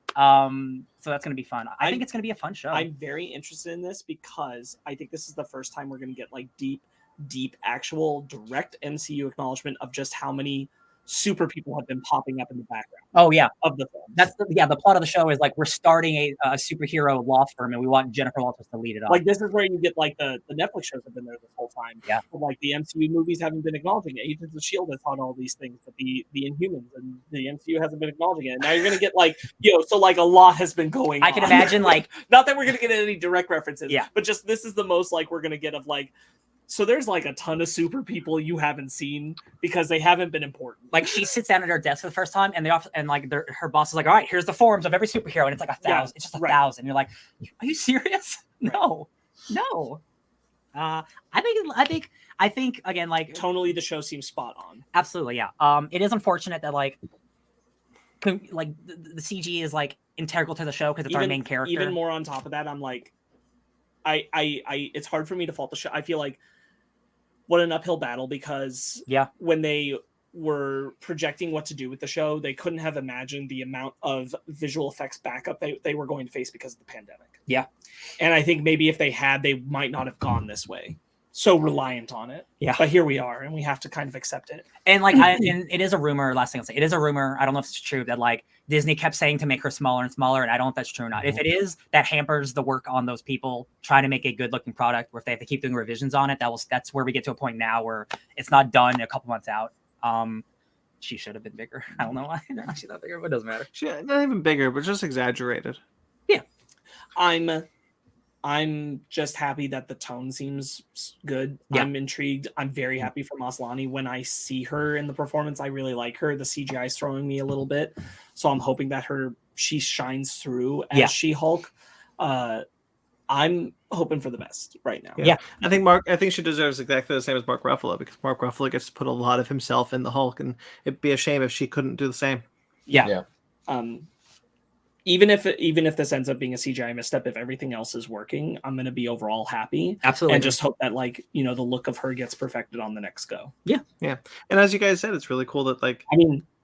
So that's gonna be fun. I think it's gonna be a fun show. I'm very interested in this because I think this is the first time we're gonna get like deep, actual direct MCU acknowledgement of just how many super people have been popping up in the background. Oh yeah, of the film. That's the plot of the show is like we're starting a superhero law firm and we want Jennifer Walters to lead it up. Like this is where you get like the Netflix shows have been there this whole time. Yeah, but, like the MCU movies haven't been acknowledging it. Agents of S.H.I.E.L.D. has taught all these things, but the Inhumans and the MCU hasn't been acknowledging it. And now you're gonna get like so like a lot has been going. I can imagine like not that we're gonna get any direct references. Yeah, but just this is the most like we're gonna get of like. So there's like a ton of super people you haven't seen because they haven't been important. Like she sits down at her desk for the first time, and her boss is like, "All right, here's the forms of every superhero," and it's like 1,000. Yeah, it's just 1,000. You're like, "Are you serious?" Right. No. I think again, like tonally, the show seems spot on. Absolutely, yeah. It is unfortunate that like the CG is like integral to the show because it's our main character. Even more on top of that, I'm like, I it's hard for me to fault the show. I feel like. What an uphill battle because when they were projecting what to do with the show, they couldn't have imagined the amount of visual effects backup they were going to face because of the pandemic. Yeah. And I think maybe if they had, they might not have gone this way. So reliant on it. Yeah. But here we are and we have to kind of accept it. And like and it is a rumor, last thing I'll say, it is a rumor. I don't know if it's true that like Disney kept saying to make her smaller and smaller, and I don't know if that's true or not. If it is, that hampers the work on those people trying to make a good looking product, where if they have to keep doing revisions on it, that's where we get to a point now where it's not done a couple months out. She should have been bigger. I don't know why she's not bigger, but it doesn't matter. She's not even bigger, but just exaggerated. Yeah. I'm just happy that the tone seems good. Yeah. I'm intrigued. I'm very happy for Maslany. When I see her in the performance, I really like her. The CGI is throwing me a little bit. So I'm hoping that she shines through as She-Hulk. I'm hoping for the best right now. Yeah. I think she deserves exactly the same as Mark Ruffalo because Mark Ruffalo gets to put a lot of himself in the Hulk, and it'd be a shame if she couldn't do the same. Yeah. Even if this ends up being a CGI misstep, if everything else is working, I'm going to be overall happy. Absolutely. And just hope that like, the look of her gets perfected on the next go. Yeah. Yeah. And as you guys said, it's really cool that like,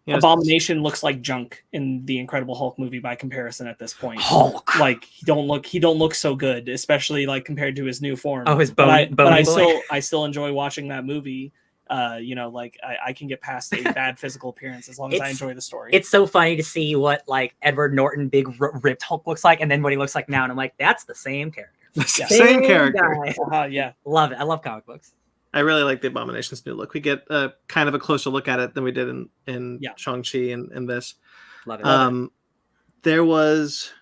Abomination looks like junk in the Incredible Hulk movie by comparison at this point. Hulk. Like he don't look so good, especially like compared to his new form. Oh, his bone. But I still enjoy watching that movie. I can get past a bad physical appearance as long as I enjoy the story. It's so funny to see what like Edward Norton, big ripped Hulk looks like, and then what he looks like now, and I'm like, that's the same character. Same character. Yeah, love it. I love comic books. I really like the Abomination's new look. We get kind of a closer look at it than we did in Shang-Chi and this. Love it. There was,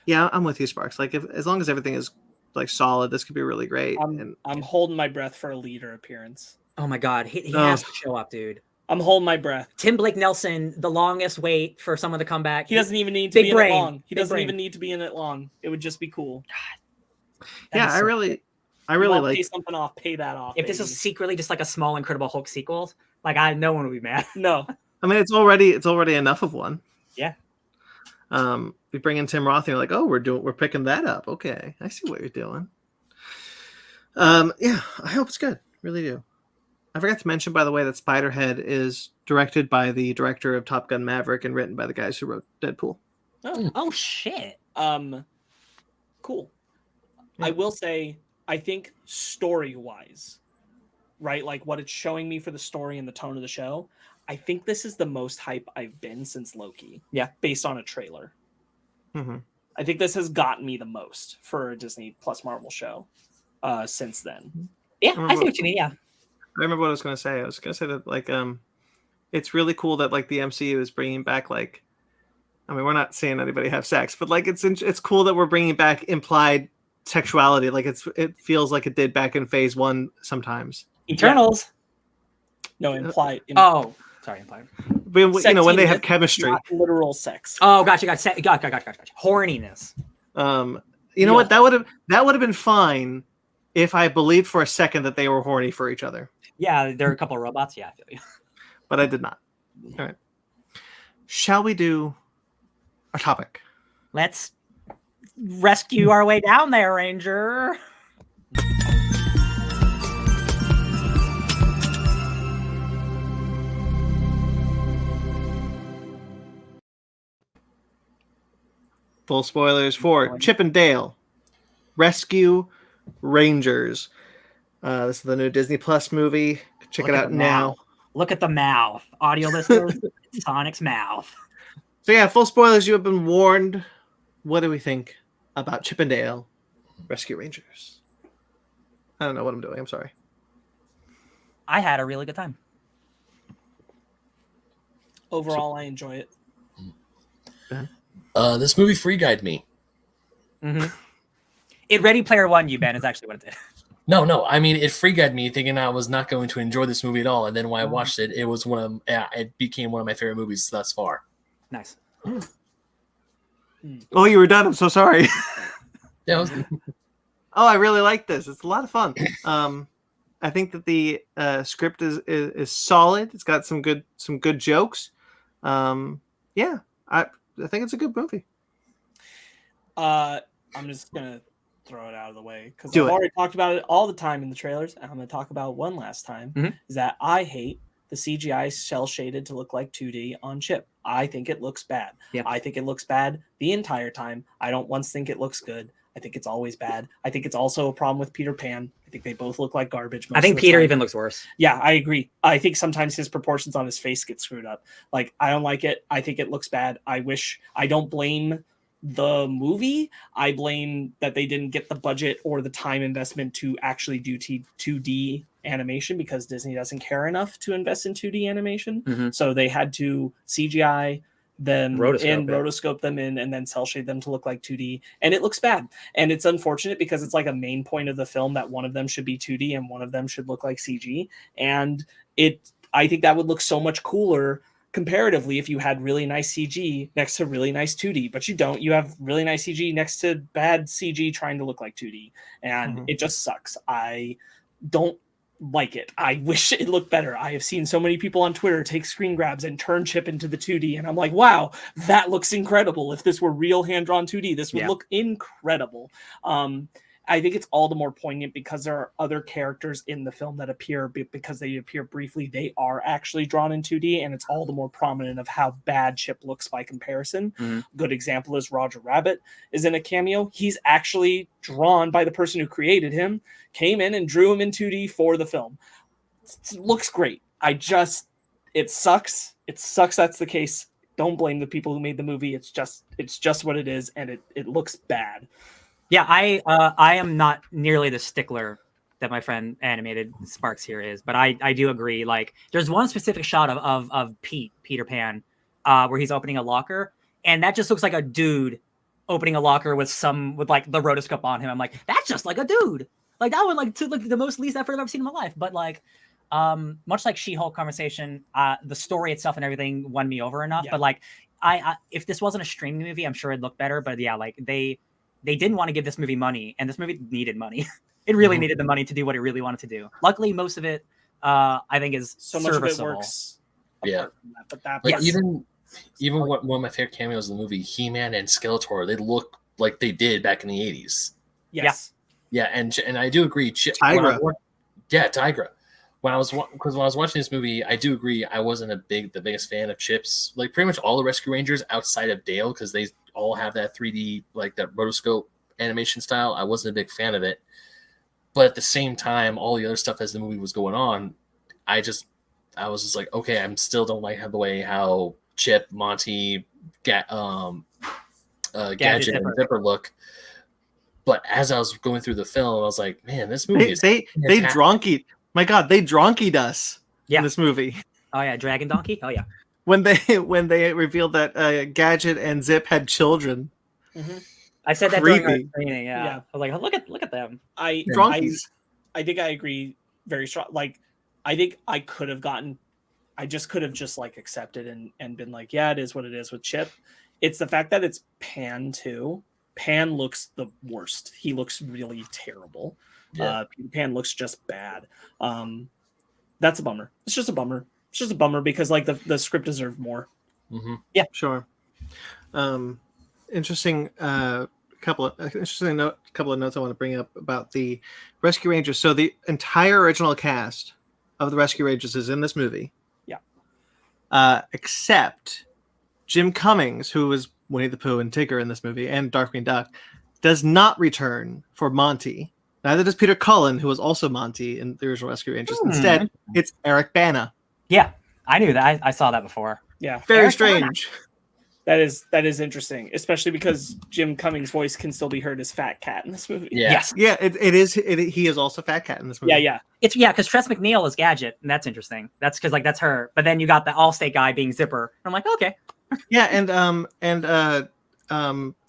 I'm with you, Sparks. Like as long as everything is like solid, this could be really great. I'm holding my breath for a leader appearance. Oh my god, he Oh. has to show up, dude. I'm holding my breath. Tim Blake Nelson, the longest wait for someone to come back. He doesn't even need to Big be brain. in it long. He Big doesn't brain. even need to be in it long. It would just be cool. Yeah, I really like. Pay something off. Pay that off. If this was secretly just like a small Incredible Hulk sequel, like no one would be mad. No. I mean, it's already enough of one. Yeah. We bring in Tim Roth, and you're like, oh, we're picking that up. Okay, I see what you're doing. Yeah, I hope it's good. Really do. I forgot to mention, by the way, that Spiderhead is directed by the director of Top Gun Maverick and written by the guys who wrote Deadpool. Oh shit. Cool. Yeah. I will say, I think story-wise, right, like what it's showing me for the story and the tone of the show, I think this is the most hype I've been since Loki. Yeah. Based on a trailer. Mm-hmm. I think this has gotten me the most for a Disney Plus Marvel show since then. Yeah, I see what you mean. Yeah. I remember what I was going to say. I was going to say that, like, it's really cool that, like, the MCU is bringing back, like, I mean, we're not seeing anybody have sex, but, like, it's cool that we're bringing back implied sexuality. Like, it feels like it did back in Phase 1 sometimes. Eternals. No, implied. Oh, sorry, implied. When they have chemistry. Not literal sex. Oh, gotcha. Horniness. You know what? That would have been fine if I believed for a second that they were horny for each other. Yeah, there are a couple of robots. Yeah, I feel you. But I did not. All right. Shall we do our topic? Let's rescue our way down there, Ranger. Full spoilers for Chip and Dale Rescue Rangers. This is the new Disney Plus movie. Check it out now. Look at the mouth. Audio listeners, Sonic's mouth. So yeah, full spoilers. You have been warned. What do we think about Chip and Dale Rescue Rangers? I don't know what I'm doing. I'm sorry. I had a really good time. Overall, I enjoy it. Ben? This movie free guide me. Mm-hmm. It Ready Player One, you, Ben, is actually what it did. No. I mean, it free guide me thinking I was not going to enjoy this movie at all, and then when I watched it, it was it became one of my favorite movies thus far. Nice. Oh, you were done. I'm so sorry. Yeah. Oh, I really like this. It's a lot of fun. I think that the script is solid. It's got some good jokes. Yeah, I think it's a good movie. I'm just gonna throw it out of the way because I've already talked about it all the time in the trailers, and I'm gonna talk about it one last time. Mm-hmm. Is that I hate the CGI cell shaded to look like 2D on Chip. I think it looks bad. Yeah. I think it looks bad the entire time. I don't once think it looks good. I think it's always bad. I think it's also a problem with Peter Pan. I think they both look like garbage. I think Peter even looks worse. Yeah, I agree. I think sometimes his proportions on his face get screwed up. Like, I don't like it. I think it looks bad. I don't blame the movie. I blame that they didn't get the budget or the time investment to actually do 2D animation because Disney doesn't care enough to invest in 2D animation. Mm-hmm. So they had to CGI them rotoscope them in and then cell shade them to look like 2D, and it looks bad. And it's unfortunate because it's like a main point of the film that one of them should be 2D and one of them should look like CG. And I think that would look so much cooler comparatively if you had really nice CG next to really nice 2D, but you don't. You have really nice CG next to bad CG trying to look like 2D, and it just sucks. I don't like it. I wish it looked better. I have seen so many people on Twitter take screen grabs and turn Chip into the 2D, and I'm like, wow, that looks incredible. If this were real hand-drawn 2D, this would look incredible. I think it's all the more poignant because there are other characters in the film that appear, because they appear briefly, they are actually drawn in 2D, and it's all the more prominent of how bad Chip looks by comparison. Mm-hmm. Good example is Roger Rabbit is in a cameo. He's actually drawn by the person who created him, came in and drew him in 2D for the film. It looks great. It sucks. It sucks that's the case. Don't blame the people who made the movie. It's just what it is, and it looks bad. Yeah, I am not nearly the stickler that my friend Animated Sparks here is, but I do agree. Like, there's one specific shot of Peter Pan, where he's opening a locker, and that just looks like a dude opening a locker with like the rotoscope on him. I'm like, that's just like a dude. Like, that would like to look the most least effort I've ever seen in my life. But like, much like She-Hulk conversation, the story itself and everything won me over enough. Yeah. But like, I if this wasn't a streaming movie, I'm sure it'd look better. But yeah, like they didn't want to give this movie money, and this movie needed money. It really needed the money to do what it really wanted to do. Luckily, most of it, I think, is So much of it serviceable. works. Yeah. apart from that, but that Like Yes. even one of my favorite cameos in the movie, He-Man and Skeletor, they look like they did back in the 80s. yes. Yeah, and I do agree. Tigra. Tigra. When I was watching this movie, I do agree. I wasn't the biggest fan of Chips. Like pretty much all the Rescue Rangers outside of Dale, because they all have that 3D, like that rotoscope animation style. I wasn't a big fan of it. But at the same time, all the other stuff as the movie was going on, I was just like, okay, I still don't like the way how Chip, Monty, Gadget, and Zipper look. But as I was going through the film, I was like, man, this movie is They dronkied. My God, they dronkied us Yeah. in this movie. Oh yeah, Dragon Donkey. Oh yeah. When they revealed that Gadget and Zip had children. Mm-hmm. I said that during our Creepy. screening. Yeah. Yeah. I was like, look at them. I Dronkies. think I agree very strong. Like, I think I just could have just like accepted and been like, yeah, it is what it is with Chip. It's the fact that it's Pan too. Pan looks the worst. He looks really terrible. Yeah. Pan looks just bad. That's a bummer. It's just a bummer. It's just a bummer because like the script deserved more. Mm-hmm. Yeah, sure. Interesting. Couple of notes I want to bring up about the Rescue Rangers. So the entire original cast of the Rescue Rangers is in this movie. Yeah. Except Jim Cummings, who was Winnie the Pooh and Tigger in this movie, and Darkwing Duck, does not return for Monty. Neither does Peter Cullen, who was also Monty in the original Rescue Rangers. Instead, it's Eric Bana. Yeah, I knew that. I saw that before. Yeah. Very Eric Bana. strange. That is interesting, especially because Jim Cummings' voice can still be heard as Fat Cat in this movie. Yeah. Yes. Yeah, it is. He is also Fat Cat in this movie. Yeah. It's because Tress McNeil is Gadget, and that's interesting. That's because like that's her. But then you got the Allstate guy being Zipper. And I'm like, okay. Yeah, and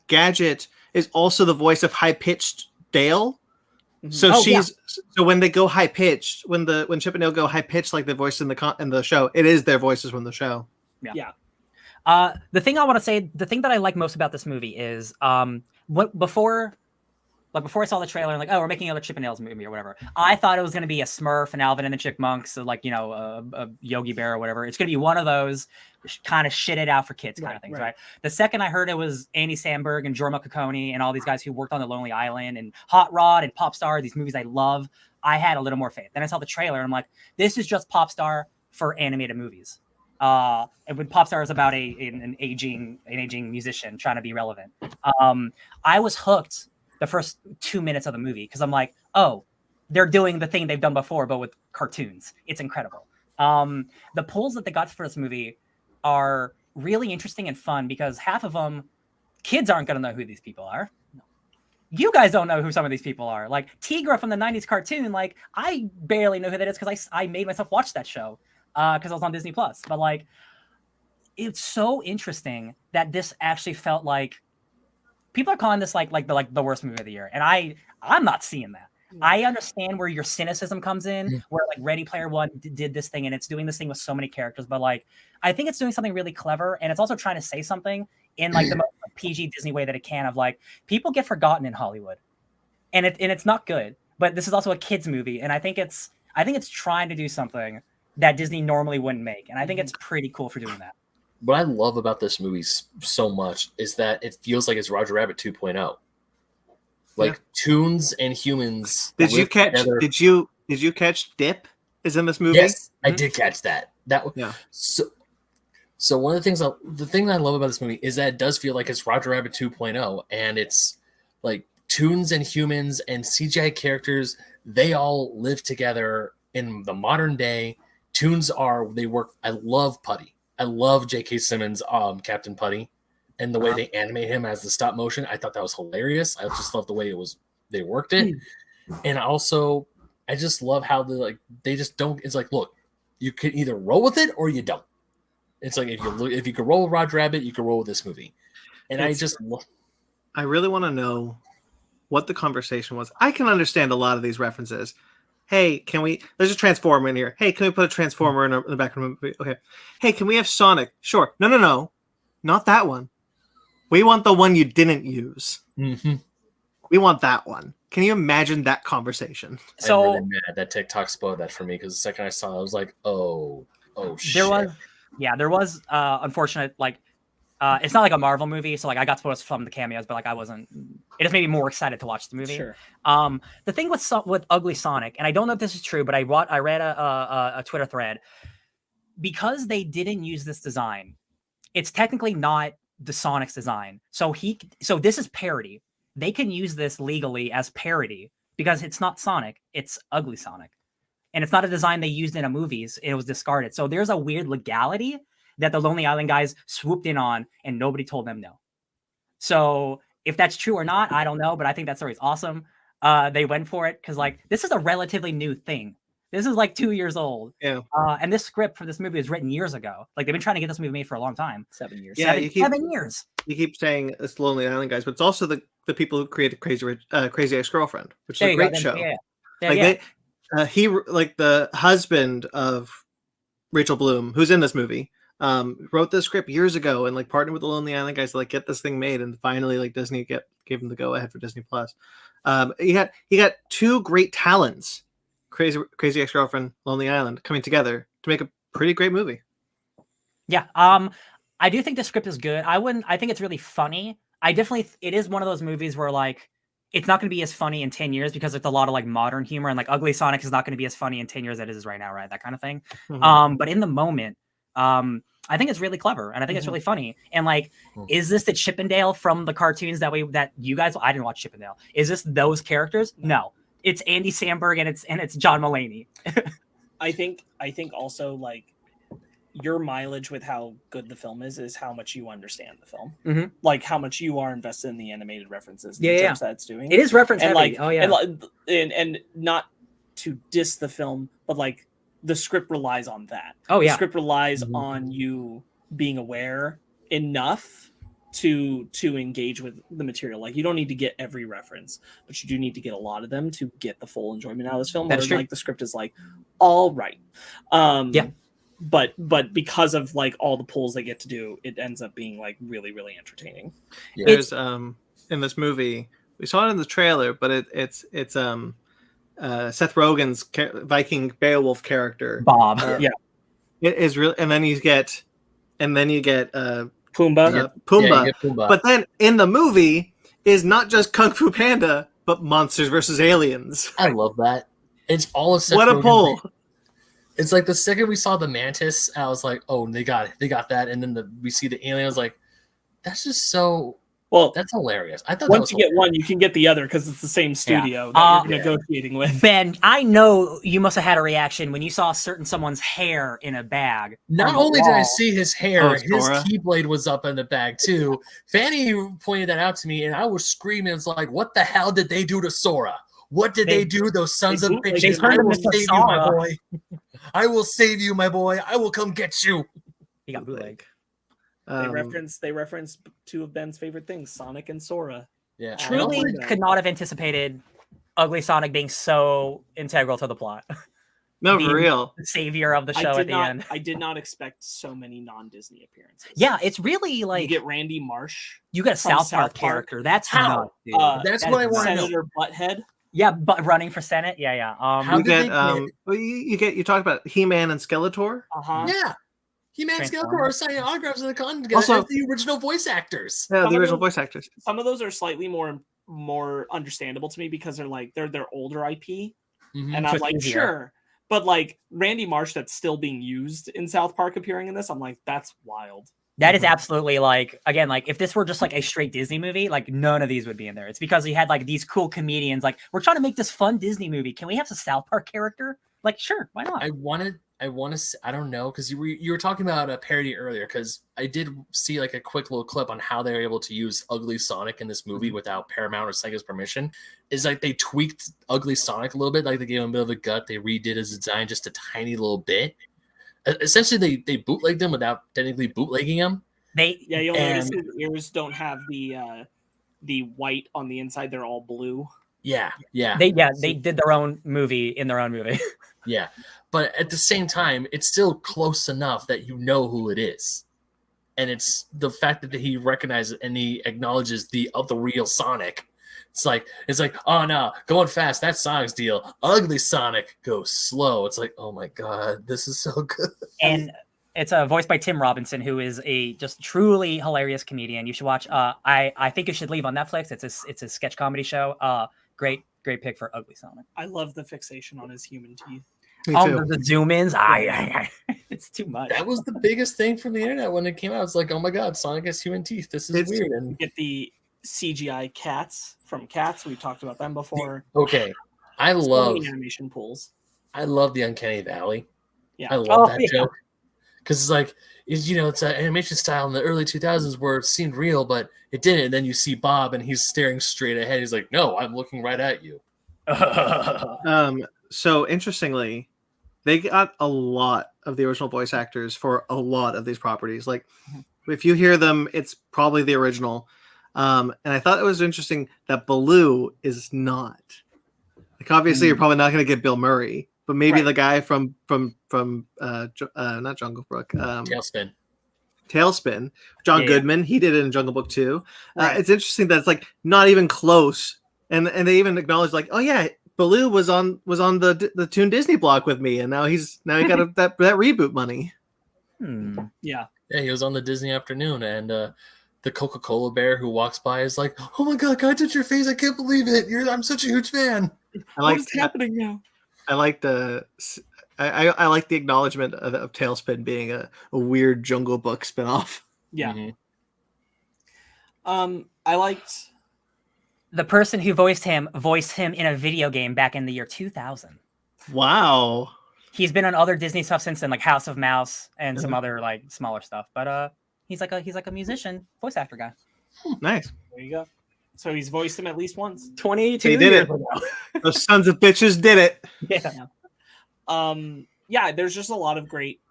Gadget is also the voice of High Pitched Dale. Mhm. So Oh, so when they go high pitched, when Chip and Dale go high pitched like the voice in the show, it is their voices from the show. Yeah. The thing I want to say, the thing that I like most about this movie is before I saw the trailer and like, oh, we're making another Chip and Dale's movie or whatever, I thought it was going to be a Smurf and Alvin and the Chipmunks, so like, a Yogi Bear or whatever. It's going to be one of those kind of shit it out for kids kind of things, right? The second I heard it was Andy Samberg and Jorma Kaukonen and all these guys who worked on The Lonely Island and Hot Rod and Popstar, these movies I love, I had a little more faith. Then I saw the trailer and I'm like, this is just Popstar for animated movies. And when Popstar is about an aging musician trying to be relevant, I was hooked the first 2 minutes of the movie because I'm like, oh, they're doing the thing they've done before, but with cartoons. It's incredible. The pulls that they got for this movie are really interesting and fun because half of them, kids aren't going to know who these people are. You guys don't know who some of these people are. Like Tigra from the 90s cartoon, like I barely know who that is because I made myself watch that show because I was on Disney Plus. But like, it's so interesting that this actually felt like people are calling this like the worst movie of the year, and I'm not seeing that. I understand where your cynicism comes in, where like Ready Player One did this thing, and it's doing this thing with so many characters. But like, I think it's doing something really clever, and it's also trying to say something in like the most PG Disney way that it can. Of like, people get forgotten in Hollywood, and it's not good. But this is also a kids movie, and I think it's trying to do something that Disney normally wouldn't make, and I think it's pretty cool for doing that. What I love about this movie so much is that it feels like it's Roger Rabbit 2.0. Like Toons and humans. Did you catch Dip is in this movie? Yes, I did catch that. Yeah. So one of the thing I love about this movie is that it does feel like it's Roger Rabbit 2.0, and it's like Toons and humans and CGI characters. They all live together in the modern day. Toons work. I love Putty. I love J.K. Simmons, Captain Putty. And the way they animate him as the stop motion, I thought that was hilarious. I just love the way they worked it. And also, I just love how they just don't. It's like, look, you can either roll with it or you don't. It's like if you could roll with Roger Rabbit, you can roll with this movie. And I really want to know what the conversation was. I can understand a lot of these references, hey, can we? There's a Transformer in here. Hey, can we put a Transformer in the back of the movie? Okay. Hey, can we have Sonic? Sure. No, not that one. We want the one you didn't use. Mm-hmm. We want that one. Can you imagine that conversation? So I'm really mad that TikTok spoiled that for me because the second I saw it, I was like, oh shit. there was unfortunate, like, it's not like a Marvel movie, so like I got spoiled from the cameos, but like I wasn't. It just made me more excited to watch the movie. Sure. The thing with Ugly Sonic, and I don't know if this is true, but I read a Twitter thread, because they didn't use this design. It's technically not the Sonic's design, so this is parody. They can use this legally as parody because it's not Sonic, it's Ugly Sonic. And it's not a design they used in a movies. It was discarded. So there's a weird legality that the Lonely Island guys swooped in on and nobody told them no. So if that's true or not, I don't know, but I think that story's awesome. They went for it because like this is a relatively new thing. This is like 2 years old. Yeah. And this script for this movie was written years ago. Like they've been trying to get this movie made for a long time. 7 years. Yeah, 7 years. You keep saying it's the Lonely Island guys, but it's also the people who created Crazy Ex-Girlfriend, which is a great show. He like the husband of Rachel Bloom, who's in this movie, wrote this script years ago and like partnered with the Lonely Island guys to like get this thing made, and finally like Disney gave him the go ahead for Disney Plus. He got two great talents, Crazy Ex-Girlfriend, Lonely Island, coming together to make a pretty great movie. Yeah. I do think the script is good. I think it's really funny. It is one of those movies where like it's not going to be as funny in 10 years because it's a lot of like modern humor, and like Ugly Sonic is not going to be as funny in 10 years as it is right now, right? That kind of thing. Mm-hmm. But in the moment, I think it's really clever and I think it's really funny. And like, is this the Chippendale from the cartoons that you guys? I didn't watch Chippendale. Is this those characters? No, it's Andy Samberg and it's John Mulaney. I think also like your mileage with how good the film is how much you understand the film, like how much you are invested in the animated references, the jokes that it's doing. It is reference and heavy. Like, and not to diss the film, but like the script relies on that. The script relies on you being aware enough to engage with the material. Like you don't need to get every reference, but you do need to get a lot of them to get the full enjoyment out of this film. That's true. Like the script is like all right. But because of like all the pulls they get to do, it ends up being like really, really entertaining. Yeah. There's in this movie, we saw it in the trailer, but it's Seth Rogen's Viking Beowulf character, Bob. It is real, and then you get Pumbaa. Pumbaa. You get Pumbaa. But then in the movie is not just Kung Fu Panda, but Monsters vs. Aliens. I love that. It's all a Seth What a Rogen pull! thing. It's like the second we saw the mantis, I was like, "Oh, they got that." And then we see the alien. I was like, "That's just so Well, that's hilarious." I thought once you get one, you can get the other because it's the same studio that you're negotiating with. Ben, I know you must have had a reaction when you saw someone's hair in a bag. Not only did I see his hair, his Sora. keyblade was up in the bag too. Fanny pointed that out to me, and I was screaming. It's like, "What the hell did they do to Sora? What did they do? Those sons of bitches! I will save you, my boy. I will save you, my boy. I will come get you." He got bootleg. They reference two of Ben's favorite things, Sonic and Sora. Yeah, Truly could not have anticipated Ugly Sonic being so integral to the plot. No, Being for real. the savior of the show at the end. I did not expect so many non-Disney appearances. Yeah, it's really like you get Randy Marsh. You got a South Park character. That's how. That's what I want to know. Senator Butthead. Yeah, but running for Senate. Yeah. You get you talked about He-Man and Skeletor. Yeah. He-Man, Skeletor are signing autographs in the con together Also, as the original voice actors. Yeah, the original voice actors. Some of those are slightly more understandable to me because they're their older IP, and I'm like, sure. But like Randy Marsh, that's still being used in South Park, appearing in this, I'm like, that's wild. That is absolutely like, again, like if this were just like a straight Disney movie, like none of these would be in there. It's because you had like these cool comedians. Like, we're trying to make this fun Disney movie. Can we have a South Park character? Like, sure, why not? I want to. I don't know, because you were talking about a parody earlier. Because I did see like a quick little clip on how they were able to use Ugly Sonic in this movie without Paramount or Sega's permission. Is like they tweaked Ugly Sonic a little bit. Like they gave him a bit of a gut. They redid his design just a tiny little bit. Essentially, they bootlegged him without technically bootlegging him. You'll notice his ears don't have the white on the inside; they're all blue. Yeah, yeah, They did their own movie in their own movie. yeah. But at the same time, it's still close enough that you know who it is. And it's the fact that he recognizes and he acknowledges the real Sonic. It's like, oh no, going fast, that's Sonic's deal. Ugly Sonic goes slow. It's like, oh my god, this is so good. And it's voiced by Tim Robinson, who is a just truly hilarious comedian. You should watch. I think you should leave on Netflix. It's a sketch comedy show. Great pick for Ugly Sonic. I love the fixation on his human teeth. The zoom ins. It's too much. That was the biggest thing from the internet when it came out. It's like, oh my god, Sonic has human teeth. This is weird. And get the CGI cats from Cats. We've talked about them before. Okay, I love animation pools. I love the Uncanny Valley. Yeah, I love that joke because it's like, it's an animation style in the early 2000s where it seemed real, but it didn't. And then you see Bob and he's staring straight ahead. He's like, no, I'm looking right at you. So interestingly, they got a lot of the original voice actors for a lot of these properties. Like, if you hear them, it's probably the original. And I thought it was interesting that Baloo is not. Like, obviously, you're probably not going to get Bill Murray, but maybe the guy from not Jungle Book, Tailspin, John Goodman. He did it in Jungle Book 2. It's interesting that it's like not even close, and they even acknowledge like, oh yeah, Baloo was on the Toon Disney block with me, and now he got that reboot money. Yeah, he was on the Disney Afternoon, and the Coca-Cola bear who walks by is like, oh my god, can I touch your face? I can't believe it. I'm such a huge fan. What's happening now? I like I like the acknowledgement of Tailspin being a weird Jungle Book spinoff. Yeah. I liked the person who voiced him in a video game back in the year 2000. Wow. He's been on other Disney stuff since then, like House of Mouse and some other like smaller stuff. But he's like a musician, voice actor guy. Nice. There you go. So he's voiced him at least once. 22 They did years it. ago. Those sons of bitches did it. Yeah. There's just a lot of great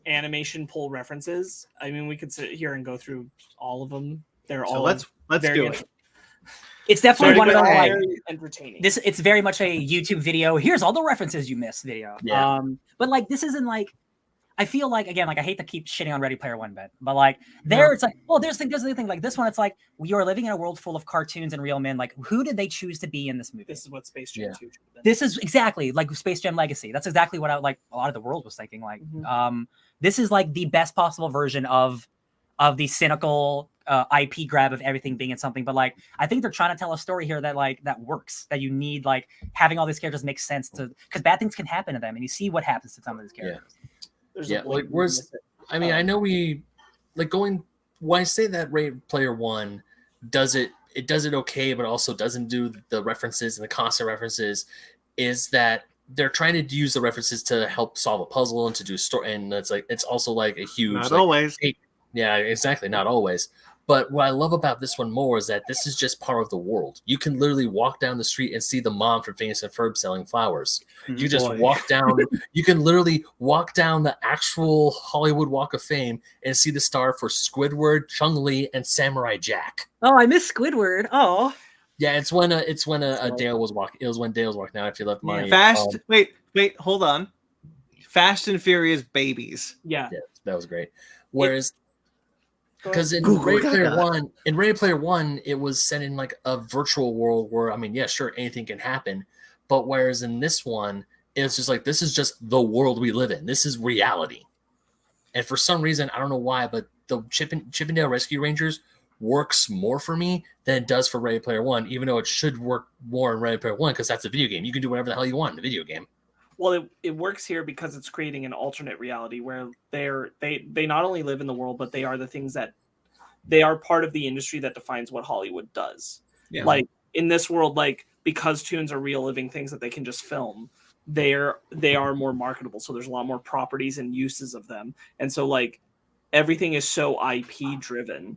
animation pull references. I mean, we could sit here and go through all of them. They're all let's do it. It's definitely one of those like entertaining. It's very much a YouTube video. Here's all the references you missed video. Yeah. But like this isn't like, I feel like, again, like I hate to keep shitting on Ready Player One, but like it's like, well, there's the thing. Like this one, it's like you are living in a world full of cartoons and real men. Like, who did they choose to be in this movie? This is what Space Jam 2 should have been. This is exactly like Space Jam Legacy. That's exactly what a lot of the world was thinking. Like, this is like the best possible version of the cynical IP grab of everything being in something. But like, I think they're trying to tell a story here that works. That you need like having all these characters make sense because bad things can happen to them, and you see what happens to some of these characters. Like I know we like going when I say that Ready Player One does it okay, but also doesn't do the references and the constant references, is that they're trying to use the references to help solve a puzzle and to do story, and it's also like a huge not always. Yeah, exactly, not always. But what I love about this one more is that this is just part of the world. You can literally walk down the street and see the mom from Phineas and Ferb selling flowers. You just walk down. You can literally walk down the actual Hollywood Walk of Fame and see the star for Squidward, Chung-Li, and Samurai Jack. Oh, I miss Squidward. Oh, yeah. It's when Dale was walking. It was when Dale was walking out. If you left money. Fast. Wait. Hold on. Fast and Furious babies. Yeah, that was great. Whereas. Because in Ready Player One, it was set in like a virtual world where, I mean, yeah, sure, anything can happen. But whereas in this one, it's just like, this is just the world we live in. This is reality. And for some reason, I don't know why, but the Chippendale Rescue Rangers works more for me than it does for Ready Player One, even though it should work more in Ready Player One because that's a video game. You can do whatever the hell you want in a video game. Well, it works here because it's creating an alternate reality where they not only live in the world, but they are the things that they are part of the industry that defines what Hollywood does. Yeah. Like in this world, like because tunes are real living things that they can just film, they are more marketable. So there's a lot more properties and uses of them. And so like everything is so IP driven.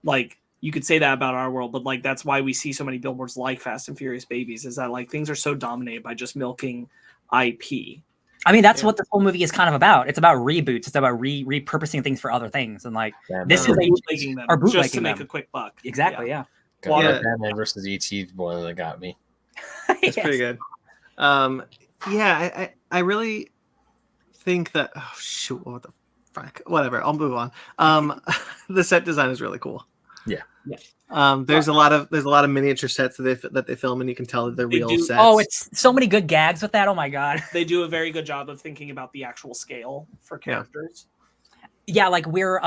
Like you could say that about our world, but like that's why we see so many billboards like Fast and Furious Babies, is that like things are so dominated by just milking IP. I mean, that's what the whole movie is kind of about. It's about reboots. It's about repurposing things for other things, and like this is bootlegging them just to make a quick buck. Exactly. Yeah. Batman versus ET one that got me. It's pretty good. Yeah, I really think that. Oh shoot! What the fuck? Whatever. I'll move on. The set design is really cool. Yeah. There's a lot of miniature sets that they film, and you can tell that they're real sets. Oh, it's so many good gags with that. Oh my god. They do a very good job of thinking about the actual scale for characters. Yeah, like we're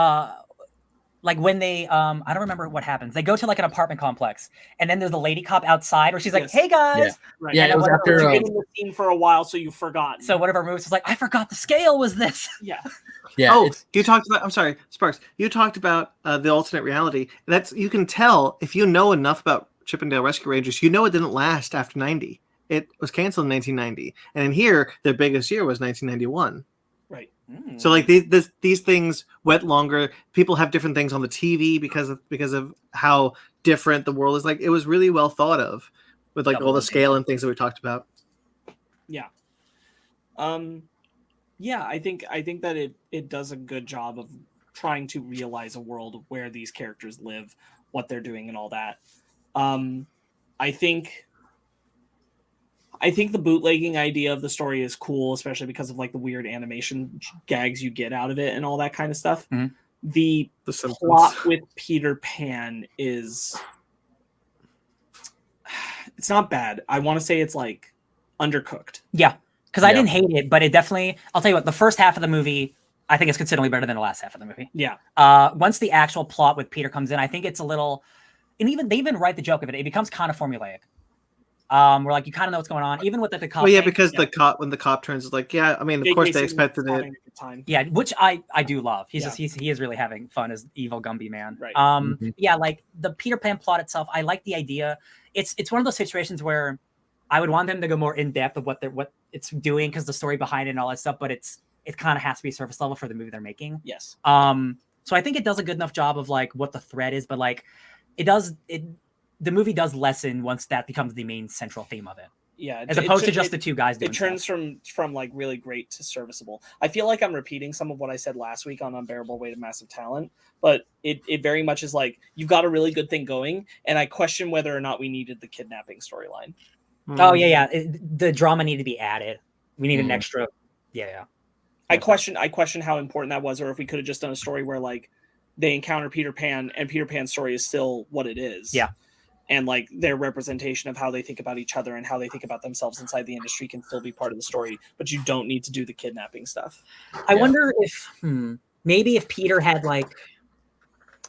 like when they I don't remember what happens. They go to like an apartment complex, and then there's the lady cop outside where she's like, "Hey guys." Right. Yeah, it was after you've been in the scene for a while, so you've forgotten. So one of our movies was like, "I forgot the scale was this." Yeah. Yeah. Oh, you talked about. I'm sorry, Sparks. You talked about the alternate reality. That's you can tell if you know enough about Chippendale Rescue Rangers. You know it didn't last after 90. It was canceled in 1990, and in here, their biggest year was 1991. Right. So like these things went longer. People have different things on the TV because of how different the world is. Like it was really well thought of with like all the scale and things that we talked about. Yeah. Yeah, I think that it does a good job of trying to realize a world where these characters live, what they're doing, and all that. I think the bootlegging idea of the story is cool, especially because of like the weird animation gags you get out of it and all that kind of stuff. Mm-hmm. The plot with Peter Pan is it's not bad. I want to say it's like undercooked. Yeah, because I didn't hate it, but it definitely. I'll tell you what. The first half of the movie, I think, is considerably better than the last half of the movie. Yeah. Once the actual plot with Peter comes in, I think it's a little. And they even write the joke of it. It becomes kind of formulaic. Where like you kind of know what's going on, even with the cop. Well, yeah, because the cop when the cop turns is like, yeah, I mean, of course they expected it. Yeah, which I do love. He is really having fun as evil Gumby man. Right. Yeah, like the Peter Pan plot itself, I like the idea. It's one of those situations where I would want them to go more in depth of what it's doing because the story behind it and all that stuff, but it kind of has to be surface level for the movie they're making. Yes. So I think it does a good enough job of like what the thread is, but like the movie does lessen once that becomes the main central theme of it. Yeah, as opposed to just the two guys doing it turns from like really great to serviceable. I feel like I'm repeating some of what I said last week on Unbearable Weight of Massive Talent, but it very much is like you've got a really good thing going, and I question whether or not we needed the kidnapping storyline. Oh yeah. The drama needed to be added. We need an extra. Yeah. I question how important that was, or if we could have just done a story where like they encounter Peter Pan, and Peter Pan's story is still what it is. Yeah. And like their representation of how they think about each other and how they think about themselves inside the industry can still be part of the story, but you don't need to do the kidnapping stuff. I wonder if maybe if Peter had like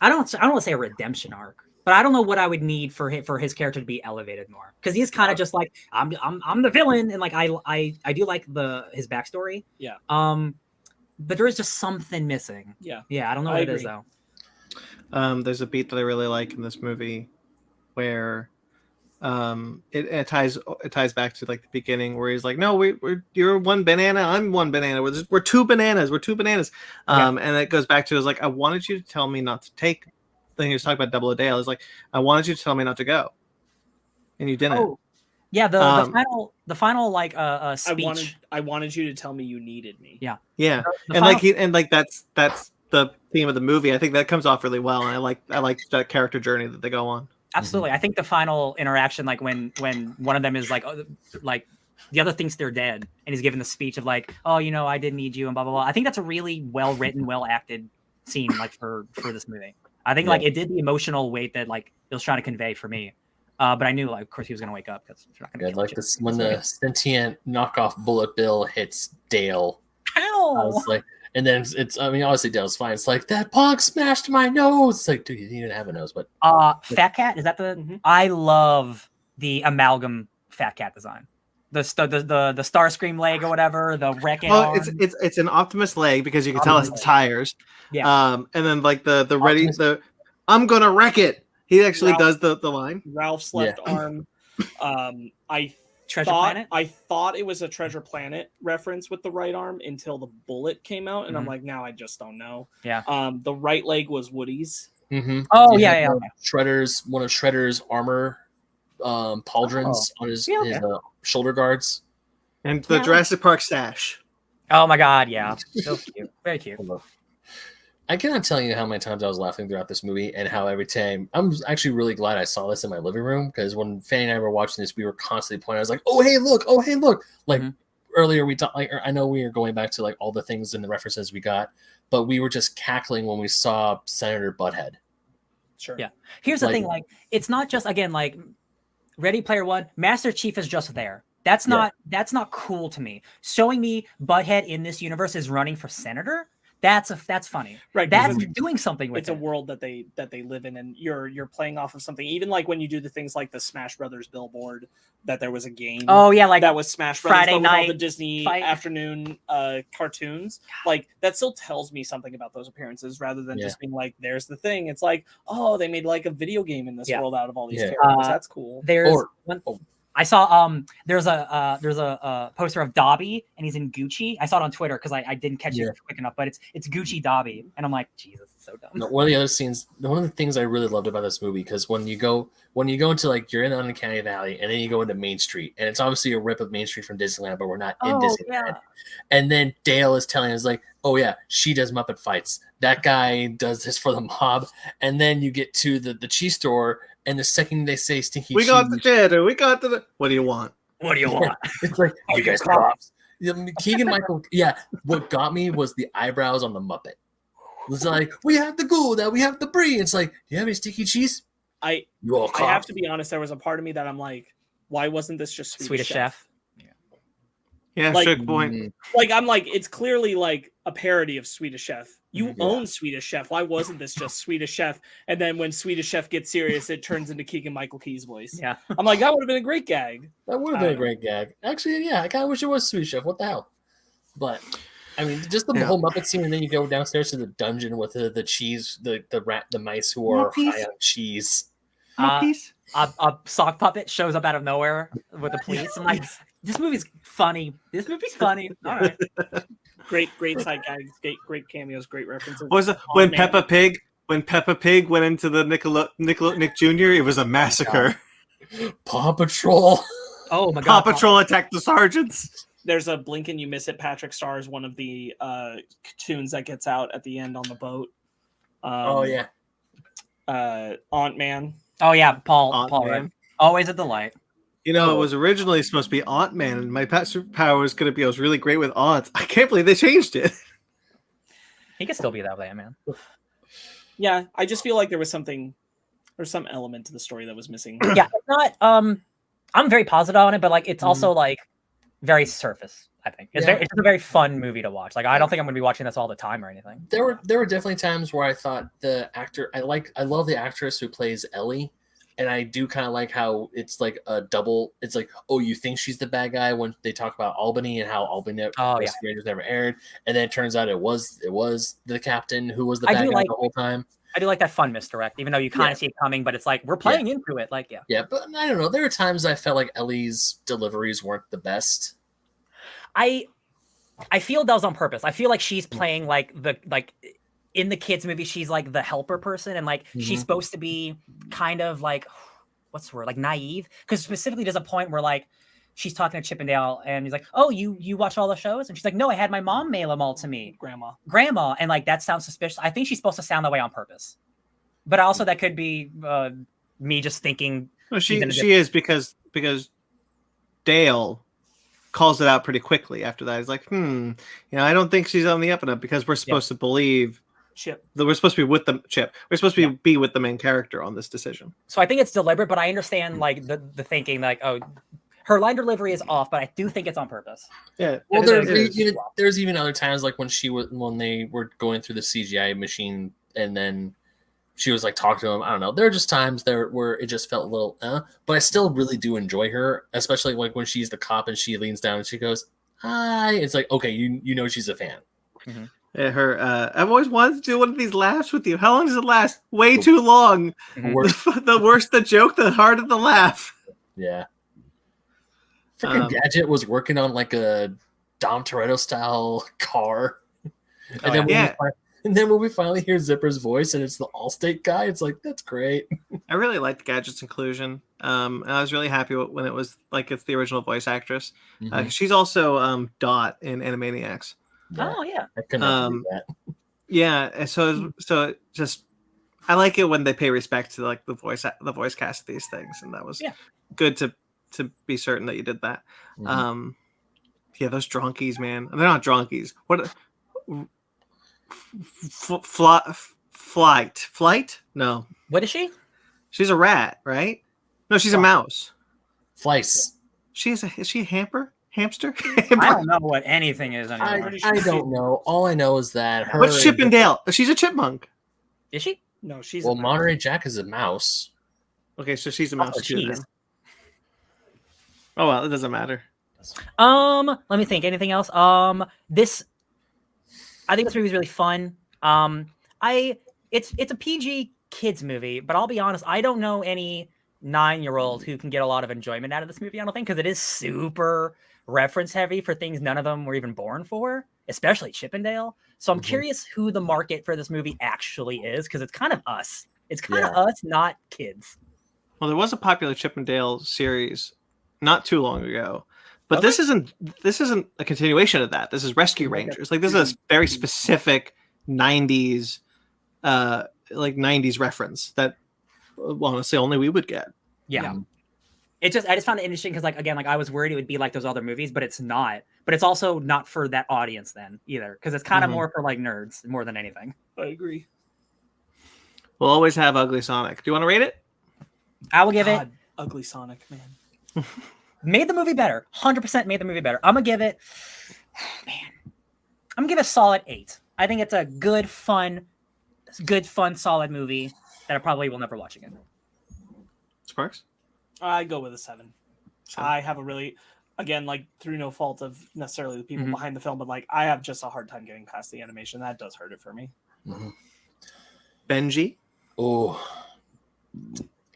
I don't want to say a redemption arc, but I don't know what I would need for his character to be elevated more, because he's kind of just like I'm the villain, and like I do like his backstory. Yeah. But there is just something missing. Yeah. I don't know what it is though. There's a beat that I really like in this movie where it ties back to like the beginning where he's like, no, you're one banana, I'm one banana, we're two bananas, and it goes back to, is like, I wanted you to tell me not to take. Then he was talking about Double A Dale. It's like, I wanted you to tell me not to go, and you didn't. Oh, yeah. The final like speech. I wanted you to tell me you needed me. Yeah. That's the theme of the movie. I think that comes off really well, and I like that character journey that they go on. Absolutely. I think the final interaction, like when one of them is like the other thinks they're dead, and he's given the speech of like, oh, I did need you and blah blah blah. I think that's a really well written, well acted scene like for this movie. I think like it did the emotional weight that like it was trying to convey for me. But I knew, like, of course, he was going to wake up because they're not going to. Like this when the sentient knockoff Bullet Bill hits Dale. Ow! I was like, and then it's. I mean, obviously Dale's fine. It's like that punk smashed my nose. It's like, dude, you didn't even have a nose. But Fat Cat, is that the? Mm-hmm. I love the amalgam Fat Cat design. The Starscream leg or whatever. The wrecking. Oh, it's an Optimus leg because you can tell it's the tires. Yeah. And then like the I'm gonna wreck it. He actually does the line. Ralph's left arm. Treasure Planet? I thought it was a Treasure Planet reference with the right arm until the bullet came out, and I'm like, now I just don't know. Yeah. The right leg was Woody's. Mm-hmm. Oh yeah. One of Shredder's armor pauldrons on his shoulder guards, and the Jurassic Park sash. Oh my god, yeah, so cute, very cute. I cannot tell you how many times I was laughing throughout this movie, and how every time I'm actually really glad I saw this in my living room, because when Fanny and I were watching this, we were constantly pointing. I was like, "Oh hey, look! Oh hey, look!" Like earlier we talked. Like I know we were going back to like all the things and the references we got, but we were just cackling when we saw Senator Butthead. Sure. Yeah. Here's the thing, like, it's not just, again, like Ready Player One, Master Chief is just there. That's not cool to me. Showing me Butthead in this universe is running for senator. That's funny. Right. That's doing something with it's a world that they live in, and you're playing off of something. Even like when you do the things like the Smash Brothers billboard, that there was a game. Oh yeah, like that was Smash Brothers, Friday but with night all the Disney afternoon cartoons. Like that still tells me something about those appearances, rather than just being like, "There's the thing." It's like, oh, they made like a video game in this world out of all these characters. That's cool. I saw there's a poster of Dobby, and he's in Gucci. I saw it on Twitter because I didn't catch it quick enough, but it's Gucci Dobby, and I'm like, Jesus, it's so dumb. No, one of the other scenes, one of the things I really loved about this movie, because when you go into like, you're in Uncanny Valley, and then you go into Main Street, and it's obviously a rip of Main Street from Disneyland, but we're not in Disneyland. And then Dale is telling us like, oh yeah, she does Muppet fights. That guy does this for the mob. And then you get to the cheese store, and the second they say stinky cheese, got the cheddar, we got the. What do you want? What do you want? It's like, you guys cops. Keegan-Michael, what got me was the eyebrows on the Muppet. It's like, we have the Gouda, we have the Brie. It's like, do you have any sticky cheese? I have to be honest, there was a part of me that I'm like, why wasn't this just Swedish Chef? Yeah, like, good point. Like, I'm like, it's clearly like a parody of Swedish Chef. You own Swedish Chef. Why wasn't this just Swedish Chef? And then when Swedish Chef gets serious, it turns into Keegan-Michael Key's voice. Yeah. I'm like, that would have been a great gag. That would have been a great gag. Actually, I kind of wish it was Swedish Chef. What the hell? But, I mean, just the whole Muppet scene, and then you go downstairs to the dungeon with the cheese, the mice who are high on cheese. A sock puppet shows up out of nowhere with the police. I'm like, this movie's funny. All right. Great side gags, great cameos, great references. Was it when Peppa Pig went into the Nick Jr.? It was a massacre. Paw Patrol. Oh my God! Paw Patrol attacked the sergeants. There's a blink and you miss it. Patrick Starr is one of the tunes that gets out at the end on the boat. Aunt Man. Oh yeah, Paul. Right? Always a delight. You know, it was originally supposed to be Aunt Man, and my superpower was going to be I was really great with aunts. I can't believe they changed it. He could still be that way, man. Yeah, I just feel like there was some element to the story that was missing. Yeah, it's not. I'm very positive on it, but like it's also like very surface. I think it's it's a very fun movie to watch. Like I don't think I'm going to be watching this all the time or anything. There were definitely times where I thought the actor I love the actress who plays Ellie. And I do kind of like how it's like a double. It's like, oh, you think she's the bad guy when they talk about Albany and how Albany was never aired, and then it turns out it was the captain who was the bad guy the whole time. I do like that fun misdirect, even though you kind of see it coming, but it's like we're playing into it. Like yeah, but I don't know. There were times I felt like Ellie's deliveries weren't the best. I feel that was on purpose. I feel like she's playing in the kids movie, she's like the helper person, and like she's supposed to be kind of like, what's the word, like naive, because specifically there's a point where like she's talking to Chippendale and he's like, oh, you watch all the shows, and she's like, no, I had my mom mail them all to me, grandma, and like that sounds suspicious. I think she's supposed to sound that way on purpose, but also that could be me just thinking. Well, she is because Dale calls it out pretty quickly after that. He's like, I don't think she's on the up and up, because we're supposed to believe Chip. We're supposed to be with the Chip. We're supposed to be with the main character on this decision. So I think it's deliberate, but I understand like the thinking, like, oh, her line delivery is off, but I do think it's on purpose. Yeah. Well, there's even other times like when they were going through the CGI machine, and then she was like talking to him. I don't know. There are just times there where it just felt a little, but I still really do enjoy her, especially like when she's the cop and she leans down and she goes, "Hi." It's like, okay, you know she's a fan. Mm-hmm. Yeah, I've always wanted to do one of these laughs with you. How long does it last? Way too long. The worse the joke, the harder the laugh. Yeah. Freaking Gadget was working on like a Dom Toretto style car. And then when we finally hear Zipper's voice and it's the Allstate guy, it's like, that's great. I really liked Gadget's inclusion. And I was really happy when it was like it's the original voice actress. She's also Dot in Animaniacs. Oh yeah, I couldn't do that. Yeah, and so just I like it when they pay respect to like the voice cast of these things, and that was good to be certain that you did that. Mhm. Yeah, those dronkies, man. They're not dronkies. What? Flight? No, What is she? she's a rat, right? No, she's a mouse. Flice. Is she a hamster? I don't know what anything is anymore. I don't know. All I know is that her. What's Chippendale? She's a chipmunk. Is she? No, she's Well, Monterey Jack is a mouse. Okay, so she's a mouse too. jeez. Then. Oh well, it doesn't matter. Let me think. Anything else? I think this movie is really fun. It's a PG kids movie, but I'll be honest, I don't know any 9-year-old who can get a lot of enjoyment out of this movie. I don't think, because it is super reference heavy for things none of them were even born for, especially Chippendale. So I'm curious who the market for this movie actually is, because it's kind of us. It's kind of us, not kids. Well, there was a popular Chippendale series not too long ago, but this isn't a continuation of that. This is Rescue Rangers. Like, this is a very specific 90s reference that honestly only we would get. Yeah. I just found it interesting because, like, again, like I was worried it would be like those other movies, but it's not. But it's also not for that audience then either, because it's kind of more for like nerds more than anything. I agree. We'll always have Ugly Sonic. Do you want to rate it? I will give it. Ugly Sonic, man. Made the movie better. 100% made the movie better. I'm gonna give it. I'm gonna give it a solid 8. I think it's a good, fun, solid movie that I probably will never watch again. Sparks? I go with a 7. I have a really, again, like through no fault of necessarily the people behind the film, but like I have just a hard time getting past the animation. That does hurt it for me. Benji? Oh,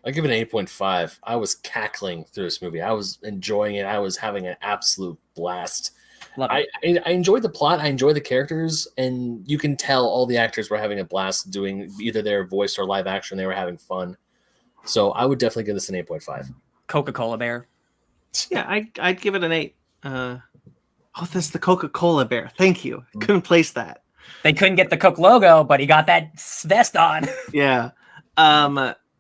I give it an 8.5. I was cackling through this movie. I was enjoying it. I was having an absolute blast. Love it. I enjoyed the plot. I enjoyed the characters, and you can tell all the actors were having a blast doing either their voice or live action. They were having fun. So I would definitely give this an 8.5. Coca-Cola Bear. Yeah, I'd give it an 8. That's the Coca-Cola Bear. Thank you. Couldn't place that. They couldn't get the Coke logo, but he got that vest on. Yeah.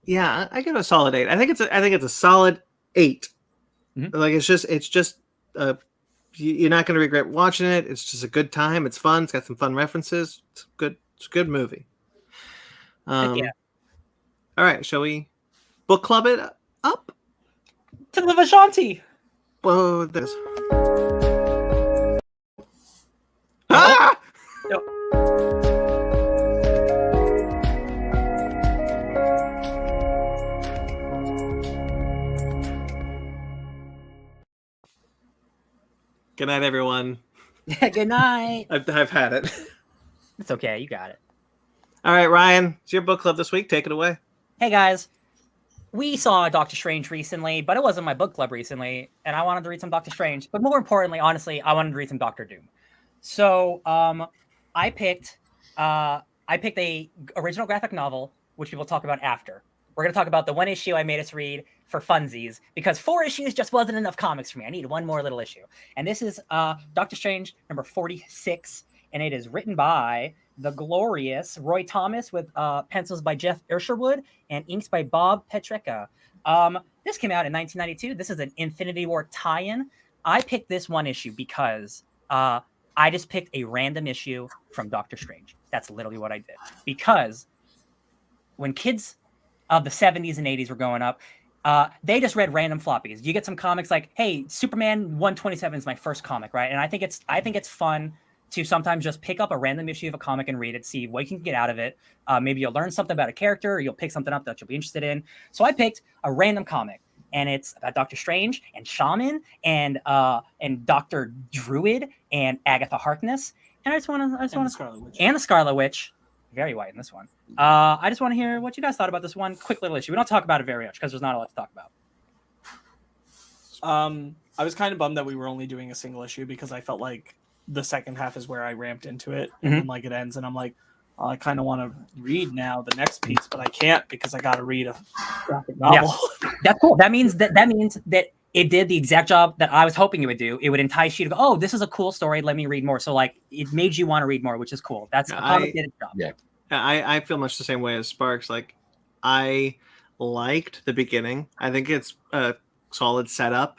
Yeah, I give it a solid 8. I think it's a solid 8. Like it's just you're not going to regret watching it. It's just a good time. It's fun. It's got some fun references. It's a good movie. Yeah. All right, shall we book club it up? To the Vajanti. Whoa, there's. Ah! Yep. Good night, everyone. Good night. I've had it. It's okay. You got it. All right, Ryan, it's your book club this week. Take it away. Hey, guys. We saw Doctor Strange recently, but it wasn't my book club recently, and I wanted to read some Doctor Strange. But more importantly, honestly, I wanted to read some Doctor Doom. So I picked a original graphic novel, which we will talk about after. We're going to talk about the one issue I made us read for funsies, because 4 issues just wasn't enough comics for me. I needed one more little issue. And this is Doctor Strange number 46, and it is written by the glorious Roy Thomas with pencils by Jeff Isherwood and inks by Bob Petreka. This came out in 1992. This is an Infinity War tie-in. I picked this one issue because I just picked a random issue from Doctor Strange. That's literally what I did. Because when kids of the 70s and 80s were growing up, they just read random floppies. You get some comics like, hey, Superman 127 is my first comic, right? And I think it's fun to sometimes just pick up a random issue of a comic and read it, see what you can get out of it. Maybe you'll learn something about a character, or you'll pick something up that you'll be interested in. So I picked a random comic, and it's about Doctor Strange and Shaman and Dr. Druid and Agatha Harkness. And I just want to and the Scarlet Witch. Very white in this one. I just want to hear what you guys thought about this one quick little issue. We don't talk about it very much because there's not a lot to talk about. I was kind of bummed that we were only doing a single issue, because I felt like the second half is where I ramped into it, and like it ends, and I'm like, I kind of want to read now the next piece, but I can't because I got to read a graphic novel. Yeah. That's cool. That means that it did the exact job that I was hoping it would do. It would entice you to go, oh, this is a cool story. Let me read more. So like it made you want to read more, which is cool. That's a comic did its job. Yeah. I feel much the same way as Sparks. Like I liked the beginning. I think it's a solid setup.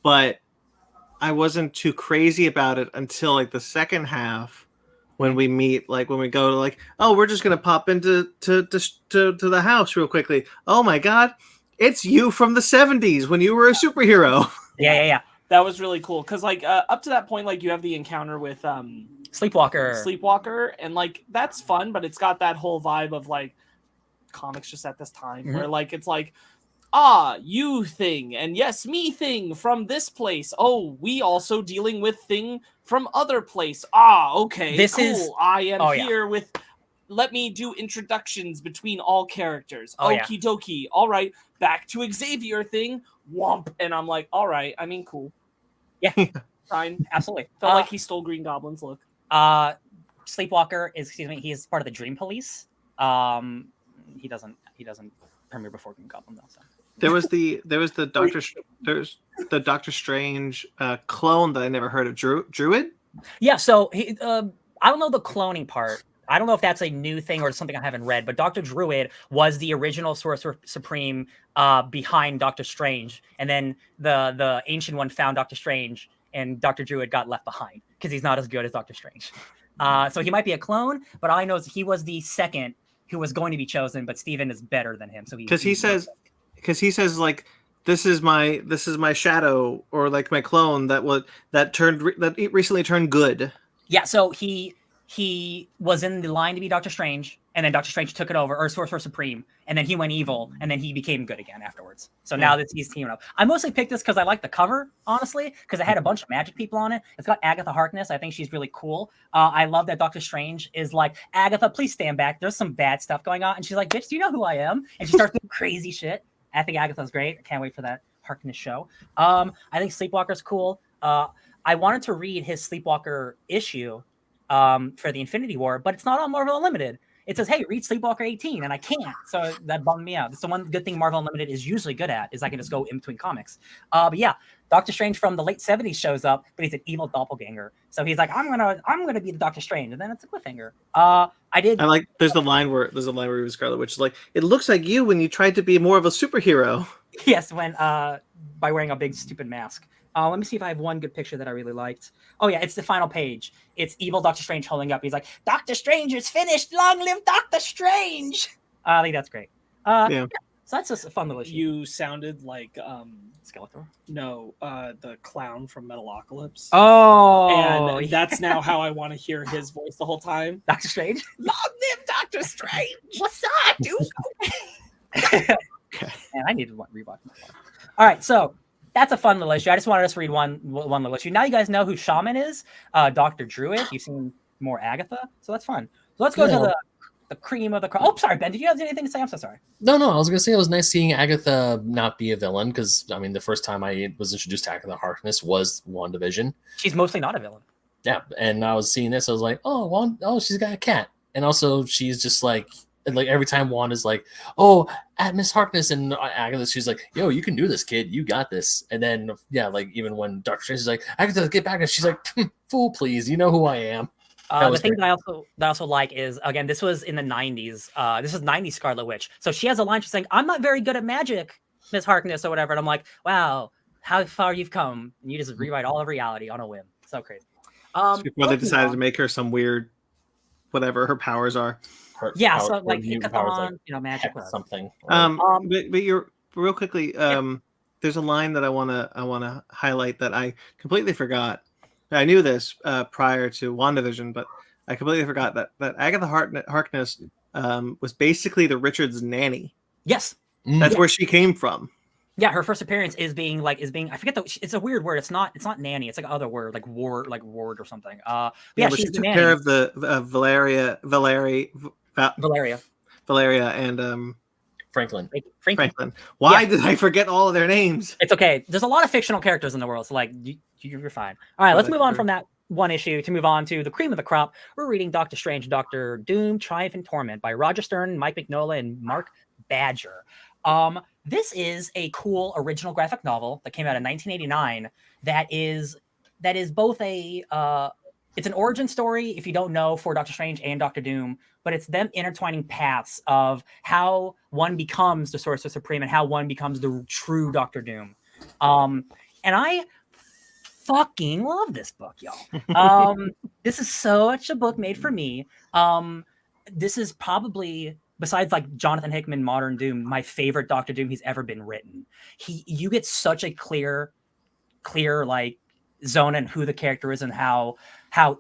But I wasn't too crazy about it until like the second half when we meet, like when we go to like, oh, we're just gonna pop into to the house real quickly. Oh my god, it's you from the 70s when you were a superhero. Yeah. That was really cool because like up to that point, like you have the encounter with Sleepwalker, and like that's fun, but it's got that whole vibe of like comics just at this time where like it's like, you thing, and yes, me thing from this place. Oh, we also dealing with thing from other place. Okay, this cool. is I am here with. Let me do introductions between all characters. Okie dokie. All right, back to Xavier thing. Womp, and I'm like, all right. I mean, cool. Yeah, fine, absolutely. Felt like he stole Green Goblin's look. Sleepwalker is, he's part of the Dream Police. He doesn't premiere before Green Goblin though. So. There was the Doctor Strange clone that I never heard of, Druid. Yeah, so he, I don't know the cloning part. I don't know if that's a new thing or something I haven't read, but Dr. Druid was the original Sorcerer Supreme behind Doctor Strange, and then the Ancient One found Doctor Strange, and Dr. Druid got left behind because he's not as good as Doctor Strange. So he might be a clone, but all I know is he was the second who was going to be chosen, but Steven is better than him. So he says like, this is my shadow, or like my clone that recently turned good. Yeah, so he was in the line to be Doctor Strange, and then Doctor Strange took it over, or Sorcerer Supreme, and then he went evil, and then he became good again afterwards. So now that he's teaming up. I mostly picked this because I like the cover, honestly, because it had a bunch of magic people on it. It's got Agatha Harkness. I think she's really cool. I love that Doctor Strange is like, Agatha, please stand back. There's some bad stuff going on. And she's like, bitch, do you know who I am? And she starts doing crazy shit. I think Agatha's great. I can't wait for that Harkness show. I think Sleepwalker's cool. I wanted to read his Sleepwalker issue for the Infinity War, but it's not on Marvel Unlimited. It says, hey, read Sleepwalker 18, and I can't. So that bummed me out. It's the one good thing Marvel Unlimited is usually good at, is I can just go in between comics. But yeah, Doctor Strange from the late 70s shows up, but he's an evil doppelganger. So he's like, I'm gonna be the Doctor Strange, and then it's a cliffhanger. I like there's a line where he was Scarlet Witch is like, it looks like you when you tried to be more of a superhero. Yes, when by wearing a big stupid mask. Let me see if I have one good picture that I really liked. Oh yeah, it's the final page. It's evil Doctor Strange holding up. He's like, Doctor Strange is finished. Long live Doctor Strange. I think that's great. Yeah. So that's just a fun little issue. You sounded like Skeletor. No, the clown from Metalocalypse. Oh, and that's now how I want to hear his voice the whole time. Doctor Strange. Long live Doctor Strange. What's up, dude? Okay. Man, I need to rewatch my one. All right, so that's a fun little issue. I just wanted us to read one little issue. Now you guys know who Shaman is. Dr. Druid. You've seen more Agatha, so that's fun. So let's go to the cream of the crop. Oh, sorry, Ben. Did you have anything to say? I'm so sorry. No. I was going to say it was nice seeing Agatha not be a villain because, I mean, the first time I was introduced to Agatha Harkness was WandaVision. She's mostly not a villain. Yeah, and I was seeing this. I was like, oh, she's got a cat. And also she's just like every time Wanda's like, oh, at Miss Harkness, and Agatha, she's like, yo, you can do this, kid. You got this. And then, yeah, like even when Doctor Strange is like, Agatha, get back, and she's like, fool, please. You know who I am. The thing that I also like is, again, this was in the 90s. This is 90s Scarlet Witch. So she has a line, she's saying, I'm not very good at magic, Miss Harkness, or whatever. And I'm like, wow, how far you've come. And you just rewrite all of reality on a whim. So crazy. Before they decided to make her some weird, whatever her powers are. So like Hikathon, magic or something. But you're real quickly. There's a line that I wanna highlight that I completely forgot. I knew this prior to WandaVision, but I completely forgot that Agatha Harkness was basically the Richards nanny. Yes, that's where she came from. Yeah, her first appearance is being I forget it's a weird word. It's not nanny. It's like another word, like ward or something. But she took care of the Valeria, and Franklin. Why did I forget all of their names? It's okay. There's a lot of fictional characters in the world, so like you're fine. All right, let's move on from that one issue to move on to the cream of the crop. We're reading Doctor Strange, Doctor Doom, Triumph and Torment by Roger Stern, Mike Mignola, and Mark Badger. this is a cool original graphic novel that came out in 1989 that is both a it's an origin story, if you don't know, for Doctor Strange and Doctor Doom, but it's them intertwining paths of how one becomes the Sorcerer Supreme and how one becomes the true Doctor Doom. And I fucking love this book, y'all. This is such a book made for me. This is probably, besides like Jonathan Hickman, Modern Doom, my favorite Doctor Doom he's ever been written. You get such a clear like zone and who the character is and how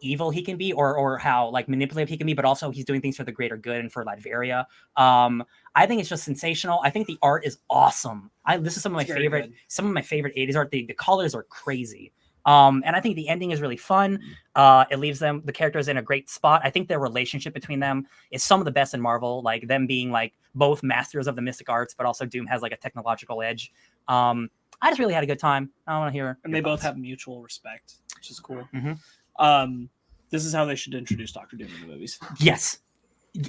evil he can be, or how like manipulative he can be, but also he's doing things for the greater good and for Latveria. I think it's just sensational. I think the art is awesome. This is some of my favorite 80s art. The colors are crazy. And I think the ending is really fun. It leaves the characters in a great spot. I think their relationship between them is some of the best in Marvel, like them being like both masters of the mystic arts, but also Doom has like a technological edge. I just really had a good time. I want to hear. And they both have mutual respect, which is cool. Mm-hmm. This is how they should introduce Doctor Doom in the movies. Yes.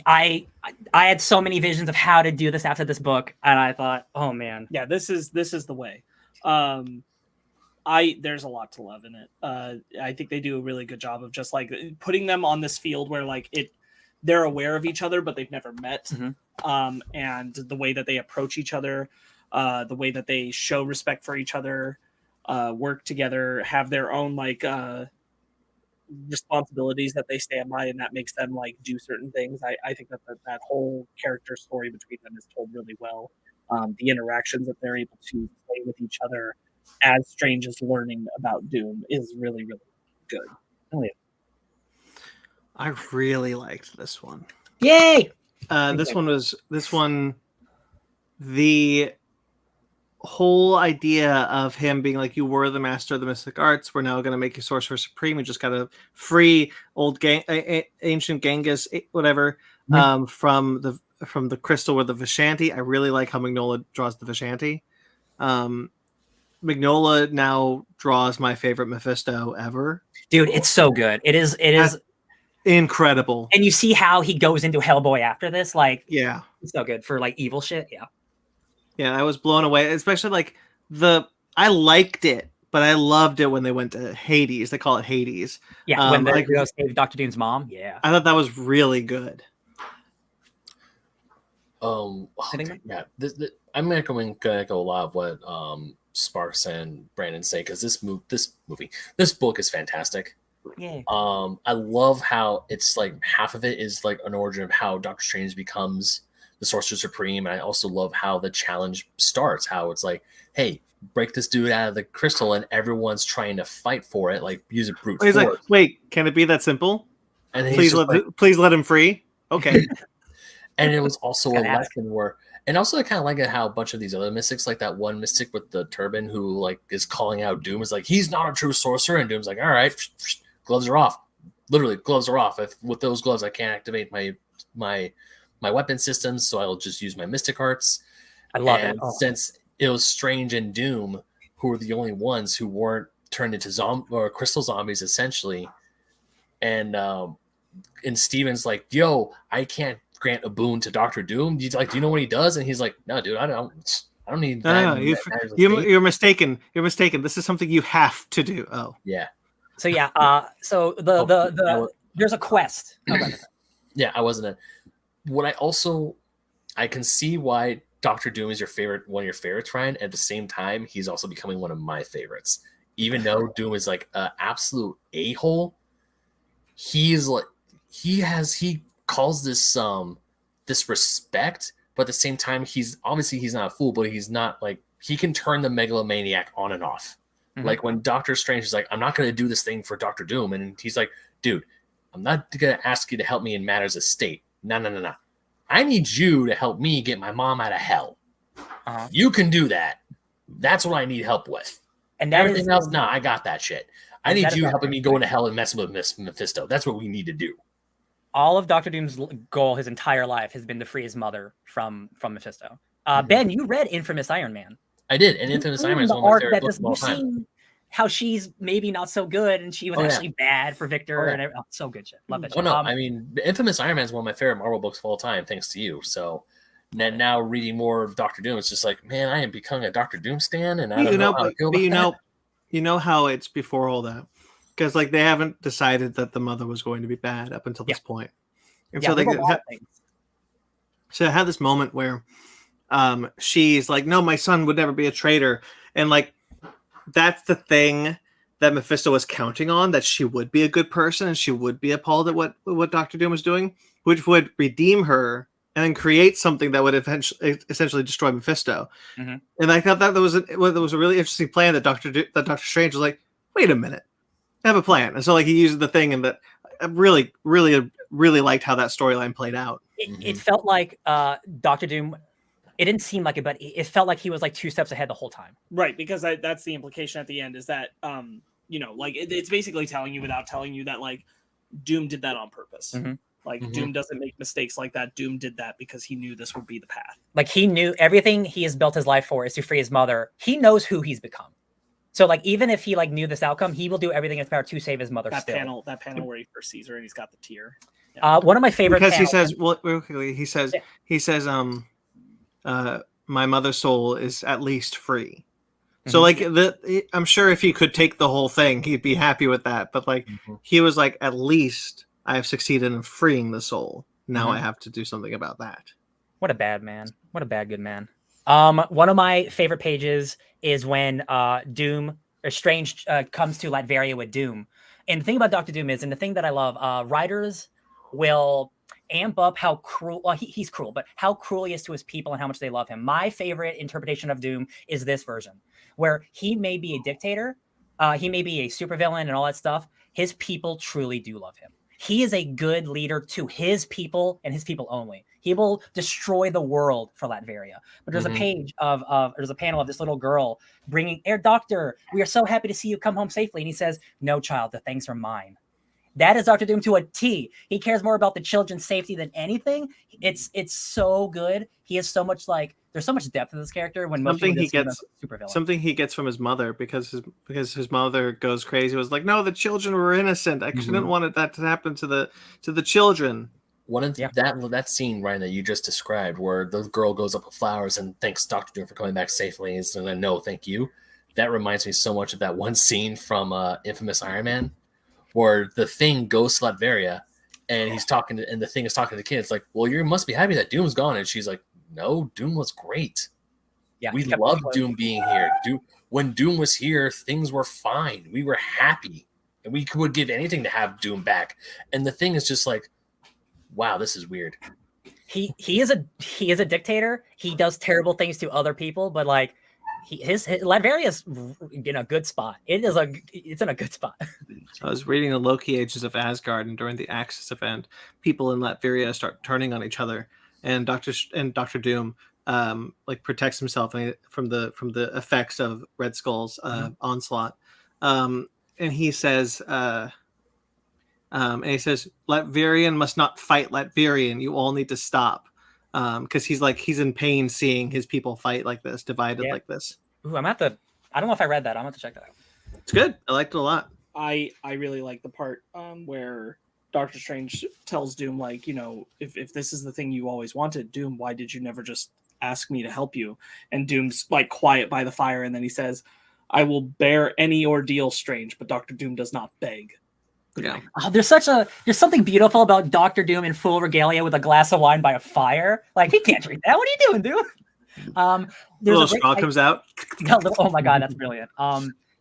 I had so many visions of how to do this after this book, and I thought, oh man. Yeah, this is the way. There's a lot to love in it. I think they do a really good job of just like putting them on this field where like they're aware of each other, but they've never met. Mm-hmm. And the way that they approach each other, the way that they show respect for each other, work together, have their own like responsibilities that they stand by, and that makes them like do certain things. I think that whole character story between them is told really well. The interactions that they're able to play with each other as Strange is learning about Doom is really, really good. Oh, yeah. I really liked this one. Yay! This one, the whole idea of him being like, you were the master of the mystic arts, we're now going to make you Sorcerer Supreme. We just got to free old ancient Genghis, whatever, from the crystal with the Vishanti. I really like how Mignola draws the Vishanti. Mignola now draws my favorite Mephisto ever. Dude, it's so good. It is incredible. And you see how he goes into Hellboy after this, like, yeah, it's so good for like evil shit. Yeah, I was blown away, especially like I liked it, but I loved it when they went to Hades. They call it Hades. Yeah, when they go save Dr. Doom's mom. Yeah, I thought that was really good. I'm echoing a lot of what Sparks and Brandon say, because this book is fantastic. Yeah. I love how it's like half of it is like an origin of how Doctor Strange becomes the Sorcerer Supreme, and I also love how the challenge starts. How it's like, hey, break this dude out of the crystal, and everyone's trying to fight for it, like use a brute force. He's like, wait, can it be that simple? And please let him free. Okay. And it was also a lesson where, and also I kind of like it how a bunch of these other mystics, like that one mystic with the turban who like is calling out Doom, is like, he's not a true sorcerer, and Doom's like, all right, gloves are off. Literally, gloves are off. With those gloves, I can't activate my weapon systems, so I'll just use my mystic arts. I love it. Since it was Strange and Doom who were the only ones who weren't turned into crystal zombies, essentially, and Steven's like, yo, I can't grant a boon to Doctor Doom. Do you know what he does? And he's like, no, dude, I don't need that. No, you're mistaken. You're mistaken. This is something you have to do. Oh, yeah. So yeah, so there's a quest. Yeah, I wasn't. I can see why Doctor Doom is one of your favorites, Ryan. At the same time, he's also becoming one of my favorites. Even though Doom is like an absolute a-hole, he's like he calls this respect, but at the same time, he's not a fool, but he's not like, he can turn the megalomaniac on and off. Mm-hmm. Like when Doctor Strange is like, I'm not going to do this thing for Doctor Doom, and he's like, dude, I'm not going to ask you to help me in matters of state. No. I need you to help me get my mom out of hell. Uh-huh. You can do that. That's what I need help with. And everything else, I got that shit. I need you helping me go into hell and messing with Mephisto. That's what we need to do. All of Dr. Doom's goal his entire life has been to free his mother from Mephisto. Ben, you read Infamous Iron Man. I did, and Infamous Iron Man is one of my favorite books of all time. You've seen how she's maybe not so good, and she was actually bad for Victor, and so good shit. Love that shit. I mean, Infamous Iron Man is one of my favorite Marvel books of all time, thanks to you. So, now reading more of Doctor Doom, it's just like, man, I am becoming a Doctor Doom stan, and I You don't know know, how I feel but about you know, that. you know how it's before all that, because like they haven't decided that the mother was going to be bad up until this point, and so there's a they lot of things. so I had this moment where she's like, no, my son would never be a traitor, and like that's the thing that Mephisto was counting on, that she would be a good person and she would be appalled at what Doctor Doom was doing, which would redeem her and then create something that would essentially destroy Mephisto. Mm-hmm. And I thought that was a really interesting plan that Doctor Strange was like, wait a minute, I have a plan. And so like he used the thing, and that I really liked how that storyline played out. It felt like Doctor Doom. It didn't seem like it, but it felt like he was like 2 steps ahead the whole time. Right, because that's the implication at the end, is that like it's basically telling you without telling you that like Doom did that on purpose. Mm-hmm. Like Doom doesn't make mistakes like that. Doom did that because he knew this would be the path. Like he knew everything he has built his life for is to free his mother. He knows who he's become. So like even if he like knew this outcome, he will do everything in his power to save his mother. That panel where he first sees her and he's got the tear. Yeah. One of my favorite, because he says, well, he says, my mother's soul is at least free. So like I'm sure if he could take the whole thing, he'd be happy with that. But like he was like, at least I have succeeded in freeing the soul. Now I have to do something about that. What a bad man. What a bad good man. One of my favorite pages is when Doom or Strange comes to Latveria with Doom. And the thing about Doctor Doom is, and the thing that I love, writers will amp up how cruel, well, he's cruel, but how cruel he is to his people and how much they love him. My favorite interpretation of Doom is this version, where he may be a dictator, he may be a supervillain and all that stuff. His people truly do love him. He is a good leader to his people and his people only. He will destroy the world for Latveria. But there's a page there's a panel of this little girl bringing, Air Doctor, we are so happy to see you come home safely. And he says, no, child, the things are mine. That is Doctor Doom to a T. He cares more about the children's safety than anything. It's so good. He has so much there's so much depth in this character. When something he gets from his mother, because his mother goes crazy. It was like, no, the children were innocent. I didn't want that to happen to the children. One of that scene, Ryan, that you just described, where the girl goes up with flowers and thanks Doctor Doom for coming back safely, and then no, thank you. That reminds me so much of that one scene from Infamous Iron Man, where the Thing goes to Latveria and he's talking to, and the Thing is talking to the kids like, well, you must be happy that Doom's gone. And she's like, no, Doom was great. Yeah, we loved Doom being here. When Doom was here, things were fine. We were happy. And we would give anything to have Doom back. And the Thing is just like, wow, this is weird. He is a dictator. He does terrible things to other people, but like his Latveria is in a good spot. It's in a good spot. I was reading the Loki Ages of Asgard, and during the Axis event, people in Latveria start turning on each other, and Doctor Doom protects himself from the effects of Red Skull's onslaught. And he says, Latverian must not fight Latvian. You all need to stop. Because he's in pain seeing his people fight like this, divided like this. Ooh, I don't know if I read that. I'm going to check that out. It's good. I liked it a lot. I really like the part where Doctor Strange tells Doom, like, if this is the thing you always wanted, Doom, why did you never just ask me to help you? And Doom's like quiet by the fire, and then he says, I will bear any ordeal, Strange, but Doctor Doom does not beg. Yeah. Oh, there's something beautiful about Doctor Doom in full regalia with a glass of wine by a fire. Like, he can't drink that. What are you doing, dude? Little straw comes out. Oh my god, that's brilliant.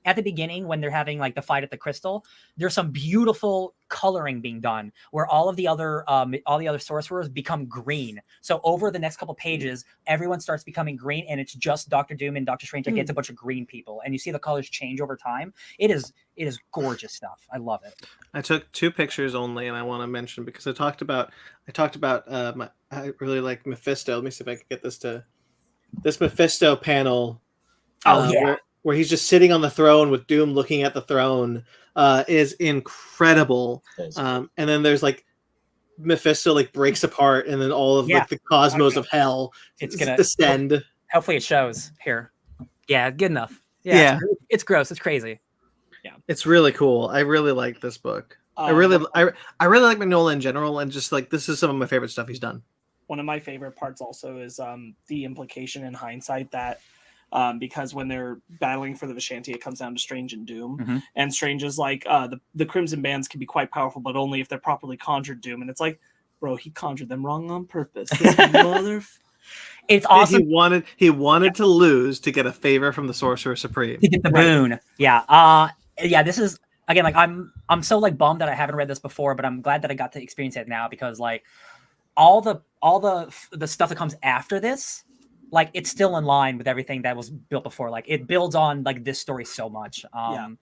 At the beginning, when they're having like the fight at the crystal, there's some beautiful coloring being done where all the other sorcerers become green. So over the next couple pages, everyone starts becoming green, and it's just Doctor Doom and Doctor Strange that gets a bunch of green people, and you see the colors change over time. It is gorgeous stuff. I love it. I took 2 pictures only, and I want to mention because I talked about I really like Mephisto. Let me see if I can get this Mephisto panel. Where he's just sitting on the throne with Doom looking at the throne is incredible. And then there's like Mephisto like breaks apart, and then all of like the cosmos of hell it's gonna descend. Hopefully it shows here. Yeah, good enough. Yeah. It's gross. It's crazy. Yeah, it's really cool. I really like this book. I really like Mignola in general, and just like this is some of my favorite stuff he's done. one of my favorite parts also is the implication in hindsight that because when they're battling for the Vishanti, it comes down to Strange and Doom, and Strange is like the Crimson Bands can be quite powerful, but only if they're properly conjured. Doom, and it's like, bro, he conjured them wrong on purpose. It's awesome. He wanted to lose to get a favor from the Sorcerer Supreme. To get the boon. Yeah. Yeah. This is again like I'm so like bummed that I haven't read this before, but I'm glad that I got to experience it now because like all the stuff that comes after this, like it's still in line with everything that was built before. Like it builds on like this story so much. And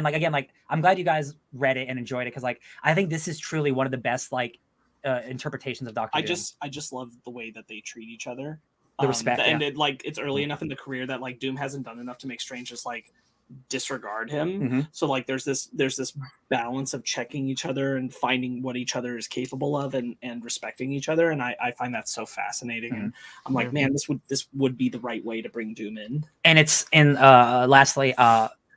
like again, like I'm glad you guys read it and enjoyed it because like I think this is truly one of the best like interpretations of Doctor Doom. I just love the way that they treat each other. The respect, and it like it's early enough in the career that like Doom hasn't done enough to make Strange just like disregard him. So like there's this balance of checking each other and finding what each other is capable of and respecting each other, and I find that so fascinating. And I'm like, man, this would be the right way to bring Doom in. And it's in lastly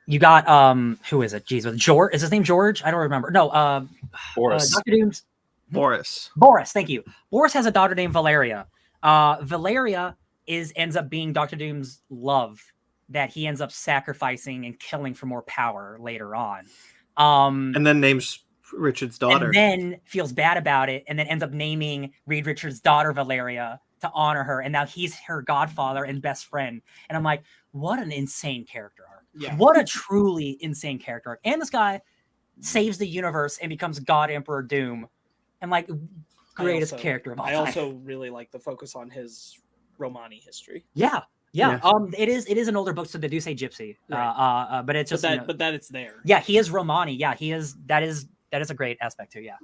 you got who is it? Jeez, with George, is his name George? I don't remember. No, Boris. Dr. Doom's Boris, thank you. Boris has a daughter named Valeria. Valeria ends up being Dr. Doom's love that he ends up sacrificing and killing for more power later on. And then names Richard's daughter. And then feels bad about it, and then ends up naming Reed Richards' daughter Valeria to honor her. And now he's her godfather and best friend. And I'm like, what an insane character arc. Yeah. What a truly insane character arc. And this guy saves the universe and becomes God Emperor Doom. And like greatest character of all time. I also really like the focus on his Romani history. Yeah. It is an older book, so they do say gypsy. Right. But it's just but that it's there. Yeah, he is Romani. Yeah, he is. That is a great aspect too. Yeah.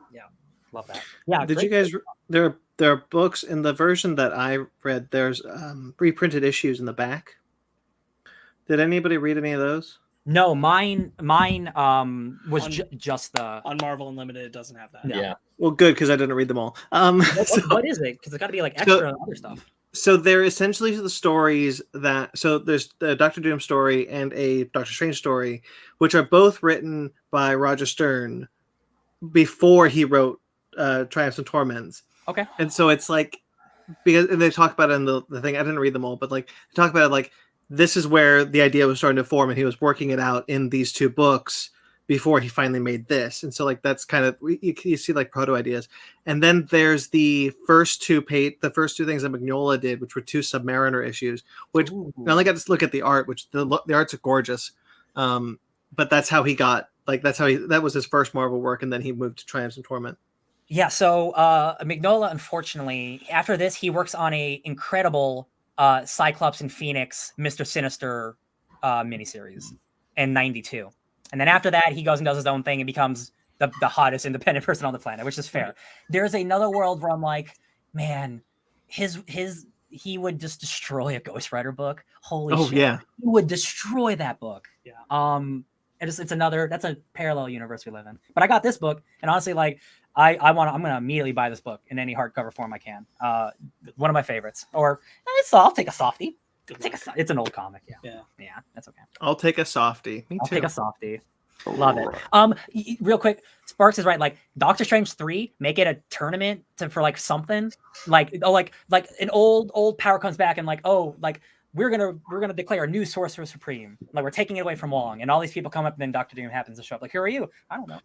Love that. Yeah. Did you guys? There are books in the version that I read. There's reprinted issues in the back. Did anybody read any of those? No, mine was just the on Marvel Unlimited. It doesn't have that. Yeah. Well, good because I didn't read them all. What is it? Because it's got to be like extra other stuff. So they're essentially the stories that there's the Doctor Doom story and a Doctor Strange story, which are both written by Roger Stern before he wrote Triumphs and Torments. Okay. And so it's like and they talk about it in the thing. I didn't read them all, but like they talk about it like this is where the idea was starting to form, and he was working it out in these two books before he finally made this. And so like that's kind of you see like proto ideas. And then there's the first two things that Mignola did, which were two Submariner issues, which I only got to look at the art, which the art's gorgeous. But that's how he got that was his first Marvel work, and then he moved to Triumphs and Torment. Yeah, so Mignola, unfortunately, after this, he works on a incredible Cyclops and Phoenix Mr. Sinister miniseries in '92. And then after that, he goes and does his own thing and becomes the hottest independent person on the planet, which is fair. There's another world where I'm like, man, he would just destroy a Ghost Rider book. Holy shit. Yeah. He would destroy that book. Yeah. That's a parallel universe we live in. But I got this book, and honestly, like I'm gonna immediately buy this book in any hardcover form I can. One of my favorites. Or I'll take a softie. It's an old comic. Yeah, that's okay. I'll take a softie. Me too. I'll take a softie. Love it. Real quick, Sparks is right. Like Doctor Strange 3, make it a tournament for like something. Like an old power comes back and like, oh, like we're gonna declare a new Sorcerer Supreme. Like we're taking it away from Wong, and all these people come up, and then Doctor Doom happens to show up. Like, who are you? I don't know.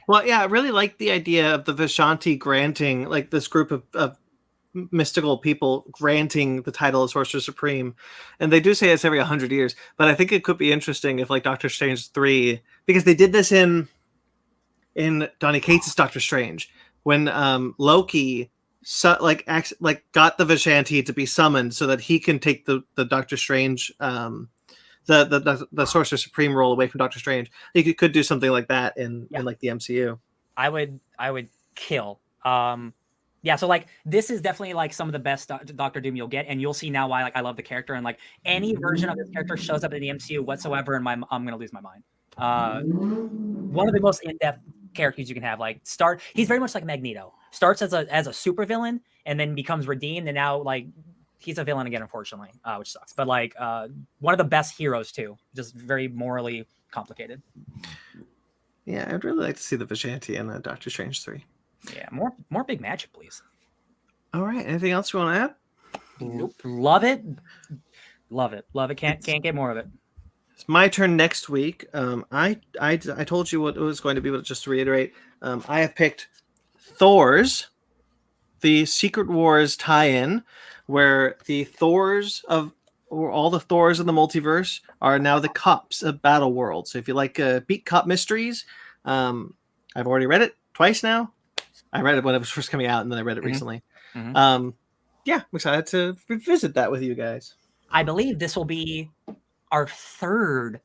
Well, yeah, I really like the idea of the Vishanti granting like this group of mystical people granting the title of Sorcerer Supreme, and they do say it's every 100 years. But I think it could be interesting if like Doctor Strange 3, because they did this in Donny Cates' Doctor Strange when Loki got the Vishanti to be summoned so that he can take the Doctor Strange the Sorcerer Supreme role away from Doctor Strange. You could do something like that in like the MCU. I would kill. Yeah, so like this is definitely like some of the best Doctor Doom you'll get, and you'll see now why like I love the character, and like any version of this character shows up in the MCU whatsoever, and I'm gonna lose my mind. One of the most in-depth characters you can have. Like he's very much like Magneto. Starts as a supervillain and then becomes redeemed, and now like he's a villain again, unfortunately, which sucks. But like one of the best heroes too, just very morally complicated. Yeah, I'd really like to see the Vishanti in Doctor Strange 3. Yeah, more big magic, please. All right. Anything else you want to add? Nope. Love it. Love it. Love it. Can't get more of it. It's my turn next week. I told you what it was going to be, but just to reiterate, I have picked Thor's, the Secret Wars tie-in, where all the Thors in the multiverse are now the cops of Battle World. So if you like beat cop mysteries, I've already read it twice now. I read it when it was first coming out, and then I read it recently. Mm-hmm. Yeah, I'm excited to revisit that with you guys. I believe this will be our third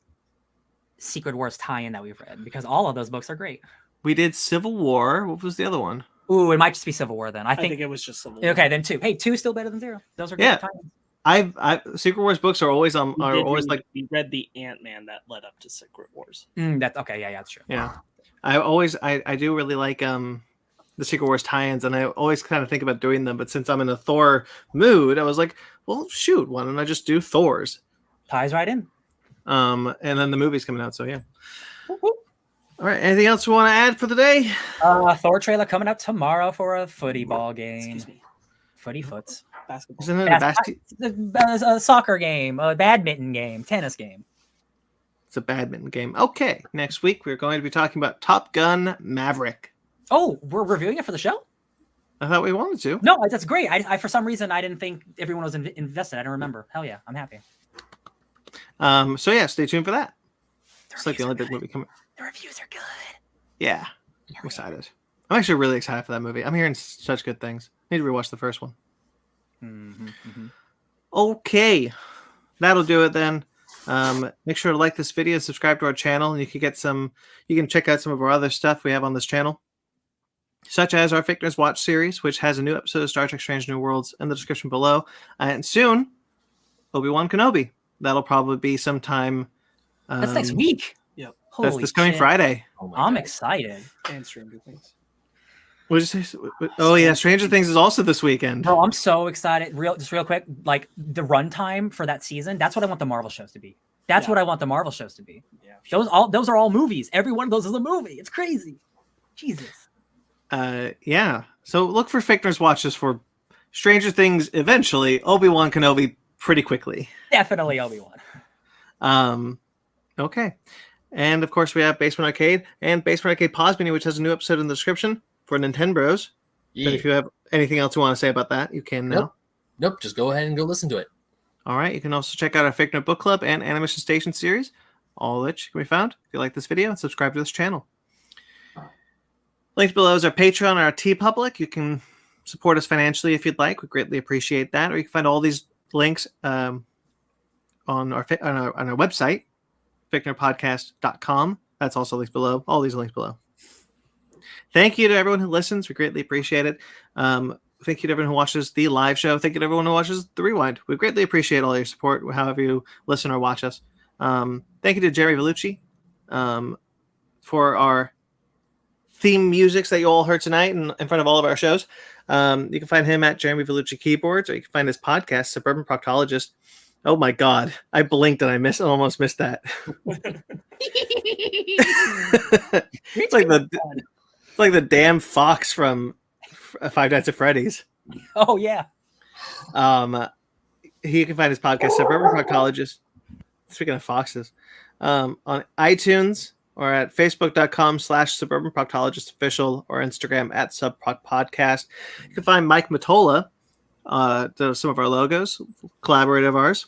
Secret Wars tie-in that we've read, because all of those books are great. We did Civil War. What was the other one? Ooh, it might just be Civil War then. I I think think it was just Civil War. okay, then 2. Hey, 2 is still better than 0. Those are good tie-ins. I Secret Wars books are always We read the Ant-Man that led up to Secret Wars. That's okay. Yeah, that's true. Yeah. I do really like the Secret Wars tie-ins, and I always kind of think about doing them, but since I'm in a Thor mood, I was like, well, shoot, why don't I just do Thor's? Ties right in. And then the movie's coming out, so yeah. All right, anything else you want to add for the day? Thor trailer coming out tomorrow for a footy ball game. Excuse me. Footy foots. Basketball. Isn't it A soccer game, a badminton game, tennis game. It's a badminton game. Okay, next week we're going to be talking about Top Gun Maverick. Oh, we're reviewing it for the show? I thought we wanted to. No, that's great. I for some reason I didn't think everyone was invested. I don't remember. Hell yeah, I'm happy. So yeah, stay tuned for that. It's like the only big movie coming. The reviews are good. Yeah, I'm excited. I'm actually really excited for that movie. I'm hearing such good things. Need to rewatch the first one. Okay, that'll do it then. Make sure to like this video, subscribe to our channel, and you can check out some of our other stuff we have on this channel, such as our Fichtner's Watch series, which has a new episode of Star Trek Strange New Worlds in the description below, and soon Obi-Wan Kenobi. That'll probably be sometime. That's next week. Yep. That's this coming Friday. I'm excited. And Stranger Things. What did you say? Oh yeah, Stranger Things is also this weekend. Bro, I'm so excited. Real quick, like the runtime for that season. That's what I want the Marvel shows to be. That's what I want the Marvel shows to be. Yeah. Those are all movies. Every one of those is a movie. It's crazy. Jesus. Yeah. So look for Fichtner's Watches for Stranger Things eventually. Obi-Wan Kenobi pretty quickly. Definitely Obi-Wan. Okay. And of course we have Basement Arcade and Basement Arcade Pause Menu, which has a new episode in the description for Nintendo. Yeah. But if you have anything else you want to say about that, you can now. Nope. Just go ahead and go listen to it. All right. You can also check out our Fichtner Book Club and Animation Station series, all of which can be found if you like this video and subscribe to this channel. Linked below is our Patreon and our TeePublic. You can support us financially if you'd like. We greatly appreciate that. Or you can find all these links on our website, FNBookClub.Doctor. That's also linked below. All these are linked below. Thank you to everyone who listens. We greatly appreciate it. Thank you to everyone who watches the live show. Thank you to everyone who watches the rewind. We greatly appreciate all your support, however you listen or watch us. Thank you to Jerry Vellucci for our theme musics that you all heard tonight in front of all of our shows. You can find him at Jeremy Vellucci Keyboards, or you can find his podcast, Suburban Proctologist. Oh my God. I blinked and I almost missed that. It's like the damn fox from Five Nights at Freddy's. Oh yeah. You can find his podcast, Suburban Proctologist. Speaking of foxes, on iTunes or at facebook.com/Suburban Proctologist Official or Instagram at SubPodcast. You can find Mike Matola, some of our logos, collaborator of ours.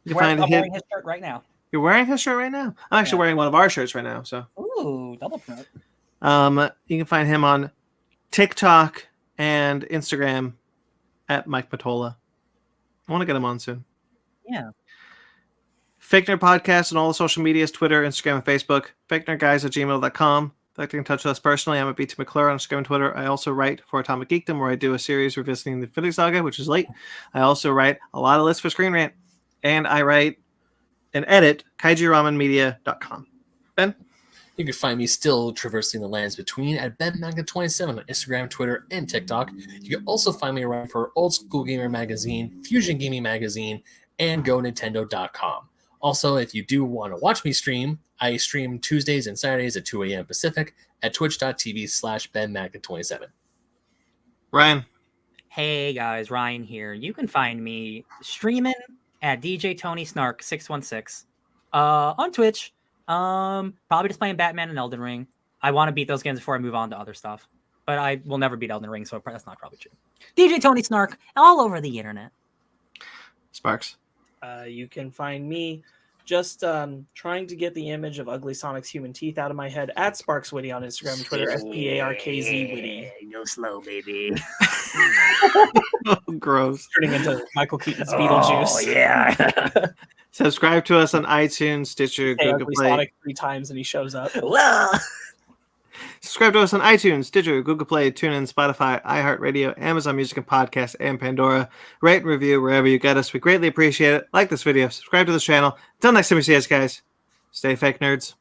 You can I'm wearing his shirt right now. You're wearing his shirt right now? I'm actually wearing one of our shirts right now. So. Ooh, double promote. You can find him on TikTok and Instagram at Mike Matola. I want to get him on soon. Yeah. Fichtner Podcast on all the social medias, Twitter, Instagram, and Facebook. FichtnerGuys@gmail.com. If you'd like to get in touch with us personally, I'm at BT McClure on Instagram and Twitter. I also write for Atomic Geekdom, where I do a series revisiting the Infinity Saga, which is late. I also write a lot of lists for Screen Rant. And I write and edit KaijiRamenMedia.com. Ben? You can find me still traversing the lands between at BenManga27 on Instagram, Twitter, and TikTok. You can also find me around for Old School Gamer Magazine, Fusion Gaming Magazine, and GoNintendo.com. Also, if you do want to watch me stream, I stream Tuesdays and Saturdays at 2 a.m. Pacific at twitch.tv/BenManga27. Ryan? Hey guys, Ryan here. You can find me streaming at DJ Tony Snark 616 on Twitch. Probably just playing Batman and Elden Ring. I want to beat those games before I move on to other stuff, but I will never beat Elden Ring, so that's not probably true. DJ Tony Snark all over the internet. Sparks. You can find me just trying to get the image of Ugly Sonic's human teeth out of my head at SparksWitty on Instagram, Twitter, SPARKZ Witty. Go slow, baby. Gross. Turning into Michael Keaton's Beetlejuice. Oh, yeah. Subscribe to us on iTunes, Stitcher, Hey, Google Ugly Play. Sonic 3 times and he shows up. Subscribe to us on iTunes, Stitcher, Google Play, TuneIn, Spotify, iHeartRadio, Amazon Music and Podcasts, and Pandora. Rate and review wherever you get us. We greatly appreciate it. Like this video, subscribe to this channel. Until next time we see you guys, stay fake nerds.